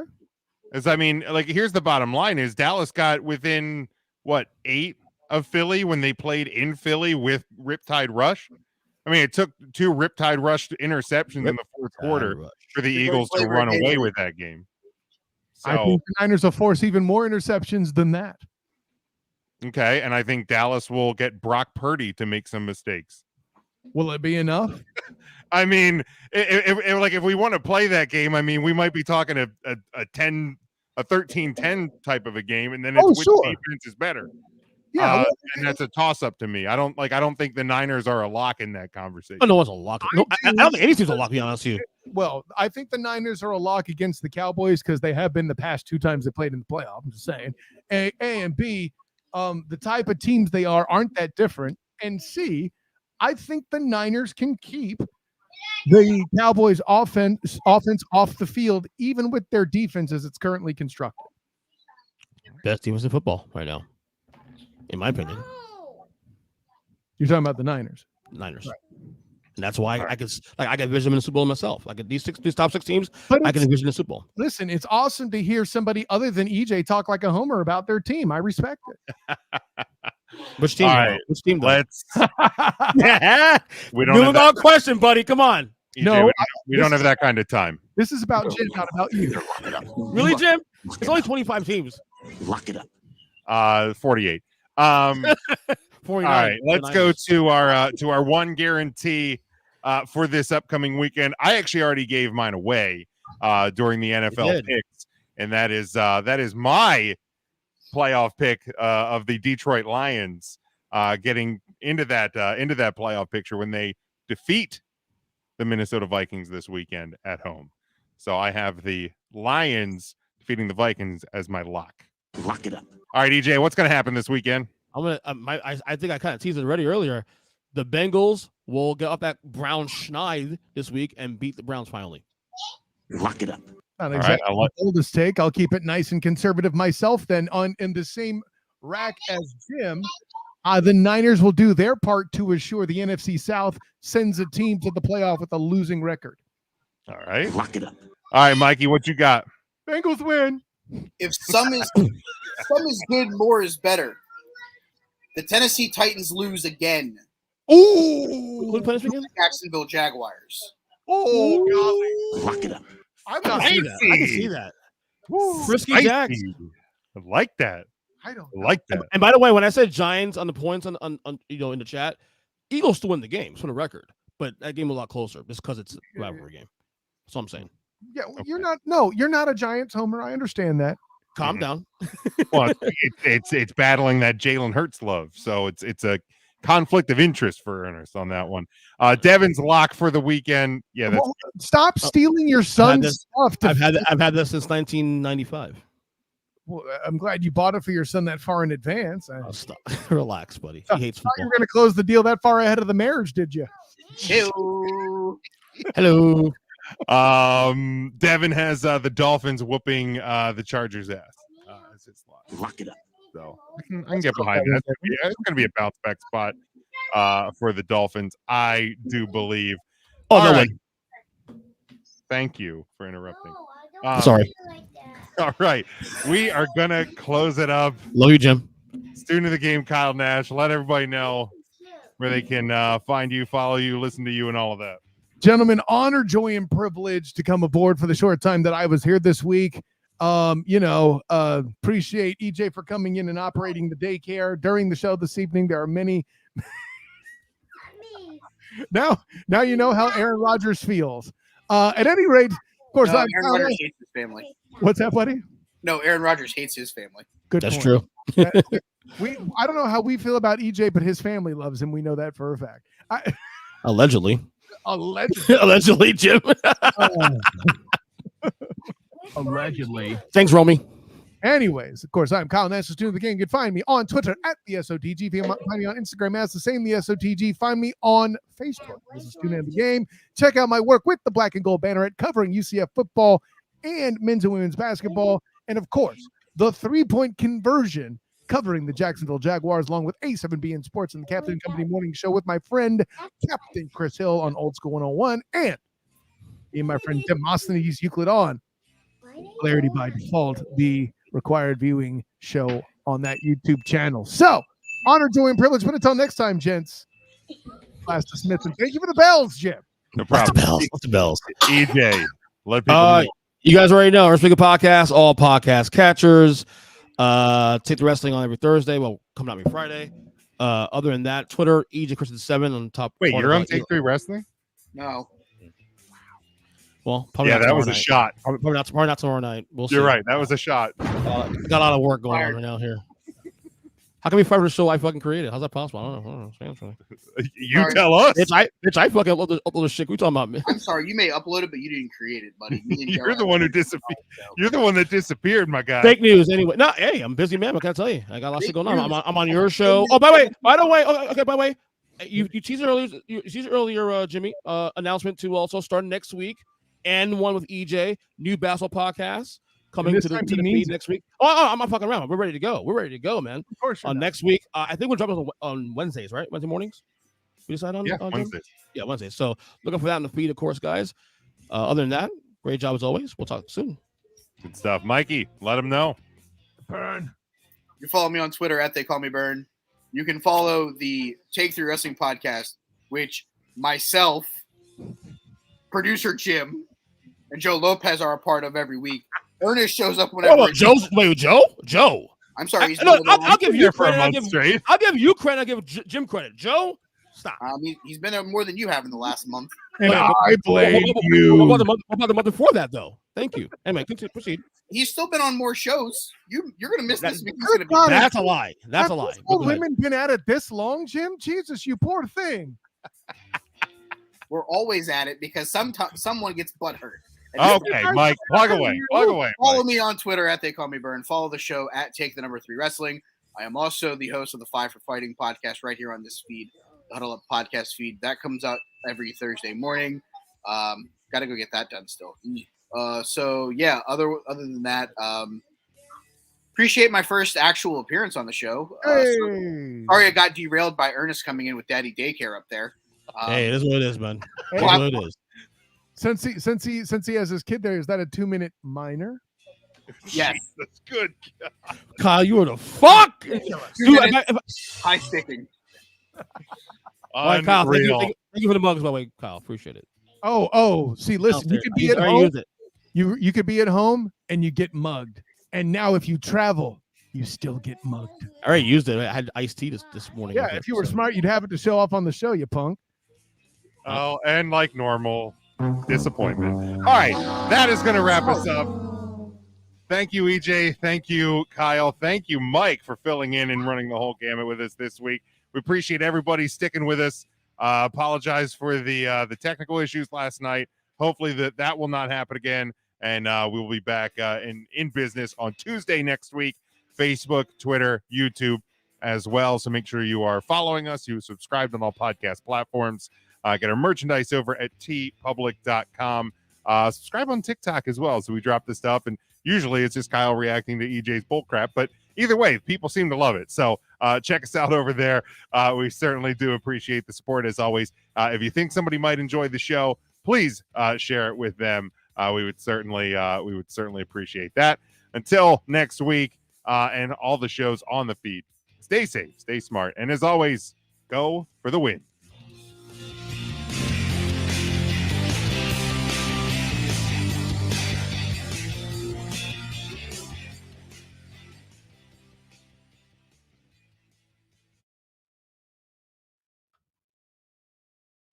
[SPEAKER 7] As I mean, like, here's the bottom line: is Dallas got within 8 of Philly when they played in Philly with Riptide Rush. I mean, it took 2 Riptide Rush interceptions in the fourth quarter for the Eagles to run away with that game. So,
[SPEAKER 5] I think the Niners will force even more interceptions than that.
[SPEAKER 7] Okay, and I think Dallas will get Brock Purdy to make some mistakes.
[SPEAKER 5] Will it be enough?
[SPEAKER 7] I mean, if we want to play that game, I mean, we might be talking a 13-10 type of a game, and then it's which defense is better.
[SPEAKER 5] Yeah,
[SPEAKER 7] and that's a toss-up to me. I don't think the Niners are a lock in that conversation.
[SPEAKER 10] Oh, no one's a lock. No, I don't think any team's a lock, to be honest with you.
[SPEAKER 5] Well, I think the Niners are a lock against the Cowboys because they have been the past 2 times they played in the playoff. I'm just saying. A and B, the type of teams they aren't that different. And C, I think the Niners can keep the Cowboys offense off the field, even with their defense as it's currently constructed.
[SPEAKER 10] Best defense in football right now, in my opinion.
[SPEAKER 5] You're talking about the Niners.
[SPEAKER 10] Right. And that's why I can envision them in the Super Bowl myself. Like these top 6 teams, I can envision the Super Bowl.
[SPEAKER 5] Listen, it's awesome to hear somebody other than EJ talk like a homer about their team. I respect it.
[SPEAKER 10] Which team?
[SPEAKER 7] Right,
[SPEAKER 10] which team?
[SPEAKER 7] Let's.
[SPEAKER 10] We don't have question, buddy. Come on.
[SPEAKER 7] EJ, no, we don't have that kind of time.
[SPEAKER 5] This is about Jim, not about you.
[SPEAKER 10] Really, Jim? It's only 25 teams.
[SPEAKER 9] Lock it up.
[SPEAKER 7] 48.
[SPEAKER 10] 49.
[SPEAKER 7] All right, let's go to our one guarantee for this upcoming weekend. I actually already gave mine away during the NFL picks, and that is my playoff pick of the Detroit Lions getting into that playoff picture when they defeat the Minnesota Vikings this weekend at home. So I have the Lions defeating the Vikings as my lock.
[SPEAKER 9] Lock it up.
[SPEAKER 7] All right, EJ, what's going to happen this weekend?
[SPEAKER 10] I think I kind of teased it already earlier. The Bengals will get off that Brown schneid this week and beat the Browns finally.
[SPEAKER 9] Lock it up.
[SPEAKER 5] Not exactly the boldest take. I'll keep it nice and conservative myself. Then in the same rack as Jim, the Niners will do their part to assure the NFC South sends a team to the playoff with a losing record.
[SPEAKER 7] All right,
[SPEAKER 9] lock it up.
[SPEAKER 7] All right, Mikey, what you got?
[SPEAKER 5] Bengals win.
[SPEAKER 8] If some is good, more is better. The Tennessee Titans lose again.
[SPEAKER 10] Ooh, who plays again?
[SPEAKER 8] Jacksonville Jaguars.
[SPEAKER 5] Oh,
[SPEAKER 9] God. Lock it up.
[SPEAKER 5] I'm not
[SPEAKER 10] I can see that. Frisky Jags.
[SPEAKER 7] I like that.
[SPEAKER 5] I don't
[SPEAKER 7] like that.
[SPEAKER 10] And by the way, when I said Giants on the points on in the chat, Eagles still win the game, for the record. But that game was a lot closer just because it's a rivalry game. That's what I'm saying.
[SPEAKER 5] Yeah, you're not a Giants homer. I understand that.
[SPEAKER 10] Calm down.
[SPEAKER 7] Well, it's battling that Jalen Hurts love, so it's a conflict of interest for Ernest on that one. Devin's lock for the weekend. Yeah,
[SPEAKER 5] stop stealing your son's stuff.
[SPEAKER 10] I've had this since 1995.
[SPEAKER 5] Well, I'm glad you bought it for your son that far in advance.
[SPEAKER 10] Stop. Relax, buddy. He hates football.
[SPEAKER 5] You were going to close the deal that far ahead of the marriage, did you?
[SPEAKER 10] Hello.
[SPEAKER 7] Devin has the Dolphins whooping the Chargers' ass. It's his lot.
[SPEAKER 9] Lock it up.
[SPEAKER 7] So I can get behind that. It's going to be a bounce back spot for the Dolphins, I do believe.
[SPEAKER 10] Oh,
[SPEAKER 7] All
[SPEAKER 10] no
[SPEAKER 7] right.
[SPEAKER 10] way.
[SPEAKER 7] Thank you for interrupting.
[SPEAKER 10] Sorry.
[SPEAKER 7] All right. We are going to close it up.
[SPEAKER 10] Love you, Jim.
[SPEAKER 7] Student of the game, Kyle Nash. Let everybody know where they can find you, follow you, listen to you, and all of that.
[SPEAKER 5] Gentlemen, honor, joy, and privilege to come aboard for the short time that I was here this week. Appreciate EJ for coming in and operating the daycare during the show this evening. There are many. Now you know how Aaron Rodgers feels. At any rate, of course,
[SPEAKER 8] Aaron Rodgers hates his family.
[SPEAKER 5] What's that, buddy?
[SPEAKER 8] No, Aaron Rodgers hates his family.
[SPEAKER 5] Good.
[SPEAKER 10] That's
[SPEAKER 5] point.
[SPEAKER 10] true.
[SPEAKER 5] I don't know how we feel about EJ, but his family loves him. We know that for a fact.
[SPEAKER 10] Allegedly.
[SPEAKER 5] Allegedly.
[SPEAKER 10] Allegedly, Jim.
[SPEAKER 5] Allegedly.
[SPEAKER 10] Thanks, Romy.
[SPEAKER 5] Anyways, of course, I'm Kyle Nash, student of the game. You can find me on Twitter at the SOTG. You can find me on Instagram as the same, the SOTG. Find me on Facebook as a student of the game. Check out my work with the Black and Gold Banneret covering UCF football and men's and women's basketball. And of course, the 3-point conversion covering the Jacksonville Jaguars along with A7B in Sports and the Captain Company Morning Show with my friend Captain Chris Hill on Old School 101 and me and my friend Demosthenes Euclid on Clarity by Default, the required viewing show on that YouTube channel. So, honor, joy, and privilege. But until next time, gents, Class Smith, and thank you for the bells, Jim.
[SPEAKER 7] No problem.
[SPEAKER 10] What's the bells?
[SPEAKER 7] EJ, let people know.
[SPEAKER 10] You guys already know our Speaker Podcast, all podcast catchers. Take the Wrestling on every Thursday. Well, coming out every Friday. Other than that, Twitter, EJ Christian 7 on top.
[SPEAKER 7] Wait, you're on Take 3 Wrestling?
[SPEAKER 8] No.
[SPEAKER 10] Well, probably
[SPEAKER 7] yeah,
[SPEAKER 10] not
[SPEAKER 7] that was
[SPEAKER 10] night.
[SPEAKER 7] a shot.
[SPEAKER 10] Probably not tomorrow night. We'll see.
[SPEAKER 7] You're right. That was a shot.
[SPEAKER 10] Got a lot of work going on right now here. How can we fight for the show I fucking created? How's that possible? I don't know.
[SPEAKER 7] You tell us.
[SPEAKER 10] I fucking upload the shit. We talking about me.
[SPEAKER 8] I'm sorry, you may upload it, but you didn't create it, buddy.
[SPEAKER 7] You're the one who disappeared. You're the one that disappeared, my guy.
[SPEAKER 10] Fake news, anyway. No, hey, I'm a busy man. What can I tell you? I got lots of going on. I'm on your show. Oh, by the way, you teased it earlier, Jimmy. Announcement to also start next week, and one with EJ, new basketball podcast coming to the feed next week. I'm not fucking around. We're ready to go, man. Of course. Next week, I think we're dropping on Wednesdays, right? Wednesday mornings. We decide on
[SPEAKER 7] Wednesdays.
[SPEAKER 10] Yeah, Wednesdays. So looking for that in the feed, of course, guys. Other than that, great job as always. We'll talk soon.
[SPEAKER 7] Good stuff, Mikey. Let them know.
[SPEAKER 5] Burn.
[SPEAKER 8] You follow me on Twitter at They Call Me Burn. You can follow the Take 3 Wrestling podcast, which myself, producer Jim, and Joe Lopez are a part of every week. Ernest shows up whenever.
[SPEAKER 10] Joe.
[SPEAKER 8] I'm sorry.
[SPEAKER 10] I'll give you
[SPEAKER 7] for a
[SPEAKER 10] credit.
[SPEAKER 7] month straight.
[SPEAKER 10] I'll give you credit. I'll give Jim credit. Joe, stop.
[SPEAKER 8] He's been there more than you have in the last month.
[SPEAKER 5] And I blame you.
[SPEAKER 10] What about the month before that, though? Thank you. Anyway, proceed.
[SPEAKER 8] He's still been on more shows. You're gonna miss this week.
[SPEAKER 10] That's a lie. That's a lie.
[SPEAKER 5] Have women been at it this long, Jim? Jesus, you poor thing.
[SPEAKER 8] We're always at it because sometimes someone gets butthurt.
[SPEAKER 7] Okay, Mike, plug away.
[SPEAKER 8] Follow me on Twitter at They Call Me Burn. Follow the show at Take the Number 3 Wrestling. I am also the host of the 5 for Fighting podcast right here on this feed, the Huddle Up podcast feed. That comes out every Thursday morning. Got to go get that done still. So yeah, other than that, appreciate my first actual appearance on the show. Sorry I got derailed by Ernest coming in with Daddy Daycare up there.
[SPEAKER 10] Hey, it is what it is, man. It is what it is.
[SPEAKER 5] Since he has his kid there, is that a 2-minute minor?
[SPEAKER 8] Yes,
[SPEAKER 7] that's good.
[SPEAKER 10] Kyle, you are the fuck. Dude,
[SPEAKER 8] high sticking.
[SPEAKER 10] All right, Kyle, thank you for the mugs, by the way, Kyle. Appreciate it.
[SPEAKER 5] Oh, see, listen, you could be at home. You could be at home and you get mugged. And now if you travel, you still get mugged.
[SPEAKER 10] I already used it. I had iced tea this morning.
[SPEAKER 5] Yeah, if you were smart, you'd have it to show off on the show, you punk.
[SPEAKER 7] Oh, and like normal, disappointment. All right, that is going to wrap us up. Thank you, EJ. Thank you, Kyle. Thank you, Mike, for filling in and running the whole gamut with us this week. We appreciate everybody sticking with us. Apologize for the technical issues last night. Hopefully that will not happen again, and we will be back in business on Tuesday next week. Facebook, Twitter, YouTube as well. So make sure you are following us. You subscribed on all podcast platforms. Get our merchandise over at tpublic.com. Subscribe on TikTok as well. So we drop this stuff, and usually it's just Kyle reacting to EJ's bullcrap. But either way, people seem to love it. So check us out over there. We certainly do appreciate the support as always. If you think somebody might enjoy the show, please share it with them. We would certainly appreciate that. Until next week, and all the shows on the feed. Stay safe, stay smart, and as always, go for the win.